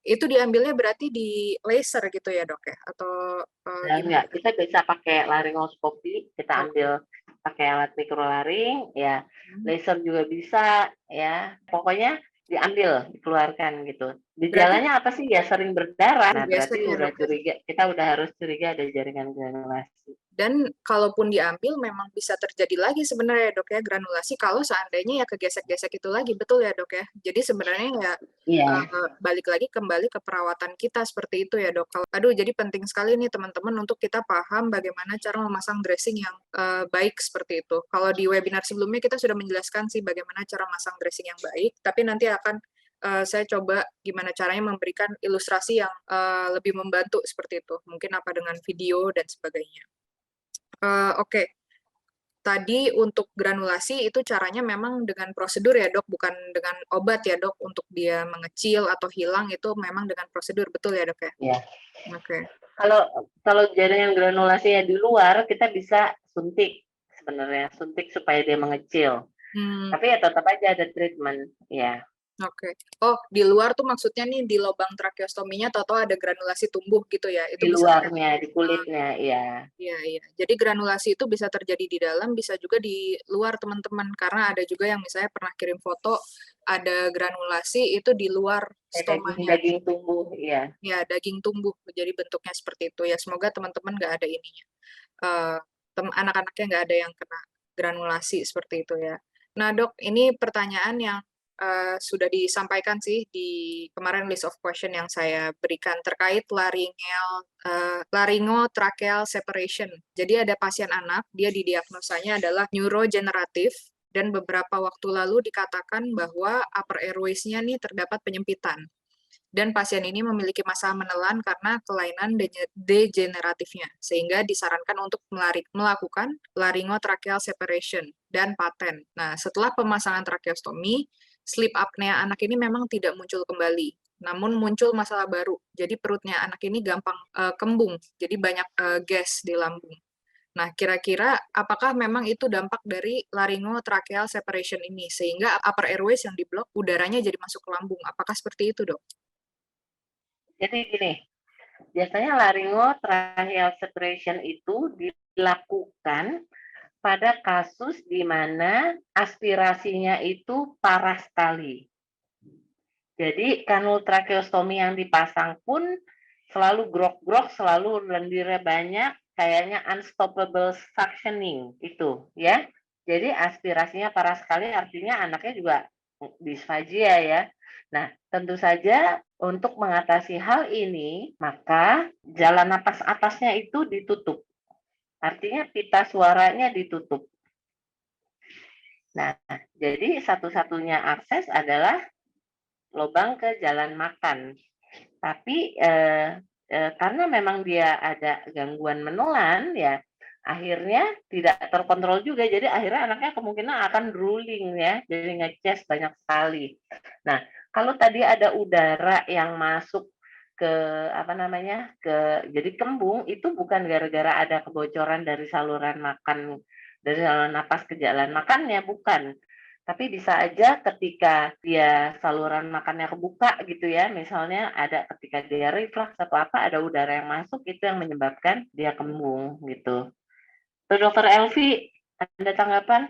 Itu diambilnya berarti di laser gitu ya dok ya, atau enggak, kita bisa pakai laringoskopi, kita ambil pakai alat mikrolaring, ya. Laser juga bisa, ya. Pokoknya diambil, dikeluarkan gitu. Gejalanya apa sih? Ya sering berdarah. Nah, berarti udah curiga, kita udah harus curiga ada jaringan granulasi. Dan kalaupun diambil memang bisa terjadi lagi sebenarnya dok ya, granulasi kalau seandainya ya kegesek-gesek itu lagi, betul ya dok ya. Jadi sebenarnya ya balik lagi kembali ke perawatan kita seperti itu ya dok. Aduh, jadi penting sekali nih teman-teman untuk kita paham bagaimana cara memasang dressing yang baik seperti itu. Kalau di webinar sebelumnya kita sudah menjelaskan sih bagaimana cara masang dressing yang baik, tapi nanti akan saya coba gimana caranya memberikan ilustrasi yang lebih membantu seperti itu. Mungkin apa dengan video dan sebagainya. Oke. Tadi untuk granulasi itu caranya memang dengan prosedur ya dok, bukan dengan obat ya dok, untuk dia mengecil atau hilang itu memang dengan prosedur, betul ya dok ya? Iya. Oke. Kalau jaringan granulasinya di luar, kita bisa suntik sebenarnya, suntik supaya dia mengecil. Tapi ya tetap aja ada treatment, ya. Oke. Oh, di luar tuh maksudnya nih di lubang tracheostominya atau ada granulasi tumbuh gitu ya? Itu di luarnya, di kulitnya, iya. Iya. Jadi granulasi itu bisa terjadi di dalam, bisa juga di luar teman-teman. Karena ada juga yang misalnya pernah kirim foto, ada granulasi itu di luar stomanya. Daging tumbuh, iya. Ya, daging tumbuh. Jadi bentuknya seperti itu. Ya, semoga teman-teman nggak ada ininya. Anak-anaknya nggak ada yang kena granulasi seperti itu ya. Nah dok, ini pertanyaan yang sudah disampaikan sih di kemarin list of question yang saya berikan terkait laryngotracheal separation. Jadi ada pasien anak, dia didiagnosanya adalah neurogeneratif dan beberapa waktu lalu dikatakan bahwa upper airways-nya nih terdapat penyempitan. Dan pasien ini memiliki masalah menelan karena kelainan degeneratifnya, sehingga disarankan untuk melakukan laryngotracheal separation dan paten. Nah, setelah pemasangan tracheostomi, sleep apnea anak ini memang tidak muncul kembali, namun muncul masalah baru. Jadi perutnya anak ini gampang kembung, jadi banyak gas di lambung. Nah, kira-kira apakah memang itu dampak dari laryngotracheal separation ini, sehingga upper airways yang diblok, udaranya jadi masuk ke lambung. Apakah seperti itu, dok? Jadi gini, biasanya laryngotracheal separation itu dilakukan pada kasus di mana aspirasinya itu parah sekali. Jadi kanul tracheostomi yang dipasang pun selalu grok-grok, selalu lendirnya banyak, kayaknya unstoppable suctioning itu, ya. Jadi aspirasinya parah sekali, artinya anaknya juga disfagia ya. Nah, tentu saja untuk mengatasi hal ini, maka jalan napas atasnya itu ditutup. Artinya pita suaranya ditutup. Nah, jadi satu-satunya akses adalah lubang ke jalan makan. Tapi karena memang dia ada gangguan menelan ya, akhirnya tidak terkontrol juga. Jadi akhirnya anaknya kemungkinan akan drooling ya, jadi nge-chest banyak sekali. Nah, kalau tadi ada udara yang masuk ke apa namanya, jadi kembung, itu bukan gara-gara ada kebocoran dari saluran makan, dari saluran napas ke jalan makannya, bukan. Tapi bisa aja ketika dia saluran makannya kebuka gitu ya, misalnya ada ketika dia reflux atau apa, ada udara yang masuk, itu yang menyebabkan dia kembung gitu. Tuh Dokter Elvi, ada tanggapan?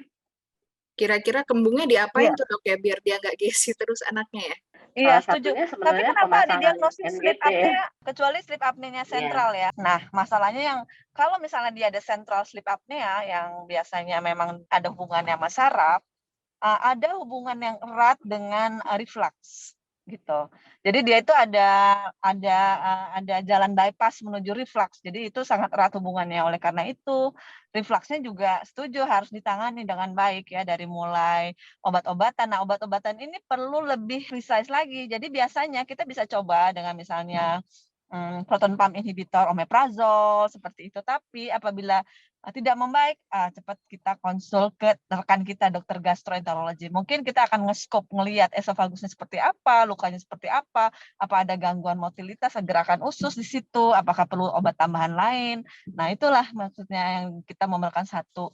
Kira-kira kembungnya diapain Iya. tuh dok ya biar dia nggak gesi terus anaknya ya? Iya, Salah setuju. satunya Tapi sebenarnya kenapa pemasangan didiagnosis sleep NGT ya. apnea kecuali sleep apnea Iya. sentral ya? Nah, masalahnya yang kalau misalnya dia ada central sleep apnea yang biasanya memang ada hubungannya sama saraf, ada hubungan yang erat dengan reflux gitu. Jadi dia itu ada jalan bypass menuju reflux. Jadi itu sangat erat hubungannya. Oleh karena itu, refluxnya juga setuju harus ditangani dengan baik ya dari mulai obat-obatan. Nah, obat-obatan ini perlu lebih precise lagi. Jadi biasanya kita bisa coba dengan misalnya proton pump inhibitor omeprazol seperti itu. Tapi apabila tidak membaik, cepat kita konsul ke rekan kita dokter gastroenterologi. Mungkin kita akan nge-scope ngelihat esofagusnya seperti apa, lukanya seperti apa ada gangguan motilitas, gerakan usus di situ, apakah perlu obat tambahan lain. Nah, itulah maksudnya yang kita memerlukan satu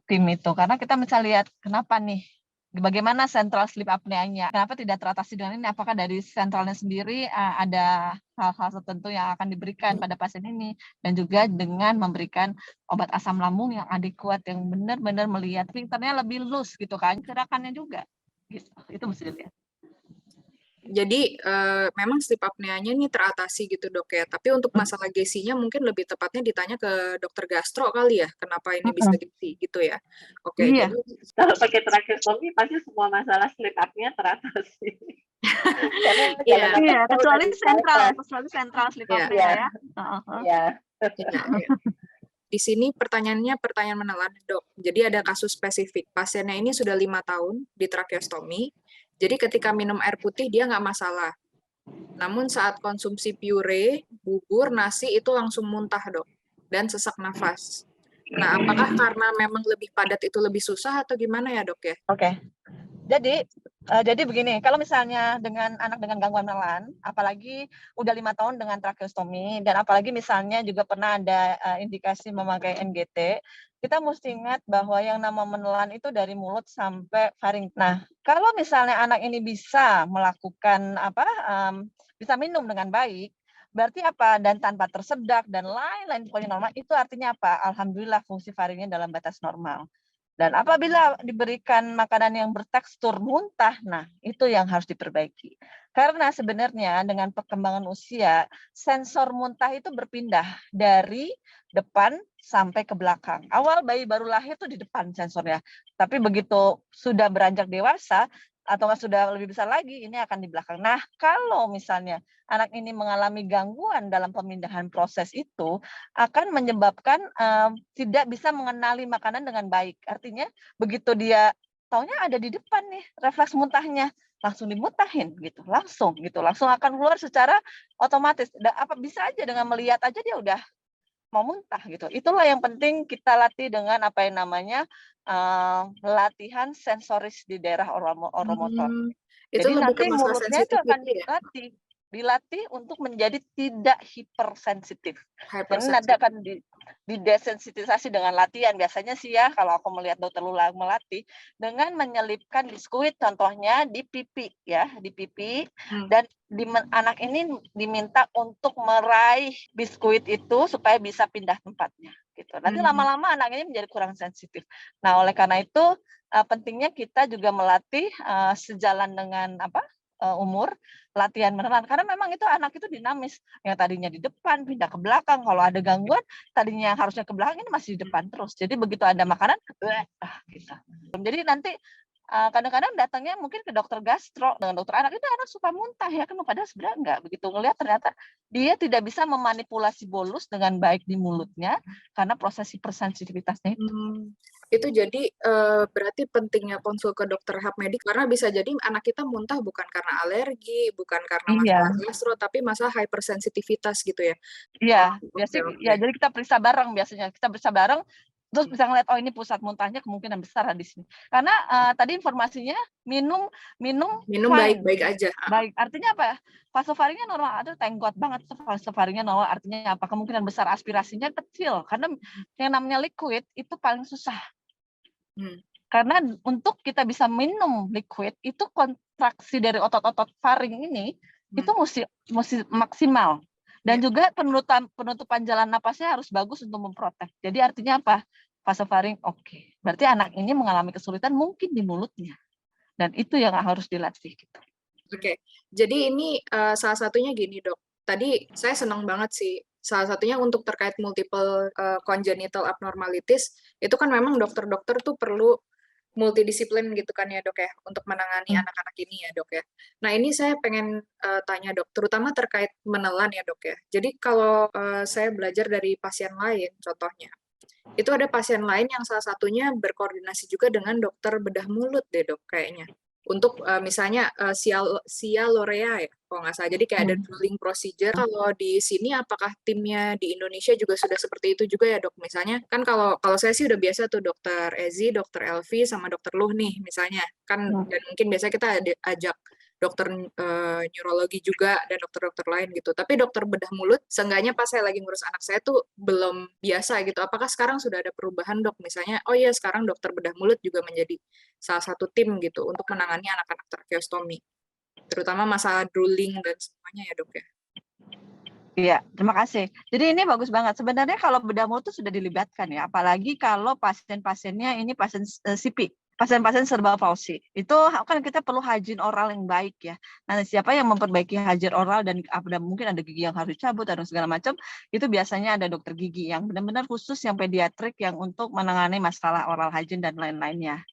tim itu. Karena kita bisa lihat kenapa nih bagaimana central sleep apnea-nya? Kenapa tidak teratasi dengan ini? Apakah dari sentralnya sendiri ada hal-hal tertentu yang akan diberikan pada pasien ini? Dan juga dengan memberikan obat asam lambung yang adekuat, yang benar-benar melihat filternya lebih loose gitu kan, gerakannya juga. Gitu. Itu mesti dilihat. Jadi memang sleep apnea-nya ini teratasi gitu dok ya. Tapi untuk masalah gesinya mungkin lebih tepatnya ditanya ke dokter gastro kali ya. Kenapa ini bisa gesi gitu ya? Oke. Iya. Jadi Kalau pakai tracheostomy pasti semua masalah sleep apnea teratasi. Karena Iya. Iya, kita kecuali udah sentral sleep Iya. apnea ya. Iya. Iya. Di sini pertanyaannya pertanyaan menelan dok. Jadi ada kasus spesifik. Pasiennya ini sudah 5 tahun di tracheostomy. Jadi ketika minum air putih dia nggak masalah. Namun saat konsumsi pure, bubur, nasi itu langsung muntah dok. Dan sesak nafas. Nah, apakah karena memang lebih padat itu lebih susah atau gimana ya dok ya? Oke. Jadi begini, kalau misalnya dengan anak dengan gangguan menelan, apalagi udah 5 tahun dengan tracheostomy, dan apalagi misalnya juga pernah ada indikasi memakai NGT, kita mesti ingat bahwa yang nama menelan itu dari mulut sampai faring. Nah, kalau misalnya anak ini bisa melakukan bisa minum dengan baik, berarti apa? Dan tanpa tersedak dan lain-lain pokoknya normal, itu artinya apa? Alhamdulillah fungsi faringnya dalam batas normal. Dan apabila diberikan makanan yang bertekstur muntah, nah itu yang harus diperbaiki. Karena sebenarnya dengan perkembangan usia, sensor muntah itu berpindah dari depan sampai ke belakang. Awal bayi baru lahir tuh di depan sensornya. Tapi begitu sudah beranjak dewasa, atau sudah lebih besar lagi, ini akan di belakang. Nah, kalau misalnya anak ini mengalami gangguan dalam pemindahan proses itu, akan menyebabkan tidak bisa mengenali makanan dengan baik. Artinya begitu dia taunya ada di depan nih refleks muntahnya, langsung dimuntahin gitu, langsung akan keluar secara otomatis. Apa bisa aja dengan melihat aja dia udah mau muntah gitu. Itulah yang penting kita latih dengan apa yang namanya latihan sensoris di daerah oromotor. Itu Jadi lebih ke nanti masalah mulutnya itu akan sensitivity ya? dilatih untuk menjadi tidak hipersensitif. Dan nanti Hypersensitive. akan didesensitisasi dengan latihan. Biasanya sih ya, kalau aku melihat dokter Lula melatih, dengan menyelipkan biskuit contohnya di pipi ya, di pipi, dan anak ini diminta untuk meraih biskuit itu supaya bisa pindah tempatnya. Gitu. Nanti lama-lama anak ini menjadi kurang sensitif. Nah, oleh karena itu pentingnya kita juga melatih sejalan dengan umur, latihan menelan, karena memang itu anak itu dinamis, yang tadinya di depan pindah ke belakang, kalau ada gangguan tadinya yang harusnya ke belakang ini masih di depan terus. Jadi begitu ada makanan gitu. Jadi nanti kadang-kadang datangnya mungkin ke dokter gastro dengan dokter anak, itu anak suka muntah ya kan, padahal sebenarnya enggak. Begitu ngelihat ternyata dia tidak bisa memanipulasi bolus dengan baik di mulutnya karena proses hipersensitivitasnya itu. Itu jadi berarti pentingnya konsul ke dokter hapmedik karena bisa jadi anak kita muntah bukan karena alergi, bukan karena Iya. masalah gastro, tapi masalah hypersensitivitas gitu ya. Iya, Oke, biasanya oke. ya jadi kita periksa bareng biasanya. Kita periksa bareng terus bisa ngeliat, oh ini pusat muntahnya kemungkinan besar ada di sini. Karena tadi informasinya minum Minum fine. baik-baik aja. Baik, artinya apa ya? Vasovaringnya normal, aduh thank God banget vasovaringnya normal, artinya apa? Kemungkinan besar aspirasinya kecil karena yang namanya liquid itu paling susah. Karena untuk kita bisa minum liquid itu kontraksi dari otot-otot faring ini itu mesti maksimal. Dan juga penutupan jalan napasnya harus bagus untuk memprotek. Jadi artinya apa? Vasovaring oke. Berarti anak ini mengalami kesulitan mungkin di mulutnya. Dan itu yang harus dilatih gitu. Oke. Jadi ini salah satunya gini, Dok. Tadi saya senang banget sih. Salah satunya untuk terkait multiple congenital abnormalities, itu kan memang dokter-dokter tuh perlu multidisiplin gitu kan ya, Dok ya, untuk menangani anak-anak ini ya, Dok ya. Nah, ini saya pengen tanya, Dok, terutama terkait menelan ya, Dok ya. Jadi kalau saya belajar dari pasien lain, contohnya, itu ada pasien lain yang salah satunya berkoordinasi juga dengan dokter bedah mulut deh, Dok, kayaknya. Untuk misalnya Cialorea ya, kalau nggak salah. Jadi kayak ada drooling procedure. Kalau di sini apakah timnya di Indonesia juga sudah seperti itu juga ya, Dok? Misalnya kan kalau saya sih udah biasa tuh dokter Ezi, dokter Elvi sama dokter Luh nih misalnya. Kan dan mungkin biasanya kita ajak dokter neurologi juga dan dokter-dokter lain gitu. Tapi dokter bedah mulut, seenggaknya pas saya lagi ngurus anak saya tuh belum biasa gitu. Apakah sekarang sudah ada perubahan, Dok? Misalnya, oh iya sekarang dokter bedah mulut juga menjadi salah satu tim gitu untuk menangani anak-anak tracheostomy. Terutama masalah drooling dan semuanya ya, Dok ya. Iya, terima kasih. Jadi ini bagus banget. Sebenarnya kalau bedah mulut itu sudah dilibatkan ya, apalagi kalau pasien-pasiennya ini pasien CP. Pasien-pasien cerebral palsy itu kan kita perlu hygiene oral yang baik ya. Nah, siapa yang memperbaiki hygiene oral dan mungkin ada gigi yang harus dicabut dan segala macam, itu biasanya ada dokter gigi yang benar-benar khusus yang pediatrik yang untuk menangani masalah oral hygiene dan lain-lainnya.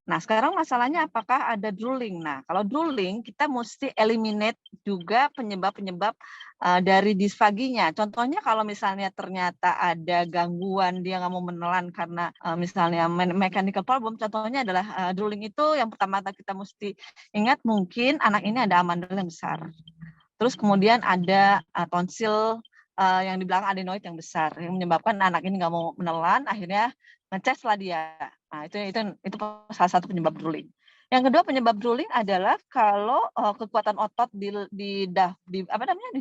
Nah, sekarang masalahnya apakah ada drooling? Nah, kalau drooling kita mesti eliminate juga penyebab-penyebab dari disfaginya. Contohnya kalau misalnya ternyata ada gangguan dia nggak mau menelan karena misalnya mechanical problem, contohnya adalah drooling itu yang pertama kita mesti ingat mungkin anak ini ada amandel yang besar. Terus kemudian ada tonsil yang di belakang adenoid yang besar yang menyebabkan anak ini nggak mau menelan, akhirnya ngeces lah dia. Nah, itu salah satu penyebab drooling. Yang kedua penyebab drooling adalah kalau kekuatan otot di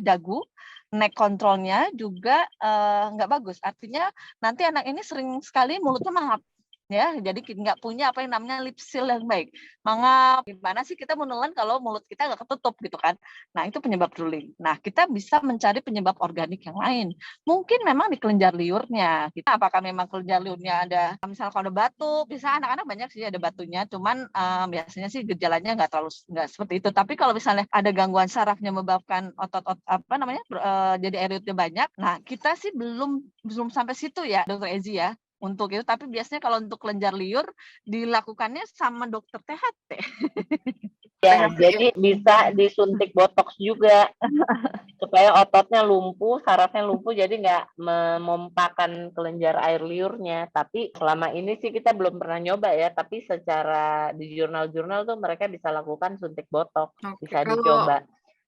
dagu, neck controlnya juga nggak bagus. Artinya nanti anak ini sering sekali mulutnya mangap. Ya, jadi nggak punya apa yang namanya lip seal yang baik. Mangap, gimana sih kita menelan kalau mulut kita nggak ketutup gitu kan. Nah, itu penyebab drooling. Nah, kita bisa mencari penyebab organik yang lain. Mungkin memang di kelenjar liurnya. Apakah memang kelenjar liurnya ada, misalnya kalau ada batu, bisa anak-anak banyak sih ada batunya, cuman biasanya sih gejalanya nggak seperti itu. Tapi kalau misalnya ada gangguan sarafnya menyebabkan otot jadi airway-nya banyak, nah kita sih belum sampai situ ya, Dokter Ezi ya. Untuk itu, tapi biasanya kalau untuk kelenjar liur dilakukannya sama dokter THT. Ya, jadi bisa disuntik botox juga supaya ototnya lumpuh, sarafnya lumpuh, jadi nggak memompakan kelenjar air liurnya. Tapi selama ini sih kita belum pernah nyoba ya, tapi secara di jurnal-jurnal tuh mereka bisa lakukan suntik botox, bisa dicoba.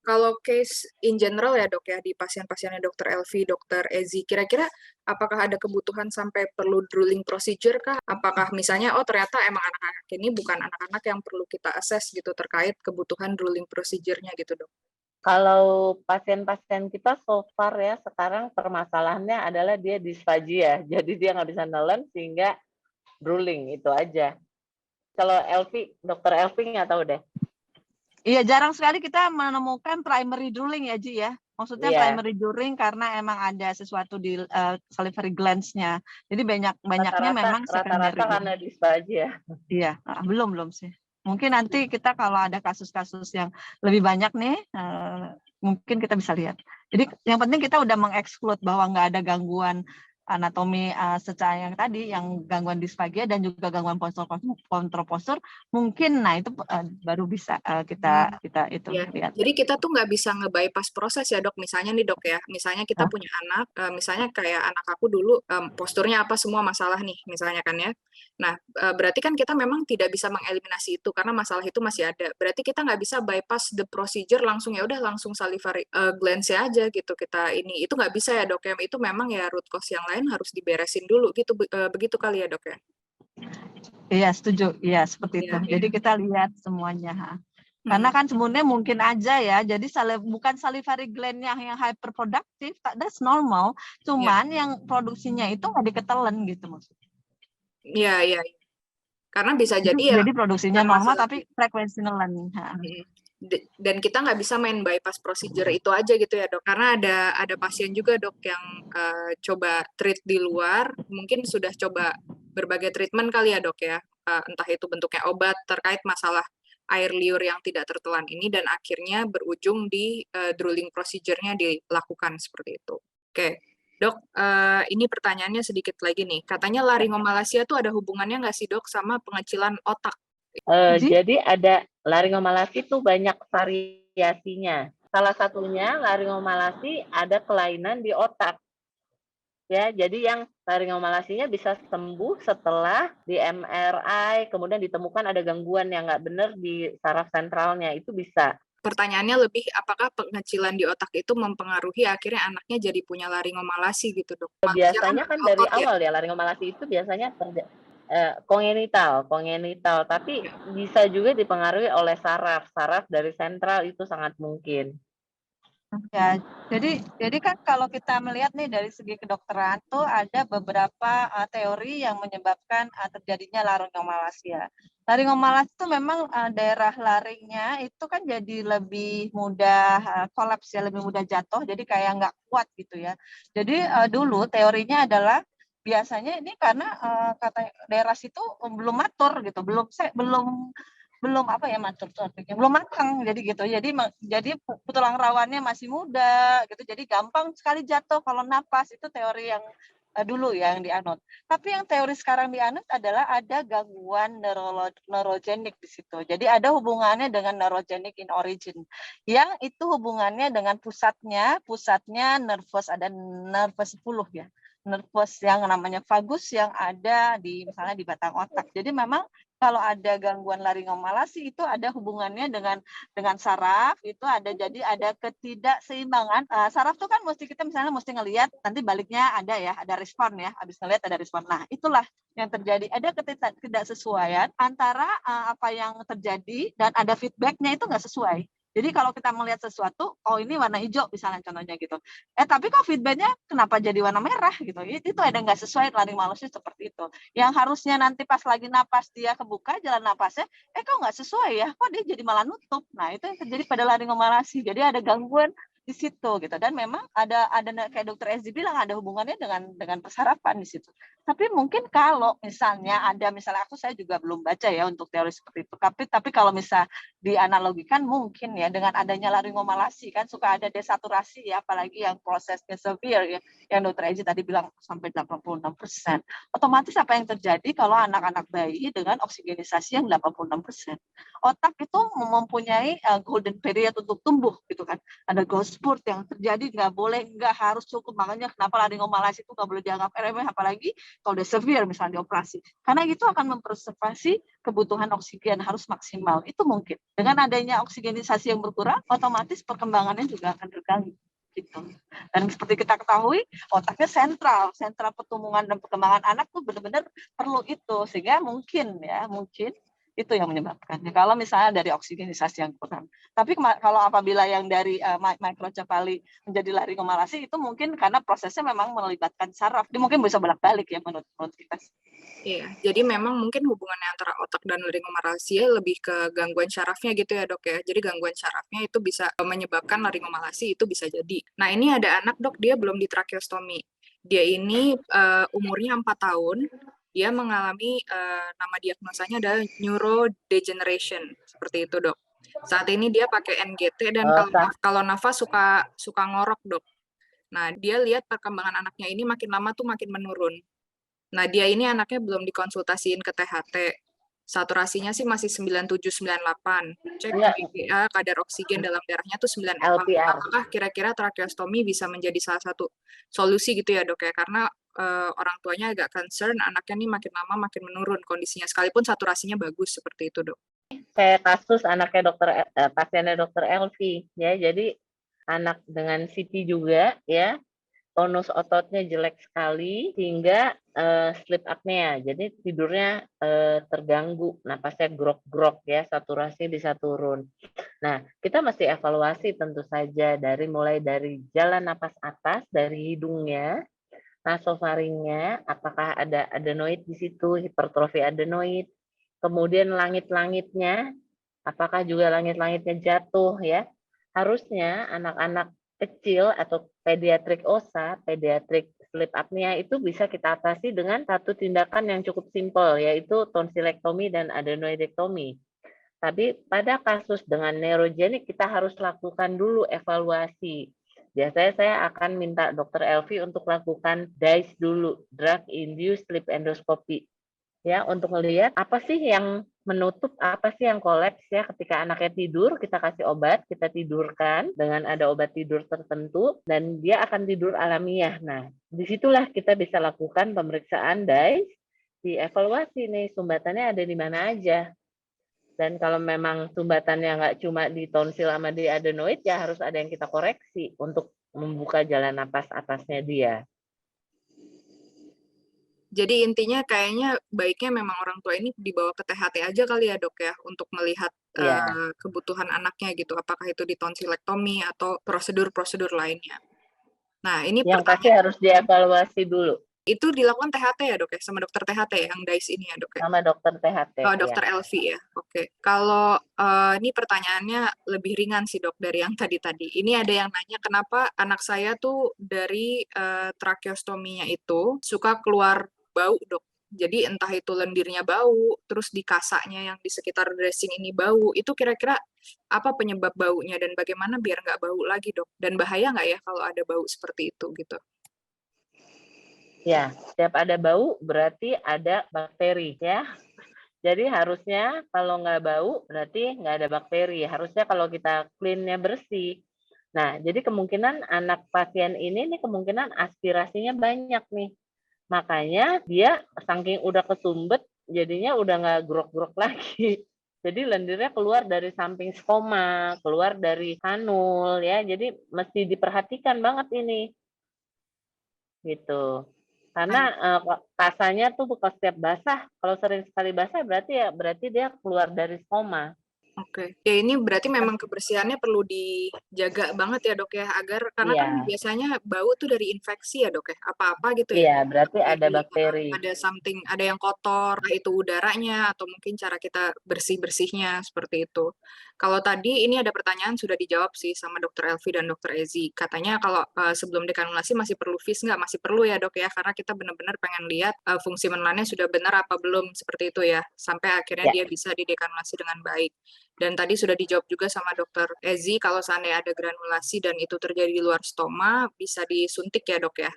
Kalau case in general ya, Dok ya, di pasien-pasiennya dokter Elvi, dokter Ezi, kira-kira apakah ada kebutuhan sampai perlu drooling procedure kah? Apakah misalnya, oh ternyata emang anak-anak ini bukan anak-anak yang perlu kita assess gitu terkait kebutuhan drooling procedure-nya gitu, Dok? Kalau pasien-pasien kita so far ya, sekarang permasalahannya adalah dia disfagia. Jadi dia nggak bisa nelen sehingga drooling, itu aja. Kalau Elvi, dokter Elvi nggak tahu deh. Iya, jarang sekali kita menemukan primary drooling ya, Ji ya. Maksudnya primary drooling karena emang ada sesuatu di salivary glands-nya. Jadi banyaknya memang secondary. Rata-rata karena disfagia. Iya, belum sih. Mungkin nanti kita kalau ada kasus-kasus yang lebih banyak nih, mungkin kita bisa lihat. Jadi yang penting kita udah mengeksklud bahwa nggak ada gangguan anatomi secara yang tadi, yang gangguan disfagia dan juga gangguan kontropostur, mungkin nah itu baru bisa kita itu Ya, lihat. jadi kita tuh nggak bisa nge-bypass proses ya dok. Misalnya nih dok ya, misalnya kita punya anak, misalnya kayak anak aku dulu posturnya apa semua masalah nih, misalnya kan ya. Nah, berarti kan kita memang tidak bisa mengeliminasi itu karena masalah itu masih ada. Berarti kita nggak bisa bypass the procedure langsung ya udah langsung salivary glands aja gitu kita ini. Itu nggak bisa ya dok ya. Itu memang ya root cause yang lain harus diberesin dulu gitu. Begitu kali ya dok ya. Iya, setuju. Iya, seperti itu. Iya. Jadi kita lihat semuanya. Karena kan sebenarnya mungkin aja ya, jadi bukan salivary gland yang hyperproduktif, that's normal. Cuman yang produksinya itu nggak diketelen gitu maksudnya. Iya, iya. Karena bisa jadi ya. Jadi produksinya bukan normal masalah tapi frekuensi nelen. dan kita nggak bisa main bypass procedure itu aja gitu ya dok, karena ada pasien juga dok yang coba treat di luar, mungkin sudah coba berbagai treatment kali ya dok ya, entah itu bentuknya obat terkait masalah air liur yang tidak tertelan ini, dan akhirnya berujung di drooling procedure-nya dilakukan seperti itu. Oke. Dok, ini pertanyaannya sedikit lagi nih. Katanya laringomalacia tuh ada hubungannya nggak sih dok sama pengecilan otak? Jadi ada laringomalasi itu banyak variasinya. Salah satunya laringomalasi ada kelainan di otak. Ya, jadi yang laringomalasinya bisa sembuh setelah di MRI, kemudian ditemukan ada gangguan yang nggak benar di saraf sentralnya, itu bisa. Pertanyaannya lebih, apakah pengecilan di otak itu mempengaruhi akhirnya anaknya jadi punya laringomalasi gitu dok? Biasanya kan dari otot ya? awal ya laringomalasi itu biasanya kongenital, tapi bisa juga dipengaruhi oleh saraf dari sentral, itu sangat mungkin. Ya, jadi kan kalau kita melihat nih dari segi kedokteran tuh ada beberapa teori yang menyebabkan terjadinya laringomalacia. Laringomalacia itu memang daerah laringnya itu kan jadi lebih mudah kolaps ya, lebih mudah jatuh, jadi kayak nggak kuat gitu ya. Jadi dulu teorinya adalah biasanya ini karena kata daerah situ belum matur gitu, belum apa ya matur tuh artinya belum matang, jadi gitu, jadi tulang rawannya masih muda gitu, jadi gampang sekali jatuh kalau napas. Itu teori yang dulu ya yang dianut. Tapi yang teori sekarang dianut adalah ada gangguan neurogenik di situ. Jadi ada hubungannya dengan neurogenic in origin, yang itu hubungannya dengan pusatnya nervous, ada nervous 10 ya, nervous yang namanya vagus yang ada di misalnya di batang otak. Jadi memang kalau ada gangguan laringomalasi itu ada hubungannya dengan saraf, itu jadi ada ketidakseimbangan. Saraf itu kan kita misalnya mesti ngelihat, nanti baliknya ada respon ya, habis ngelihat ada respon. Nah, itulah yang terjadi, ada ketidaksesuaian antara apa yang terjadi dan ada feedbacknya itu nggak sesuai. Jadi kalau kita melihat sesuatu, oh ini warna hijau misalnya contohnya gitu. Tapi kok feedbacknya kenapa jadi warna merah gitu? Itu ada nggak sesuai laringomalacia seperti itu. Yang harusnya nanti pas lagi napas dia kebuka jalan napasnya, kok nggak sesuai ya? Kok dia jadi malah nutup? Nah itu yang terjadi pada laringomalacia. Jadi ada gangguan di situ gitu, dan memang ada kayak dokter Ezzy bilang ada hubungannya dengan persarapan di situ. Tapi mungkin kalau misalnya saya juga belum baca ya untuk teori seperti itu. Tapi kalau misal dianalogikan mungkin ya dengan adanya laringomalacia kan suka ada desaturasi ya, apalagi yang prosesnya severe ya, yang dokter Ezzy tadi bilang sampai 86%. Otomatis apa yang terjadi kalau anak-anak bayi dengan oksigenisasi yang 86%? Otak itu mempunyai golden period untuk tumbuh gitu kan. Ada growth spurt yang terjadi, nggak harus cukup. Makanya kenapa laringomalacia itu nggak boleh dianggap remeh, apalagi kalau udah severe misalnya dioperasi. Karena itu akan mempreservasi kebutuhan oksigen, harus maksimal. Itu mungkin. Dengan adanya oksigenisasi yang berkurang, otomatis perkembangannya juga akan terganggu. Gitu. Dan seperti kita ketahui, otaknya sentral pertumbuhan dan perkembangan anak tuh benar-benar perlu itu, sehingga mungkin itu yang menyebabkannya. Kalau misalnya dari oksigenisasi yang kurang. Tapi kalau apabila yang dari microcephaly menjadi laringomalacia itu mungkin karena prosesnya memang melibatkan saraf. Dia mungkin bisa bolak-balik ya menurut kita. Iya, jadi memang mungkin hubungannya antara otak dan laringomalacia lebih ke gangguan syarafnya gitu ya dok ya. Jadi gangguan syarafnya itu bisa menyebabkan laringomalacia, itu bisa jadi. Nah ini ada anak dok, dia belum di tracheostomy. Dia ini umurnya 4 tahun, dia mengalami nama diagnosanya adalah neurodegeneration, seperti itu dok. Saat ini dia pakai NGT dan kalau nafas suka ngorok dok. Nah, dia lihat perkembangan anaknya ini makin lama tuh makin menurun. Nah, dia ini anaknya belum dikonsultasiin ke THT. Saturasinya sih masih 97, 98. Cek Enggak, BPA, kadar oksigen dalam darahnya tuh 94. LPR. Apakah kira-kira tracheostomi bisa menjadi salah satu solusi gitu ya, Dok ya? Karena orang tuanya agak concern anaknya nih makin lama makin menurun kondisinya, sekalipun saturasinya bagus seperti itu, Dok. Kayak kasus anaknya pasiennya dokter Elvi ya. Jadi anak dengan CT juga ya, tonus ototnya jelek sekali sehingga sleep apnea. Jadi tidurnya terganggu, napasnya grok-grok ya, saturasi bisa turun. Nah, kita mesti evaluasi tentu saja mulai dari jalan napas atas dari hidungnya, nasofaringnya, apakah ada adenoid di situ, hipertrofi adenoid. Kemudian langit-langitnya, apakah juga langit-langitnya jatuh ya. Harusnya anak-anak kecil atau pediatrik OSA, pediatrik sleep apnea itu bisa kita atasi dengan satu tindakan yang cukup simpel, yaitu tonsilektomi dan adenoidektomi. Tapi pada kasus dengan neurogenik kita harus lakukan dulu evaluasi. Biasanya saya akan minta Dr. Elvi untuk lakukan DISE dulu, Drug Induced Sleep Endoscopy. Ya, untuk melihat apa sih yang menutup, apa sih yang kolaps ya ketika anaknya tidur, kita kasih obat, kita tidurkan dengan ada obat tidur tertentu dan dia akan tidur alamiah. Nah, disitulah kita bisa lakukan pemeriksaan DISE, dievaluasi nih sumbatannya ada di mana aja. Dan kalau memang sumbatannya nggak cuma di tonsil sama di adenoid, ya harus ada yang kita koreksi untuk membuka jalan napas atasnya dia. Jadi intinya kayaknya baiknya memang orang tua ini dibawa ke THT aja kali ya, Dok ya, untuk melihat Iya. kebutuhan anaknya gitu, apakah itu di tonsilektomi atau prosedur-prosedur lainnya. Nah, ini Yang pasti pertanyaan harus dievaluasi dulu itu dilakukan THT ya, Dok ya, sama dokter THT yang DISE ini ya, Dok ya? sama dokter THT. Oh, ya. dokter Elvi ya, oke. Kalau ini pertanyaannya lebih ringan sih, Dok, dari yang tadi-tadi. Ini ada yang nanya kenapa anak saya tuh dari tracheostominya itu suka keluar bau, Dok. Jadi entah itu lendirnya bau, terus di kasanya yang di sekitar dressing ini bau, itu kira-kira apa penyebab baunya dan bagaimana biar nggak bau lagi, Dok? Dan bahaya nggak ya kalau ada bau seperti itu gitu? Ya, setiap ada bau berarti ada bakteri ya. Jadi harusnya kalau nggak bau berarti nggak ada bakteri. Harusnya kalau kita clean-nya bersih. Nah, jadi kemungkinan anak pasien ini nih kemungkinan aspirasinya banyak nih. Makanya dia saking udah kesumbet jadinya udah nggak grok-grok lagi. Jadi lendirnya keluar dari samping skoma, keluar dari kanul ya. Jadi mesti diperhatikan banget ini. Gitu. Karena kasanya tuh bukan setiap basah. Kalau sering sekali basah berarti dia keluar dari skoma. Oke, ya ini berarti memang kebersihannya perlu dijaga banget ya, Dok ya, agar karena kan Iya. biasanya bau tuh dari infeksi ya, Dok ya, apa-apa gitu ya. Iya, berarti ada Jadi bakteri. ada something, ada yang kotor, entah itu udaranya atau mungkin cara kita bersih-bersihnya seperti itu. Kalau tadi ini ada pertanyaan sudah dijawab sih sama Dokter Elvi dan Dokter Ezi. Katanya kalau sebelum dekanulasi masih perlu FIS nggak? Masih perlu ya, Dok ya, karena kita benar-benar pengen lihat fungsi menelannya sudah benar apa belum seperti itu ya, sampai akhirnya dia bisa didekanulasi dengan baik. Dan tadi sudah dijawab juga sama Dokter Ezi, kalau seandainya ada granulasi dan itu terjadi di luar stoma, bisa disuntik ya, Dok ya,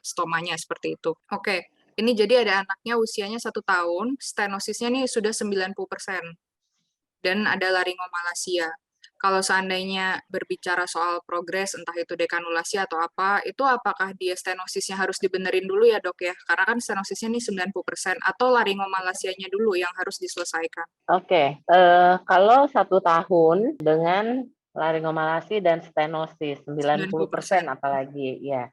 stomanya seperti itu. Oke, ini jadi ada anaknya usianya 1 tahun, stenosisnya nih sudah 90%, dan ada laringomalacia. Kalau seandainya berbicara soal progres, entah itu dekanulasi atau apa, itu apakah dia stenosisnya harus dibenerin dulu ya, Dok ya? Karena kan stenosisnya nih 90%, atau laringomalacianya dulu yang harus diselesaikan? Oke, kalau 1 tahun dengan laringomalasi dan stenosis 90% apalagi ya.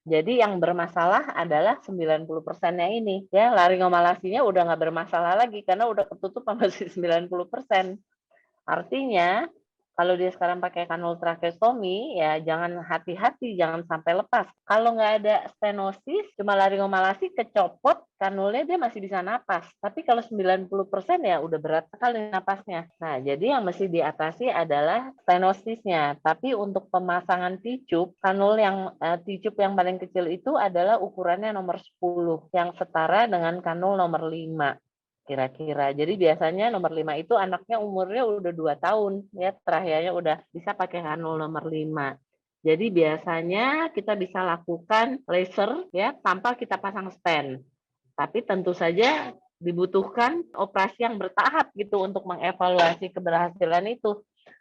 Jadi yang bermasalah adalah 90%-nya ini ya, laringomalasinya udah nggak bermasalah lagi karena udah ketutup sama si 90%. Artinya kalau dia sekarang pakai kanul tracheostomi, ya jangan hati-hati, jangan sampai lepas. Kalau nggak ada stenosis, cuma laringomalasi, kecopot, kanulnya dia masih bisa napas. Tapi kalau 90% ya udah berat sekali napasnya. Nah, jadi yang mesti diatasi adalah stenosisnya. Tapi untuk pemasangan ticup, kanul yang ticup yang paling kecil itu adalah ukurannya nomor 10, yang setara dengan kanul nomor 5. Kira-kira. Jadi biasanya nomor 5 itu anaknya umurnya udah 2 tahun ya, terakhirnya udah bisa pakai kanul nomor 5. Jadi biasanya kita bisa lakukan laser ya tanpa kita pasang stent. Tapi tentu saja dibutuhkan operasi yang bertahap gitu untuk mengevaluasi keberhasilan itu.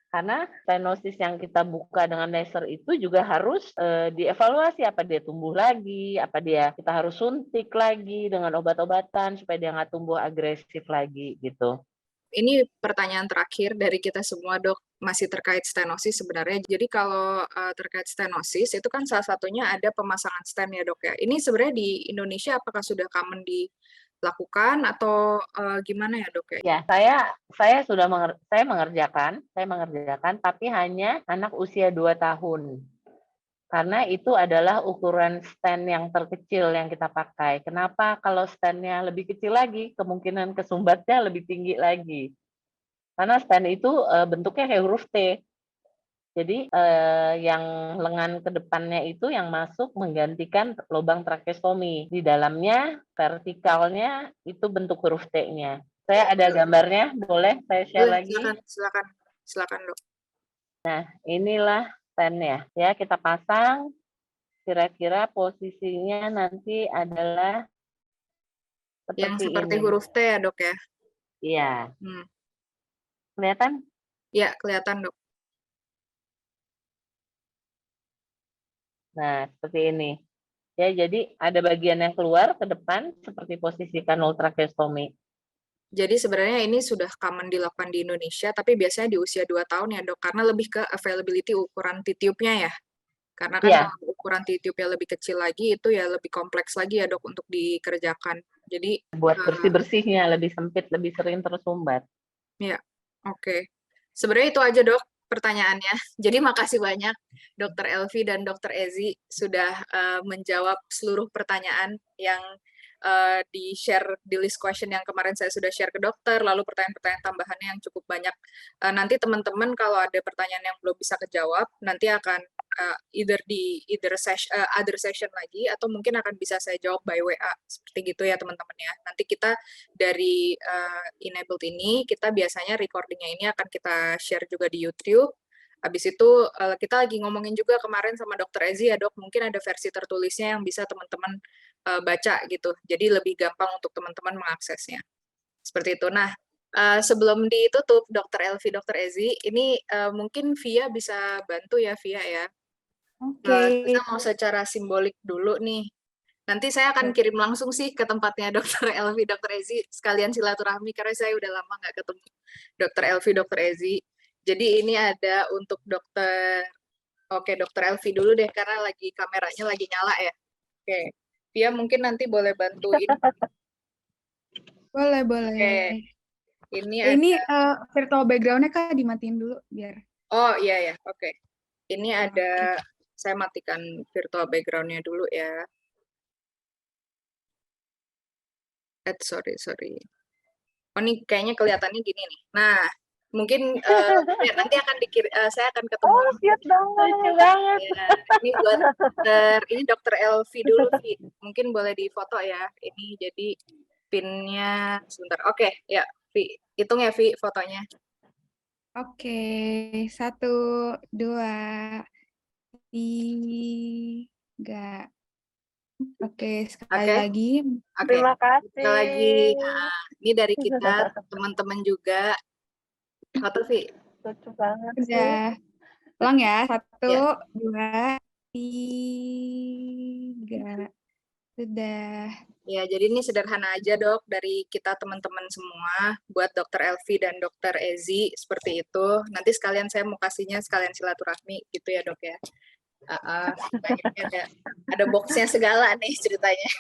Karena stenosis yang kita buka dengan laser itu juga harus dievaluasi, apa dia tumbuh lagi, apa dia kita harus suntik lagi dengan obat-obatan supaya dia nggak tumbuh agresif lagi gitu. Ini pertanyaan terakhir dari kita semua, Dok, masih terkait stenosis sebenarnya. Jadi kalau terkait stenosis itu kan salah satunya ada pemasangan stent ya, Dok ya. Ini sebenarnya di Indonesia apakah sudah common dilakukan atau gimana ya, Dok ya? Ya, saya sudah mengerjakan, tapi hanya anak usia 2 tahun. Karena itu adalah ukuran stent yang terkecil yang kita pakai. Kenapa? Kalau stand-nya lebih kecil lagi, kemungkinan kesumbatnya lebih tinggi lagi. Karena stand itu bentuknya kayak huruf T. Jadi yang lengan ke depannya itu yang masuk menggantikan lubang trakeostomi. Di dalamnya, vertikalnya itu bentuk huruf T-nya. Saya ada gambarnya, boleh saya share Boleh, lagi? silakan, Dok. Nah, inilah stand-nya. Ya, kita pasang. Kira-kira posisinya nanti adalah Yang seperti seperti ini. huruf T ya, Dok ya? Iya. Hmm. Kelihatan? Ya, kelihatan, Dok. Nah, seperti ini. Ya, jadi ada bagian yang keluar ke depan seperti posisi kanul trakeostomi. Jadi sebenarnya ini sudah common dilakukan di Indonesia, tapi biasanya di usia 2 tahun ya, Dok, karena lebih ke availability ukuran titiupnya ya. Karena kan Iya. kalau ukuran titiupnya lebih kecil lagi, itu ya lebih kompleks lagi ya, Dok, untuk dikerjakan. Jadi, Buat bersih-bersihnya lebih sempit, lebih sering tersumbat. ya, oke. Sebenarnya itu aja, Dok, pertanyaannya. Jadi makasih banyak Dr. Elvi dan Dr. Ezi sudah menjawab seluruh pertanyaan yang di-share di list question yang kemarin saya sudah share ke dokter, lalu pertanyaan-pertanyaan tambahannya yang cukup banyak. Nanti teman-teman kalau ada pertanyaan yang belum bisa kejawab, nanti akan other session lagi, atau mungkin akan bisa saya jawab by WA, seperti gitu ya teman-teman ya. Nanti kita dari Enabled ini, kita biasanya recordingnya ini akan kita share juga di YouTube. Habis itu kita lagi ngomongin juga kemarin sama Dr. Ezi ya, Dok, mungkin ada versi tertulisnya yang bisa teman-teman baca gitu. Jadi lebih gampang untuk teman-teman mengaksesnya. Seperti itu. Nah, sebelum ditutup, Dr. Elvi, Dr. Ezi, ini mungkin Via bisa bantu ya, Via ya. Kita mau secara simbolik dulu nih. Nanti saya akan kirim langsung sih ke tempatnya Dr. Elvi, Dr. Ezi, sekalian silaturahmi, karena saya udah lama nggak ketemu Dr. Elvi, Dr. Ezi. Jadi ini ada untuk Dr. Elvi dulu deh, karena kameranya lagi nyala ya. Oke, Via mungkin nanti boleh bantuin. Boleh. Oke, ini virtual background-nya Kak dimatiin dulu biar. Oh iya ya, oke. Ini ada, saya matikan virtual background-nya dulu ya. Sorry. Oh, ini kayaknya kelihatannya gini nih. Nah, mungkin nanti akan saya akan ketemu. Oh, cute banget. Lucu banget. Ya, ini buat ini Dr. Elvi dulu, Vi. Mungkin boleh difoto ya. Ini jadi pinnya sebentar. Oke, ya, Vi. Hitung ya, Vi, fotonya. Oke, 1, 2, 3. Oke, sekali lagi. Oke. Terima kasih. Sekali lagi. Nah, ini dari kita, teman-teman juga. Foto, Vi. Lucu banget sih. Udah. Ulang ya. 1, Ya. 2, 3. Sudah. Ya, jadi ini sederhana aja, Dok, dari kita teman-teman semua buat Dr. Elvi dan Dr. Ezi seperti itu. Nanti sekalian saya mau kasihnya sekalian silaturahmi gitu ya, Dok ya. Ini ada boxnya segala nih ceritanya.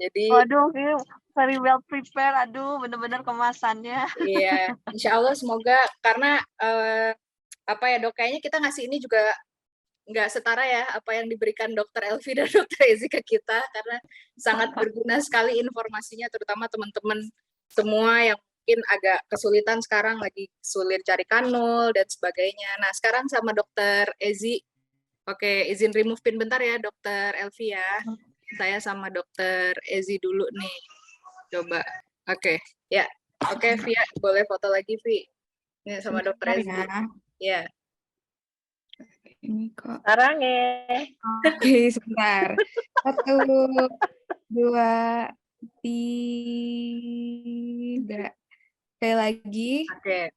Jadi Waduh, ini very well prepared. Aduh, bener-bener kemasannya. iya, insya Allah semoga karena apa ya, Dok, kayaknya kita ngasih ini juga nggak setara ya apa yang diberikan Dr. Elvi dan Dr. Ezi ke kita, karena sangat berguna sekali informasinya, terutama teman-teman semua yang mungkin agak kesulitan sekarang, lagi sulit cari kanul dan sebagainya. Nah, sekarang sama Dr. Ezi, oke, izin remove pin bentar ya, Dr. Elvi ya. Saya sama Dr. Ezi dulu nih. Coba. Oke, ya. Oke, Via, boleh foto lagi, Vi. Ini sama Dr. Ezi. Ya. Ini kok. Sarange. Oke, sebentar. 1, 2, 3. Sekali lagi. Oke.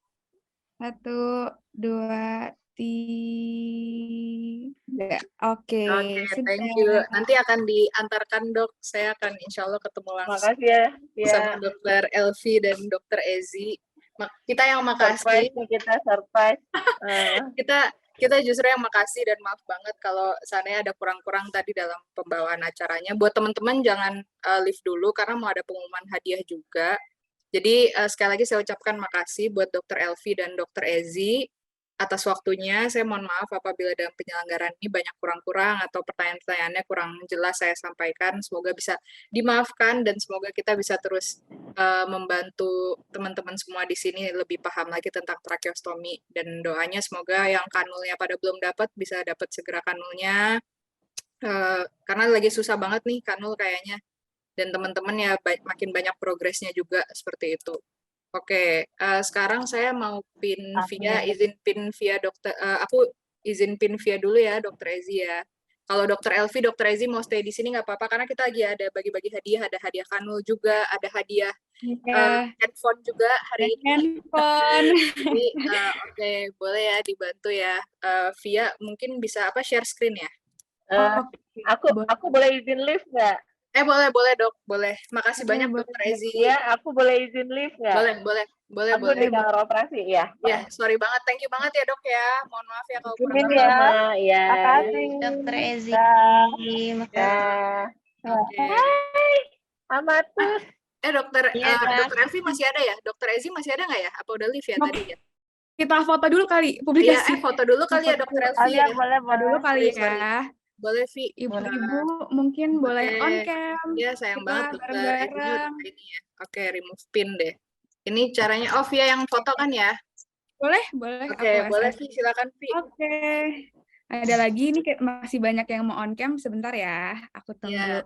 1, 2, 3. Oke, Oke, thank you. sudah. Nanti akan diantarkan, Dok. Saya akan insya Allah ketemu langsung Makasih ya. sama Dokter Elvi dan Dokter Ezi. Kita yang makasih. Surprise nih kita, surprise. Kita justru yang makasih dan maaf banget kalau seandainya ada kurang-kurang tadi dalam pembawaan acaranya. Buat teman-teman jangan leave dulu karena mau ada pengumuman hadiah juga. Jadi sekali lagi saya ucapkan makasih buat Dokter Elvi dan Dokter Ezi atas waktunya. Saya mohon maaf apabila dalam penyelenggaraan ini banyak kurang-kurang atau pertanyaan-pertanyaannya kurang jelas saya sampaikan. Semoga bisa dimaafkan dan semoga kita bisa terus membantu teman-teman semua di sini lebih paham lagi tentang tracheostomi, dan doanya semoga yang kanulnya pada belum dapat bisa dapat segera kanulnya, karena lagi susah banget nih kanul kayaknya, dan teman-teman ya makin banyak progresnya juga seperti itu. Oke, sekarang saya mau pin via, izin pin via dokter, aku izin pin via dulu ya Dokter Ezi ya. Kalau Dokter Elvi, Dokter Ezi mau stay di sini nggak apa-apa, karena kita lagi ada bagi-bagi hadiah, ada hadiah kanul juga, ada hadiah handphone juga hari ini. Handphone. Jadi, oke, boleh ya dibantu ya. Via mungkin bisa share screen ya? Aku boleh izin live nggak? Boleh Dok, boleh. Makasih banyak Dokter Ezi. Iya, aku boleh izin live nggak? Boleh. Aku di kamar operasi ya. Ya, sorry banget. Thank you banget ya Dok ya. Mohon maaf ya kalau kurang. Ya. Makasih. Dokter Ezi. Oke. Hai, Amatus. Dokter Elvi masih ada ya? Dokter Ezi masih ada nggak ya? Apa udah live ya tadi ya? Kita foto dulu kali, publikasi. Iya, foto dulu kali ya Dokter Elvi ya. Boleh. Dulu kali Sorry. ya. Boleh, Vi. Ibu-ibu mungkin boleh Oke. on cam. Iya, sayang Kita banget Dokter Ezi bareng-bareng. udah ini ya. Oke, remove pin deh. Ini caranya, Via yang foto kan ya? Boleh. Oke, boleh Vi, silakan Vi. Oke. Ada lagi nih masih banyak yang mau on cam, sebentar ya. Aku tunggu. Iya.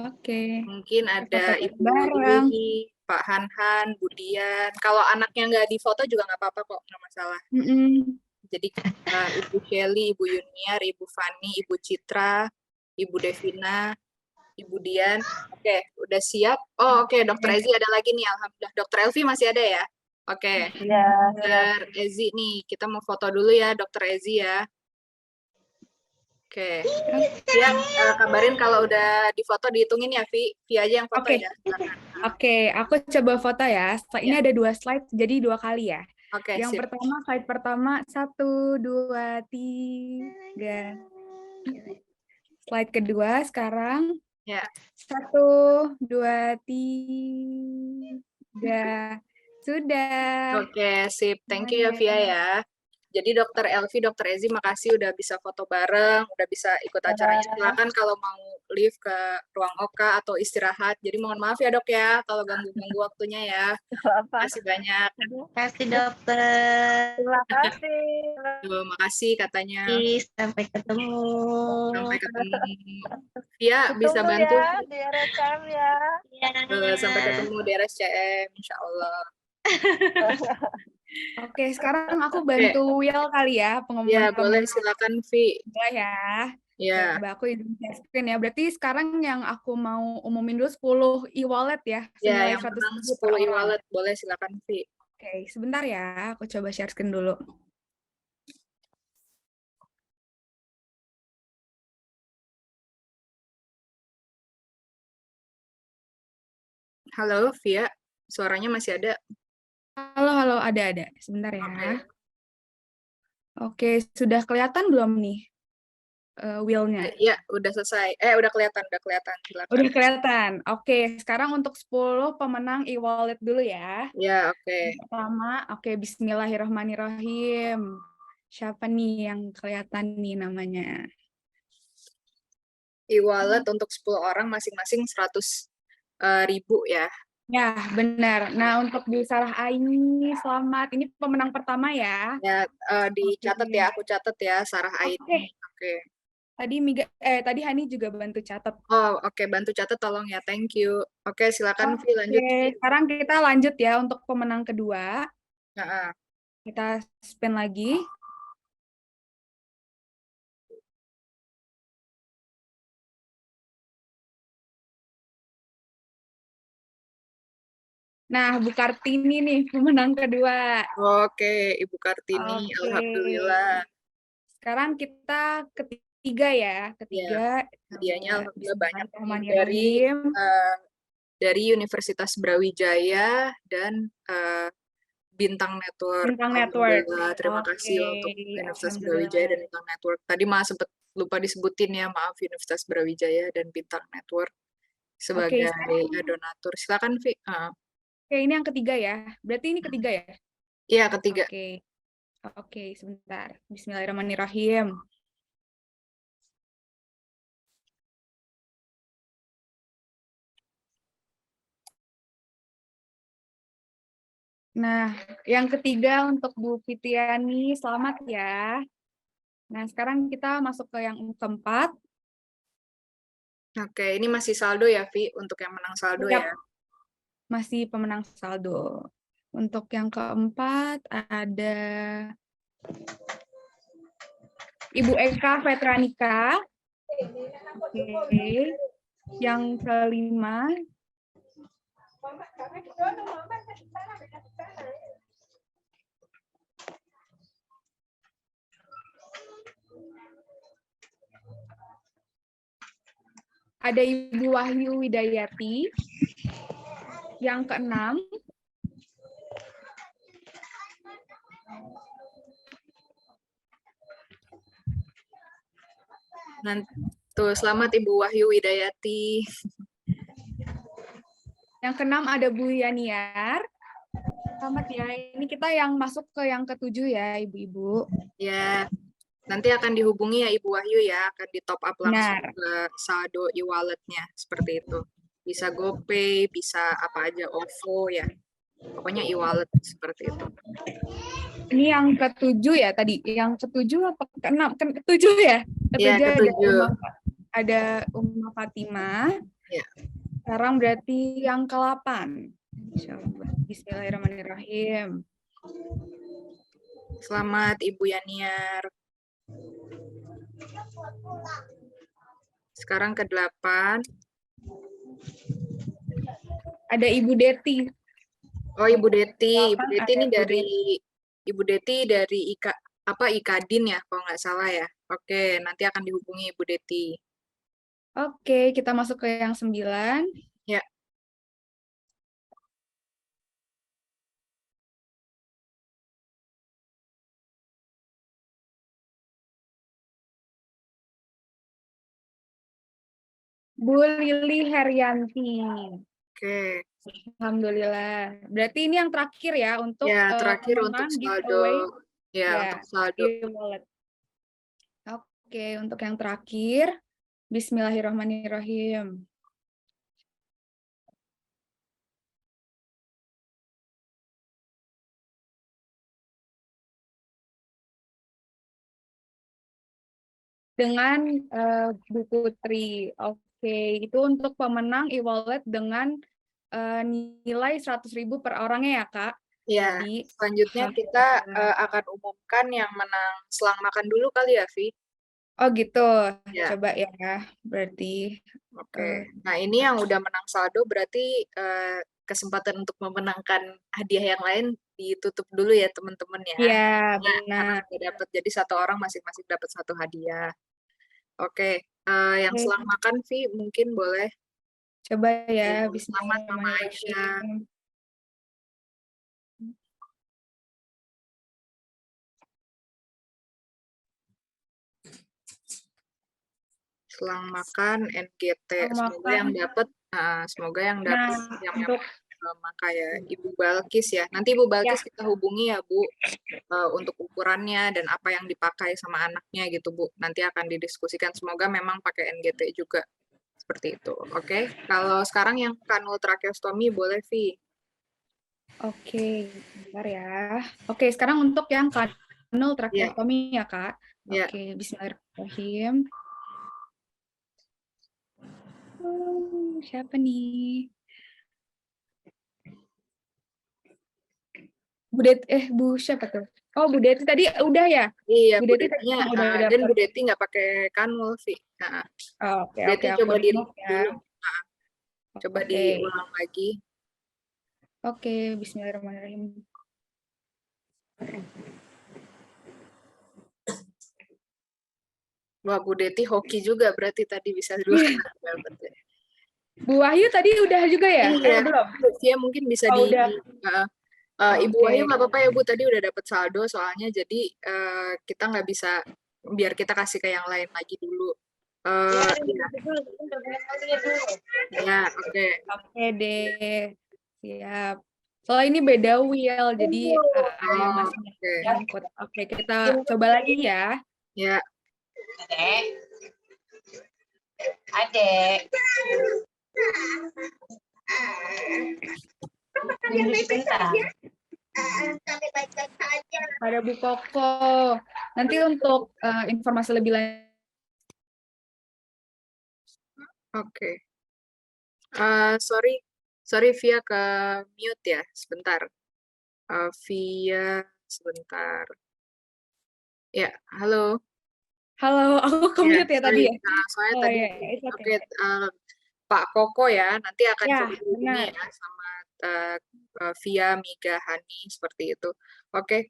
Oke. Mungkin ada Foto Ibu bareng. Yuli, Pak Hanhan, Budian. Kalau anaknya nggak difoto juga nggak apa-apa kok, nggak masalah. Jadi Ibu Shelly, Ibu Yuniar, Ibu Fani, Ibu Citra, Ibu Devina, Ibu Dian. Oke, udah siap. Oh, oke, Dokter Ezi ada lagi nih, alhamdulillah. Dokter Elvi masih ada ya? Oke. Dokter Ezi nih, kita mau foto dulu ya, Dokter Ezi ya. Oke. Ya, kabarin kalau udah difoto, dihitungin ya, Vi. Vi aja yang foto ya. Oke, aku coba foto ya. Ini ada 2 slide, jadi 2 kali ya. Oke, yang sip. slide pertama 1, 2, 3. Slide kedua sekarang. Ya. 1, 2, 3. Sudah. Oke, sip. Thank you ya, Via ya. Jadi Dokter Elvi, Dokter Ezi, makasih udah bisa foto bareng, udah bisa ikut acaranya. Silakan kalau mau leave ke ruang Oka atau istirahat. Jadi mohon maaf ya Dok ya, kalau ganggu-ganggu waktunya ya. Terima kasih banyak. Terima kasih dokter. Terima kasih. Makasih katanya. Sampai ketemu. Sampai ketemu. Via bisa bantu ya di RSCM ya. Sampai ketemu di RSCM, insya Allah. Oke, sekarang aku bantu Will kali ya pengumuman. Ya, boleh silakan Vi. Boleh ya. Ya. Coba aku izin share screen ya. Berarti sekarang yang aku mau umumin dulu 10 e-wallet ya. Ya, yang menang 10 e-wallet. Boleh silakan Vi. Oke, sebentar ya. Aku coba share screen dulu. Halo, Via. Suaranya masih ada? Halo, ada. Sebentar ya. Oke, sudah kelihatan belum nih wheel-nya? Iya, udah selesai. Udah kelihatan. Silakan. Udah kelihatan. Oke, sekarang untuk 10 pemenang e-wallet dulu ya. Ya, oke. Pertama, bismillahirrahmanirrahim. Siapa nih yang kelihatan nih namanya? E-wallet untuk 10 orang masing-masing 100.000 ya. Ya, benar. Nah, untuk di Sarah Aini, selamat. Ini pemenang pertama ya. Ya, dicatat ya, aku catat ya, Sarah Aini. Oke. Tadi Hani juga bantu catat. Oh, oke, bantu catat tolong ya. Thank you. Oke, silakan Vi lanjut. Sekarang kita lanjut ya untuk pemenang kedua. Nah, kita spin lagi. Nah, Bu Kartini nih pemenang kedua. Oke, Ibu Kartini, Oke. alhamdulillah. Sekarang kita ketiga ya. Ketiga. Hadiahnya alhamdulillah banyak nih Bismillahirrahmanirrahim. dari Universitas Brawijaya dan Bintang Network. Bintang Network. Alhamdulillah, terima kasih untuk Universitas Brawijaya dan Bintang Network. Tadi sempat lupa disebutin ya, maaf, Universitas Brawijaya dan Bintang Network sebagai donatur. Silakan, Vi. Oke, ini yang ketiga ya. Berarti ini ketiga ya? Iya, ketiga. Oke, sebentar. Bismillahirrahmanirrahim. Nah, yang ketiga untuk Bu Fitiani, selamat ya. Nah, sekarang kita masuk ke yang keempat. Oke, ini masih saldo ya, Vi, untuk yang menang saldo ya. Masih pemenang saldo. Untuk yang keempat ada Ibu Eka Vetranika. Oke. Yang kelima ada Ibu Wahyu Widayati. Yang keenam Tuh, selamat Ibu Wahyu Widayati. Yang keenam ada Bu Yaniar. Selamat ya. Ini kita yang masuk ke yang ketujuh ya, Ibu-ibu. Ya, nanti akan dihubungi ya Ibu Wahyu ya, akan di top up langsung ke saldo e-walletnya, seperti itu. Bisa GoPay, bisa apa aja, OVO ya. Pokoknya e-wallet seperti itu. Ini yang ketujuh ya tadi. Yang ketujuh apa keenam? Ketujuh ya? Ketujuh. Ada Umma Fatimah. Ya. Sekarang berarti yang ke-8. Bismillahirrahmanirrahim. Selamat Ibu Yaniar. Sekarang ke-8. Ada Ibu Deti. Oh, Ibu Deti. Ibu Deti ini dari Ibu Deti dari Ikadin ya, kalau nggak salah ya. Oke, nanti akan dihubungi Ibu Deti. Oke, kita masuk ke yang 9. Ya. Bu Lili Herianti. Oke. Alhamdulillah. Berarti ini yang terakhir ya untuk terakhir untuk saldo. Untuk saldo. E-wallet. Oke, untuk yang terakhir, Bismillahirrahmanirrahim. Dengan Bu Putri. Oke, itu untuk pemenang e-wallet dengan nilai 100.000 per orangnya ya, Kak? Ya, selanjutnya kita akan umumkan yang menang selang makan dulu kali ya, Vi? Oh gitu, ya. Coba ya, berarti. Oke. Nah, ini yang udah menang saldo berarti kesempatan untuk memenangkan hadiah yang lain ditutup dulu ya, teman-teman ya. Iya, benar. Dapat, jadi satu orang masing-masing dapat satu hadiah. Oke, yang selang makan, Vi, mungkin boleh. Coba ya, Selamat Mama Aisyah. Selang makan NGT. Semoga yang dapat yang maka ya Ibu Balkis ya. Nanti Ibu Balkis kita hubungi ya, Bu, untuk ukurannya dan apa yang dipakai sama anaknya gitu, Bu. Nanti akan didiskusikan. Semoga memang pakai NGT juga. Seperti itu. Oke. Kalau sekarang yang kanul tracheostomi boleh, Vi. Oke, bentar ya. Oke, sekarang untuk yang kanul tracheostomi ya, Kak. Oke, bismillahirrahmanirrahim. Siapa nih? Bu siapa tuh? Oh, Bu Deti tadi udah ya? Iya, Bu Detinya dan Bu Deti nggak pakai kanul sih. Oke, Deti coba dulu. Coba diulang lagi. Oke, bismillahirrahmanirrahim. Wah, Bu Deti hoki juga berarti tadi bisa 2 kali dapat ya. Bu Wahyu tadi udah juga ya? Iya, Belum? dia mungkin bisa Oh, di udah. Ibu Wahyu nggak apa-apa ya Bu, tadi udah dapat saldo soalnya, jadi kita nggak bisa, biar kita kasih ke yang lain lagi dulu. Ya, oke. Oke deh, siap. Soalnya ini beda wheel, jadi ada yang masih nyangkut. Oke, kita coba lagi ya. Ya. Adek. Ada Bu Koko. Nanti untuk informasi lebih lanjut. Oke. Sorry Via ke mute ya, sebentar. Via, sebentar. Ya, halo. Halo, aku ke mute ya tadi ya? Soalnya Oh, tadi, ya, it's okay. oke, Pak Koko ya, nanti akan Ya, coba hubungi ya sama Via, Miga, Hani, seperti itu. Oke,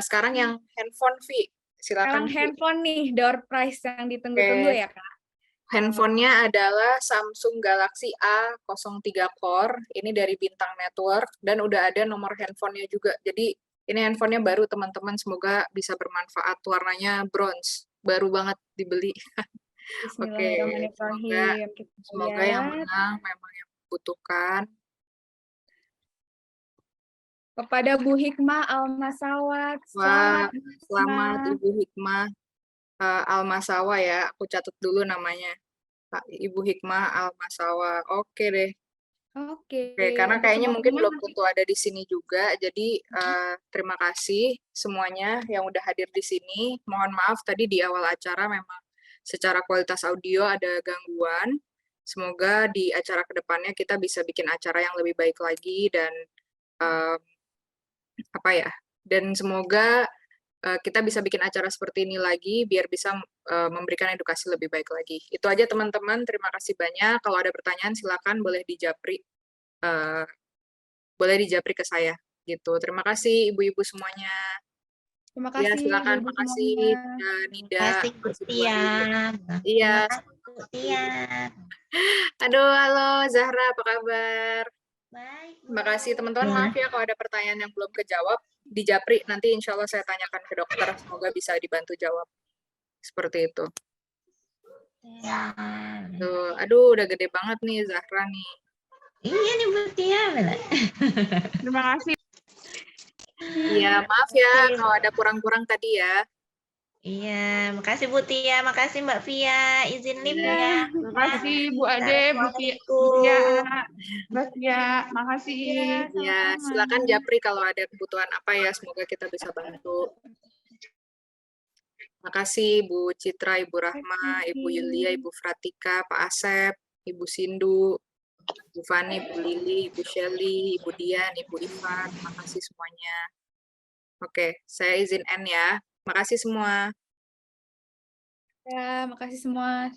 sekarang yang handphone, Vi, silakan. Sekarang handphone nih, door prize yang ditunggu-tunggu ya, Kak? Handphonenya adalah Samsung Galaxy A03 Core, ini dari Bintang Network, dan udah ada nomor handphonenya juga. Jadi ini handphonenya baru teman-teman, semoga bisa bermanfaat. Warnanya bronze, baru banget dibeli. Oke, semoga yang menang memang yang membutuhkan. Kepada Bu Hikmah Almasawat, selamat Ibu Hikmah Almasawa ya, aku catat dulu namanya. Ibu Hikmah Almasawa. Oke deh. Oke, Karena kayaknya mungkin belum tentu ada di sini juga, jadi terima kasih semuanya yang udah hadir di sini. Mohon maaf tadi di awal acara memang secara kualitas audio ada gangguan. Semoga di acara kedepannya kita bisa bikin acara yang lebih baik lagi, dan dan semoga kita bisa bikin acara seperti ini lagi biar bisa memberikan edukasi lebih baik lagi. Itu aja teman-teman, terima kasih banyak. Kalau ada pertanyaan silakan boleh dijapri ke saya gitu. Terima kasih ibu-ibu semuanya. Terima kasih. Ya, silakan. Makasih Nida. Iya. Aduh, halo Zahra, apa kabar? Baik. Terima kasih teman-teman. Maaf ya kalau ada pertanyaan yang belum kejawab, di Japri nanti insya Allah saya tanyakan ke dokter, semoga bisa dibantu jawab. Seperti itu. Tuh, aduh udah gede banget nih Zahra nih. Iya nih Bu Tia. Terima kasih. Iya, maaf ya kalau ada kurang-kurang tadi ya. Iya, makasih Bu Tia, makasih Mbak Via, izin live ya. Terima kasih Bu Ade, Bu Tia, Mbak Via, makasih. Ya, silakan Japri kalau ada kebutuhan apa ya, semoga kita bisa bantu. Makasih Bu Citra, Ibu Rahma, Ibu Yulia, Ibu Fratika, Pak Asep, Ibu Sindu, Ibu Fani, Ibu Lili, Ibu Shelly, Ibu Dian, Ibu Ivan, makasih semuanya. Oke, saya izin end ya. Makasih semua. Ya, makasih semua.